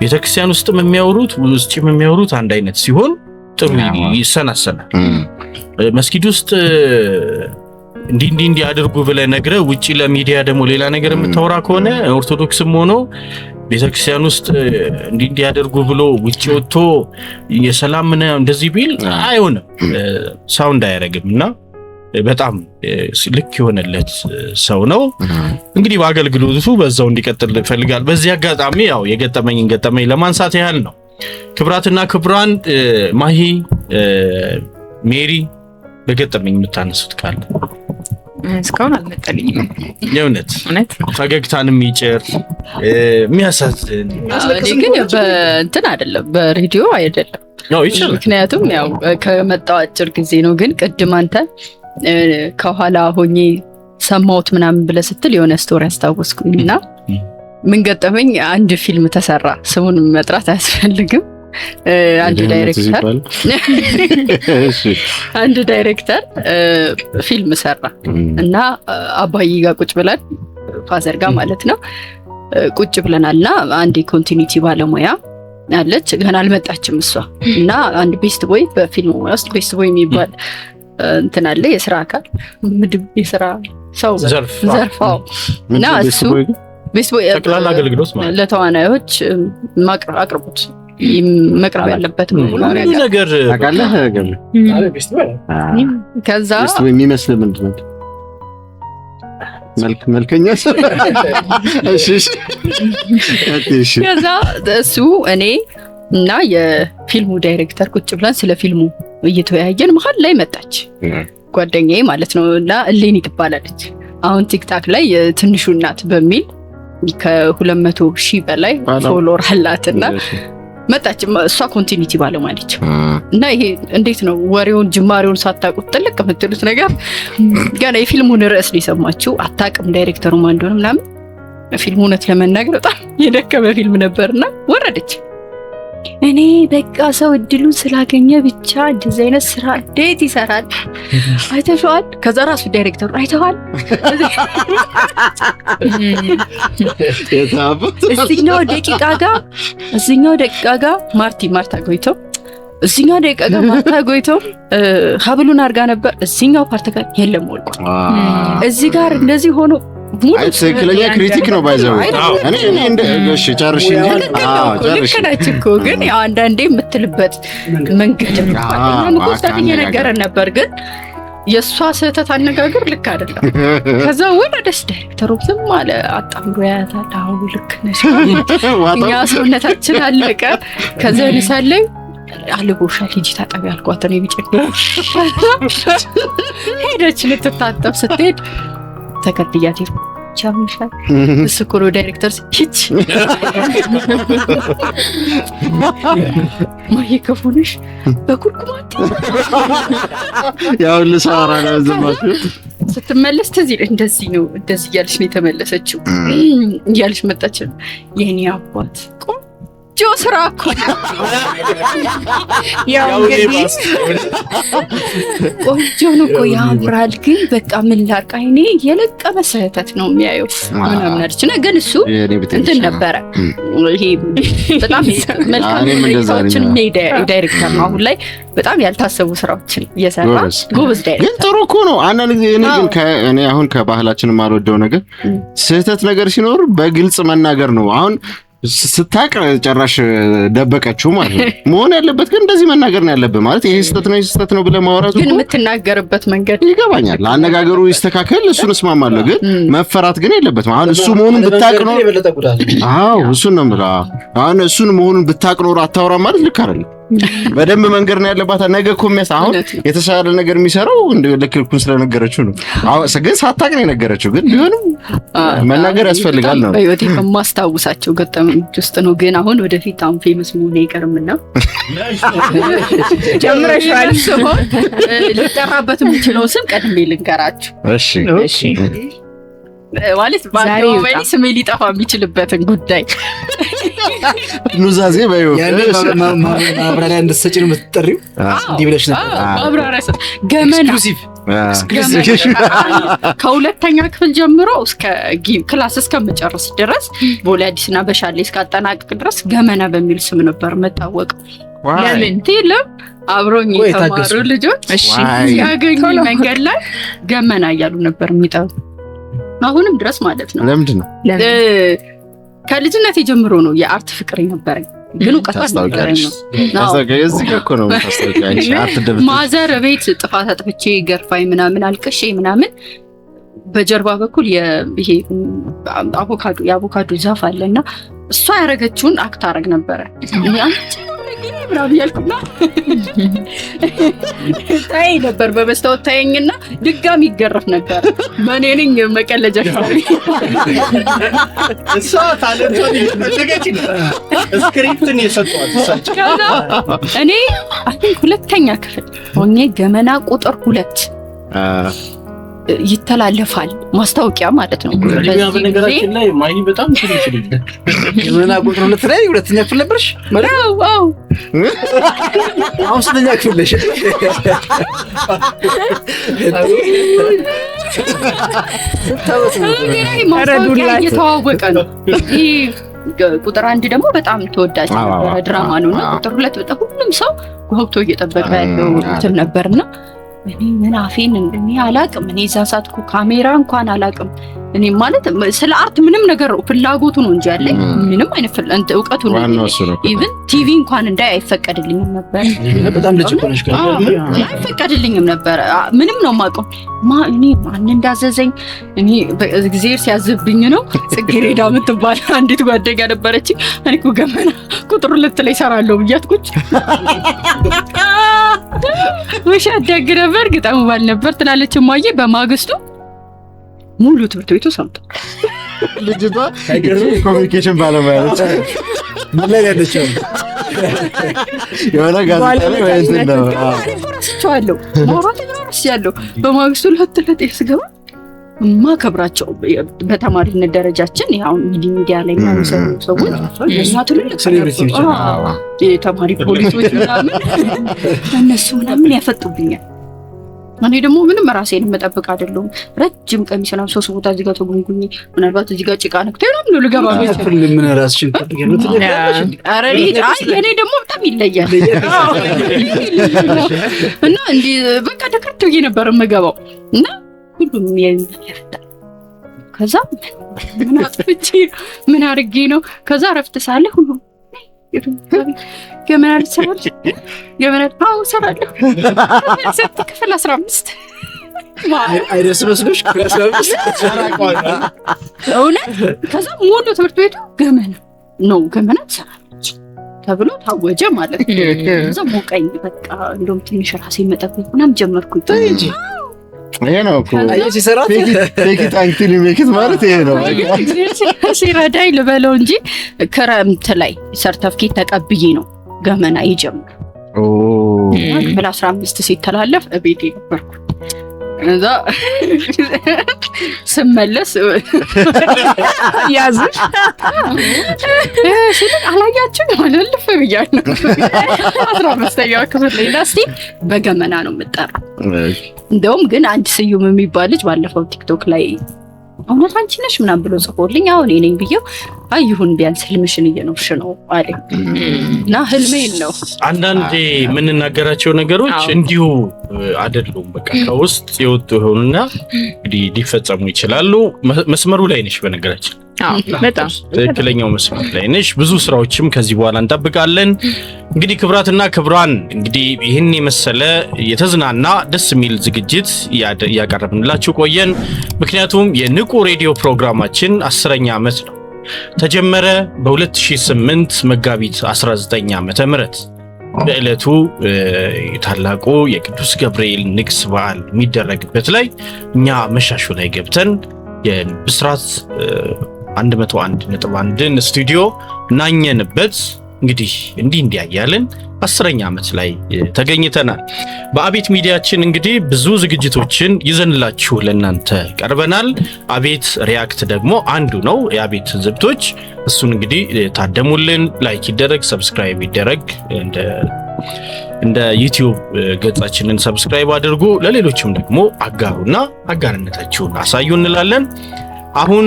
ቤተክርስቲያን ውስጥ የሚያወሩት ውጪ የሚያወሩት አንድ አይነት ሲሆን ጥሩ ይሰናሰናል። መስጊድ ውስጥ እንዲህ አድርጉ ብለህ ነግረህ ውጪ ለሚዲያ ደግሞ ሌላ ነገር የምታወራ ከሆነ ኦርቶዶክስም ሆኖ ቤተክርስቲያን ውስጥ እንዲህ አድርጉ ብሎ ውጪ ወጥቶ የሰላም ምን እንደዚህ ቢል አይሆንም፣ ሳውንድ አያረግምና በጣም ልክ የሆነለት ሰው ነው። እንግዲህ በአገልግሎቱ በዛው እንዲቀጥል ፈልጋል። በዚህ አጋጣሚ ያው የገጠመኝ ለማንሳት ያህል ነው። ክብራትና ክብራን ማሂ ሜሪ በገጠመኝ የምታነሱት ካለ እስካሁን አልመጣልኝም። የእውነት ፈገግታንም ይጭር የሚያሳዝን ግን በእንትን አይደለም በሬዲዮ አይደለም። ምክንያቱም ያው ከመጣው አጭር ጊዜ ነው። ግን ቅድም አንተ ከኋላ ሆኜ ሰማሁት ምናምን ብለህ ስትል የሆነ ስቶሪ አስታወስኩኝና ምን ገጠመኝ፣ አንድ ፊልም ተሰራ። ስሙን መጥራት አያስፈልግም። አንድ ዳይሬክተር ፊልም ሰራ እና አባዬ ጋር ቁጭ ብለን ፋዘር ጋር ማለት ነው ቁጭ ብለናልና አንድ የኮንቲኒቲ ባለሙያ አለች። ገና አልመጣችም እሷ እና አንድ ቤስት ቦይ በፊልሙ ውስጥ ቤስት ቦይ የሚባል እንትን አለ፣ የስራ አካል ምድብ የስራ ሰው ዘርፋው እና እሱ ቤስት ቦይ ጠቅላላ አገልግሎት ማለት ለተዋናዮች አቅርቦት መቅረብ ያለበት ነገር ታውቃለህ። ከዛ የሚመስል ምንድን ነው መልከኛ ከዛ እሱ እኔ እና የፊልሙ ዳይሬክተር ቁጭ ብለን ስለ ፊልሙ እየተወያየን መሀል ላይ መጣች ጓደኛዬ ማለት ነው። እና እሌኒ ትባላለች። አሁን ቲክታክ ላይ ትንሹ እናት በሚል ከ200,000 በላይ ፎሎወር አላትና መጣች። እሷ ኮንቲኒቲ ባለማለች እና ይሄ እንዴት ነው ወሬውን ጅማሬውን ሳታውቁት ጥልቅ የምትሉት ነገር ገና የፊልሙን ርዕስ ሊሰማችሁ አታውቅም ዳይሬክተሩ ማን እንደሆነ ምናምን። ፊልሙ እውነት ለመናገር በጣም የደከመ ፊልም ነበርና ወረደች። እኔ በቃ ሰው እድሉን ስላገኘ ብቻ እንደዚህ አይነት ስራ እንዴት ይሰራል አይተሽዋል? ከዛ ራሱ ዳይሬክተሩ አይተዋል እዚህኛው ደቂቃ ጋር ማርታ ጎይቶ እዚህኛው ደቂቃ ጋር ማርታ ጎይቶ ሀብሉን አድርጋ ነበር። እዚህኛው ፓርት ጋር የለም ወልቋል። እዚህ ጋር እንደዚህ ሆኖ ትክክለኛ ክሪቲክ ነው ባይዘው። እኔ እሺ ጨርሽ እንጂ ልክ ነች እኮ ግን ያው አንዳንዴ የምትልበት መንገድ ምቆስታት እየነገረን ነበር፣ ግን የእሷ ስህተት አነጋገር ልክ አይደለም። ከዛ ወረደች። ዳይሬክተሩ ዝም አለ፣ አጣምሮ ያያታል። አሁን ልክ ነሽ፣ እኛ ሰውነታችን አለቀ። ከዛ ንሳለኝ አልቦሻል ሂጂ ታጠቢ አልኳት። እኔ ቢጨቅ ሄደች ልትታጠብ ስትሄድ ተከትያት ቻምሻል ስኩሮ ዳይሬክተር ሲች ማይ ከፉንሽ በኩርኩማት ያው ለሳራ ነው ዘማቹ ስትመለስ እንደዚህ ነው እንደዚህ እያለች ነው የተመለሰችው። እያለች መጣች። የኔ አባት ቆንጆ ስራ እኮ ያው እንግዲህ ቆንጆ ነው እኮ ያምራል፣ ግን በቃ ምን ላድርግ አይኔ የለቀመ ስህተት ነው የሚያየው ምናምን አለችና፣ ግን እሱ እንትን ነበረ። ይሄ በጣም መልካም ሰዎችን ዳይሬክተር ነው። አሁን ላይ በጣም ያልታሰቡ ስራዎችን እየሰራ ጎበዝ ዳይሬክተር። ግን ጥሩ እኮ ነው። አንዳንድ ጊዜ እኔ አሁን ከባህላችን የማልወደው ነገር ስህተት ነገር ሲኖር በግልጽ መናገር ነው። አሁን ስታቅ ጨራሽ ደበቀችው ማለት ነው። መሆን ያለበት ግን እንደዚህ መናገር ነው ያለበት። ማለት ይሄ ስህተት ነው ብለህ ማውራት ግን የምትናገርበት መንገድ ይገባኛል። አነጋገሩ ይስተካከል፣ እሱን እስማማለሁ። ግን መፈራት ግን የለበትም። አሁን እሱ መሆኑን ብታቅ ነው። አዎ እሱን ነው የምልህ። አሁን እሱን መሆኑን ብታቅ ነው አታወራ ማለት ልክ አይደለም። በደንብ መንገር ነው ያለባት። ነገ እኮ አሁን የተሻለ ነገር የሚሰራው ልክልኩን ስለነገረችው ነው። ግን ሳታቅ ነው የነገረችው። ግን ቢሆንም መናገር ያስፈልጋል ነው። በህይወቴ ከማስታውሳቸው ገጠመኞች ውስጥ ነው። ግን አሁን ወደፊት አሁን ፌመስ መሆን አይቀርምና ጀምረሻል። ልጠራበት የምችለው ስም ቀድሜ ልንገራችሁ። እሺ ማለት በአደባባይ ስሜ ሊጠፋ የሚችልበትን ጉዳይ ኑዛዜ በይው ማብራሪያ እንድትሰጪ ነው የምትጠሪው። እንዲህ ብለሽ ነበር ማብራሪያ ገመና ከሁለተኛ ክፍል ጀምሮ እስከ ክላስ እስከመጨረስ ድረስ ቦሌ አዲስና በሻሌ እስካጠናቅቅ ድረስ ገመና በሚል ስም ነበር መታወቀው። ለምን ትልም አብሮኝ የተማሩ ልጆች ያገኙ መንገድ ላይ ገመና እያሉ ነበር የሚጠሩ። አሁንም ድረስ ማለት ነው። ለምንድን ነው? ከልጅነት ጀምሮ ነው የአርት ፍቅር የነበረኝ፣ ግን እውቀት አልነበረኝ ነው። ማዘር ቤት ጥፋት አጥፍቼ ገርፋኝ ምናምን አልቅሼ ምናምን በጀርባ በኩል ይሄ የአቮካዶ ዛፍ አለና እሷ ያረገችውን አክት አረግ ነበረ። ያልኩና ታይ ነበር በመስታወት ታየኝና ድጋሚ ይገረፍ ነበር። ማንኔኝ መቀለጃ እሷ ታለንቶን ይፈልገች ስክሪፕትን የሰጧት እኔ ሁለተኛ ክፍል ሆኜ ገመና ቁጥር 2 ይተላለፋል ማስታወቂያ ማለት ነው። በነገራችን ላይ ማይ በጣም ትንሽ ልጅ ገመና ቁጥር 2 ላይ ሁለተኛ ክፍል ነበርሽ ማለት ነው? አዎ አሁን ስለኛ ክፍል ነሽ። እየተዋወቀ ነው። ቁጥር 1 ደግሞ በጣም ተወዳጅ ነበር፣ ድራማ ነውና ቁጥር 2 በጣም ሁሉም ሰው ጓጉቶ እየጠበቀ ያለው እንትን ነበርና እኔ ምን አፌን እኔ አላቅም። እኔ እዛ ሳትኩ ካሜራ እንኳን አላቅም። እኔ ማለት ስለ አርት ምንም ነገር ፍላጎቱ ነው እንጂ ያለኝ ምንም አይነት እውቀቱ ነው። ኢቭን ቲቪ እንኳን እንዳይ አይፈቀድልኝም ነበር። በጣም ልጅ አይፈቀድልኝም ነበር። ምንም ነው የማውቀው እኔ ማን እንዳዘዘኝ እኔ እግዚአብሔር ሲያዝብኝ ነው። ጽጌረዳ የምትባል አንዲት ጓደኛ ነበረች። እኔ እኮ ገመና ቁጥር 2 ላይ እሰራለሁ ብያት ቁጭ ውሸት ደግ ነበር ግጠሙ ባል ነበር ትላለች እማዬ። በማግስቱ ሙሉ ትምህርት ቤቱ ሰምቶ ልጅቷ ኮሚኒኬሽን ባለሙያ ነች። ምን ላይ ያለችው የሆነ ጋዜጣ ላይ ወይ እንደው አስቻለሁ ማውራት ያለው በማግስቱ ለተለጠ ስገባ ማከብራቸው በተማሪነት ደረጃችን ያው ሚዲያ ላይ የሚሰሩ ሰዎች እነሱ ትልልቅ ተማሪ ፖሊሶች ምናምን እነሱ ምናምን ያፈጡብኛል። እኔ ደግሞ ምንም ራሴን መጠበቅ አይደለም። ረጅም ቀሚስ ነው 3 ቦታ እዚህ ጋር ተጉንጉኝ ምናልባት እዚህ ጋር ጭቃ ነክቶ ነው ልገባ ነው ምን ራስሽን ተጠቅመሽ አረ እኔ ደግሞ በጣም ይለያል እና እንዴ በቃ ደክርት ብዬ ነበር የምገባው እና ሁሉም ያፈጣል። ከዛ ምን አጥፍቼ ምን አድርጌ ነው ከዛ ረፍት ሳለ ሁሉ ገመና ልትሰራለች ገመና ሰራለሁ ክፍል 15 አይደስ መስሎሽ ክፍል 15 እውነት። ከዛ ሙሉ ትምህርት ቤቱ ገመና ትሰራለች ተብሎ ታወጀ ማለት ነው። ከዛ ሞቀኝ በቃ እንደውም ትንሽ ራሴን መጠበቅ ምናምን ጀመርኩኝ። ይሄ ነው እኮ ሲሰራት ቴክት አንክሊ ሜክት ማለት ይሄ ነው። ሲረዳኝ ልበለው እንጂ ክረምት ላይ ሰርተፍኬት ተቀብዬ ነው ገመና ይጀምር ክፍል 15 ሲተላለፍ እቤቴ ነበርኩ። እዛ ስመለስ ያዙ አላያችሁ ማለልፍ ብያለሁ። 15ኛው ክፍል ላይ ላስቲ በገመና ነው የምጠራው። እንደውም ግን አንድ ስዩም የሚባል ልጅ ባለፈው ቲክቶክ ላይ እውነት አንቺ ነሽ ምናምን ብሎ ጽፎልኝ አሁን እኔ ነኝ ብዬው አይሁን ቢያንስ ህልምሽን እየኖርሽ ነው አለኝ እና ህልሜን ነው። አንዳንዴ የምንናገራቸው ነገሮች እንዲሁ አይደሉም። በቃ ከውስጥ የወጡ ይሆኑና እንግዲህ ሊፈጸሙ ይችላሉ። መስመሩ ላይ ነሽ በነገራችን በጣም ትክክለኛው መስመር ላይ ነሽ። ብዙ ስራዎችም ከዚህ በኋላ እንጠብቃለን። እንግዲህ ክብራትና ክብራን እንግዲህ ይህን የመሰለ የተዝናና ደስ የሚል ዝግጅት እያቀረብንላችሁ ቆየን። ምክንያቱም የንቁ ሬዲዮ ፕሮግራማችን 10ኛ ዓመት ነው። ተጀመረ በ2008 መጋቢት 19 ዓመተ ምህረት በዕለቱ ታላቁ የቅዱስ ገብርኤል ንግስ በዓል የሚደረግበት ላይ እኛ መሻሹ ላይ ገብተን የብስራት 101.1 ስቱዲዮ ናኘንበት። እንግዲህ እንዲያያለን 10ኛ ዓመት ላይ ተገኝተናል። በአቤት ሚዲያችን እንግዲህ ብዙ ዝግጅቶችን ይዘንላችሁ ለናንተ ቀርበናል። አቤት ሪያክት ደግሞ አንዱ ነው የአቤት ዝግጅቶች። እሱን እንግዲህ ታደሙልን፣ ላይክ ይደረግ፣ ሰብስክራይብ ይደረግ። እንደ ዩቲዩብ ገጻችንን ሰብስክራይብ አድርጉ፣ ለሌሎችም ደግሞ አጋሩና አጋርነታችሁን አሳዩ እንላለን። አሁን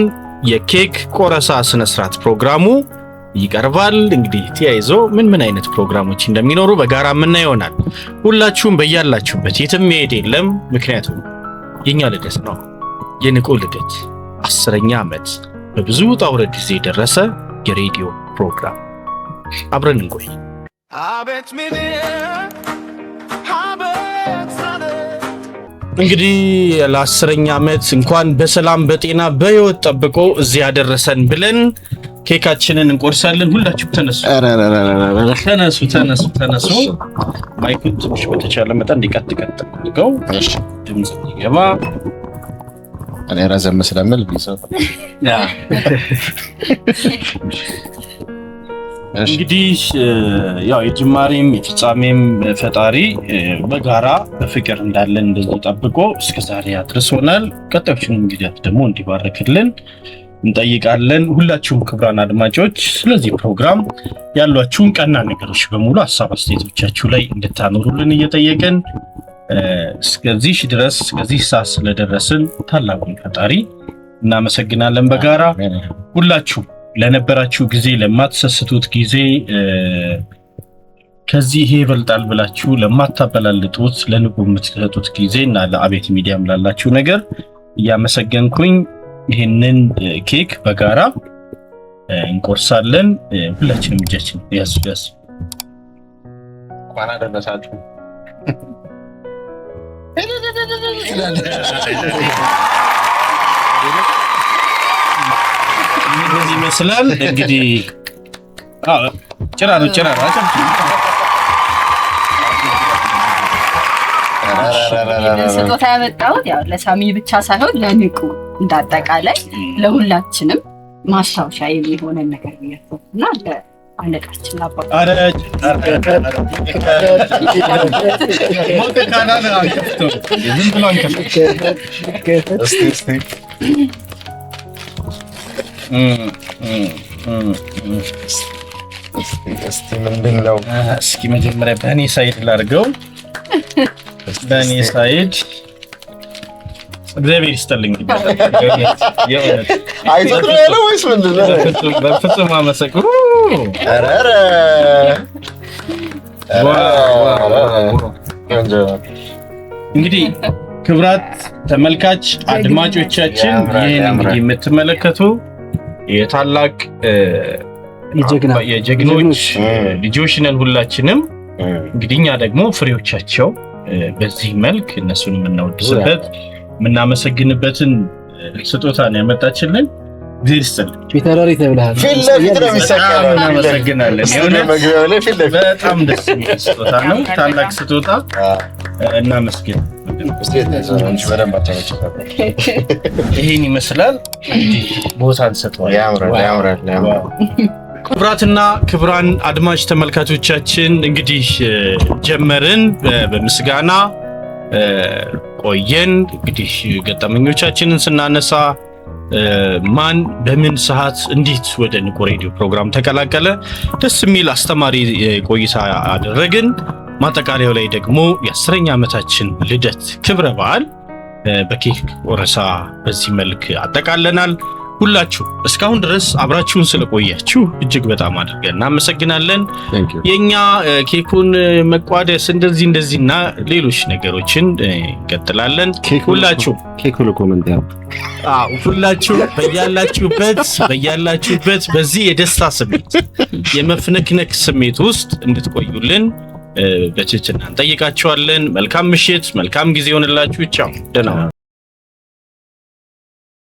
የኬክ ቆረሳ ስነ ስርዓት ፕሮግራሙ ይቀርባል። እንግዲህ ተያይዞ ምን አይነት ፕሮግራሞች እንደሚኖሩ በጋራ የምናየው ይሆናል። ሁላችሁም በያላችሁበት የትም መሄድ የለም። ምክንያቱም የኛ ልደት ነው። የንቁ ልደት 10ኛ ዓመት በብዙ ውጣ ውረድ ጊዜ የደረሰ የሬዲዮ ፕሮግራም። አብረን እንቆይ። እንግዲህ ለ10ኛ ዓመት እንኳን በሰላም በጤና በህይወት ጠብቆ እዚህ ያደረሰን ብለን ኬካችንን እንቆርሳለን። ሁላችሁም ተነሱ ተነሱ። ማይኩን ትንሽ በተቻለ መጠን እንዲቀጥ አድርገው ድምጽ ይገባ። እኔ ረዘም ስለምል ቢሰጥ እንግዲህ ያው የጅማሬም የፍጻሜም ፈጣሪ በጋራ በፍቅር እንዳለን እንደዚህ ጠብቆ እስከ ዛሬ አድርሶናል። ቀጣዮቹን ጊዜያት ደግሞ እንዲባርክልን እንጠይቃለን። ሁላችሁም ክቡራን አድማጮች ስለዚህ ፕሮግራም ያሏችሁን ቀና ነገሮች በሙሉ ሐሳብ አስተያየቶቻችሁ ላይ እንድታኖሩልን እየጠየቅን እስከዚህ ድረስ እስከዚህ ሰዓት ስለደረስን ታላቁን ፈጣሪ እናመሰግናለን። በጋራ ሁላችሁ ለነበራችሁ ጊዜ፣ ለማትሰስቱት ጊዜ፣ ከዚህ ይሄ ይበልጣል ብላችሁ ለማታበላልጡት ለንቁ የምትሰጡት ጊዜ እና ለአቤት ሚዲያም ላላችሁ ነገር እያመሰገንኩኝ ይሄንን ኬክ በጋራ እንቆርሳለን። ሁላችንም እጃችን ያስ እንኳን አደረሳችሁ። እንደዚህ ይመስላል እንግዲህ ጭራሮ ስጦታ ያመጣሁት ያው ለሳሚ ብቻ ሳይሆን ለንቁ እንዳጠቃላይ ለሁላችንም ማስታወሻ የሚሆነ ነገር ነው እና አለቃችን አባባ እስቲ ምንድነው? እስኪ መጀመሪያ በእኔ ሳይድ ላድርገው። በእኔ ሳይድ እግዚአብሔር ይስጥልኝ። አይዞህ ነው ያለው ወይስ ምንድነው? በፍጹም አመሰግኑ። እንግዲህ ክብራት ተመልካች አድማጮቻችን ይህን እንግዲህ የምትመለከቱ የታላቅ የጀግኖች ልጆች ነን ሁላችንም። እንግዲህ እኛ ደግሞ ፍሬዎቻቸው በዚህ መልክ እነሱን የምናወድስበት የምናመሰግንበትን ስጦታ ነው ያመጣችልን። እግዚአብሔር ይስጥልን። ፊታውራሪ ተብለሃል። ፊት ለፊት ነው የሚሰቀለው። እናመሰግናለን። በጣም ደስ የሚል ስጦታ ነው። ታላቅ ስጦታ እናመስግን። ይህን ይመስላል። ቦታ እንሰጠዋለን። ያምራል። ክቡራትና ክቡራን አድማጭ ተመልካቾቻችን እንግዲህ ጀመርን በምስጋና ቆየን። እንግዲህ ገጠመኞቻችንን ስናነሳ ማን በምን ሰዓት እንዴት ወደ ንቁ ሬዲዮ ፕሮግራም ተቀላቀለ፣ ደስ የሚል አስተማሪ ቆይታ አደረግን። ማጠቃለያው ላይ ደግሞ የ10ኛ ዓመታችን ልደት ክብረ በዓል በኬክ ቆረሳ በዚህ መልክ አጠቃለናል። ሁላችሁ እስካሁን ድረስ አብራችሁን ስለቆያችሁ እጅግ በጣም አድርገን እናመሰግናለን። የኛ ኬኩን መቋደስ እንደዚህና ሌሎች ነገሮችን እንቀጥላለን። ሁላችሁ ኬኩን ኮሜንት ያው ሁላችሁ በያላችሁበት በዚህ የደስታ ስሜት የመፍነክነክ ስሜት ውስጥ እንድትቆዩልን በትህትና እንጠይቃችኋለን። መልካም ምሽት፣ መልካም ጊዜ ይሆንላችሁ። ቻው፣ ደህና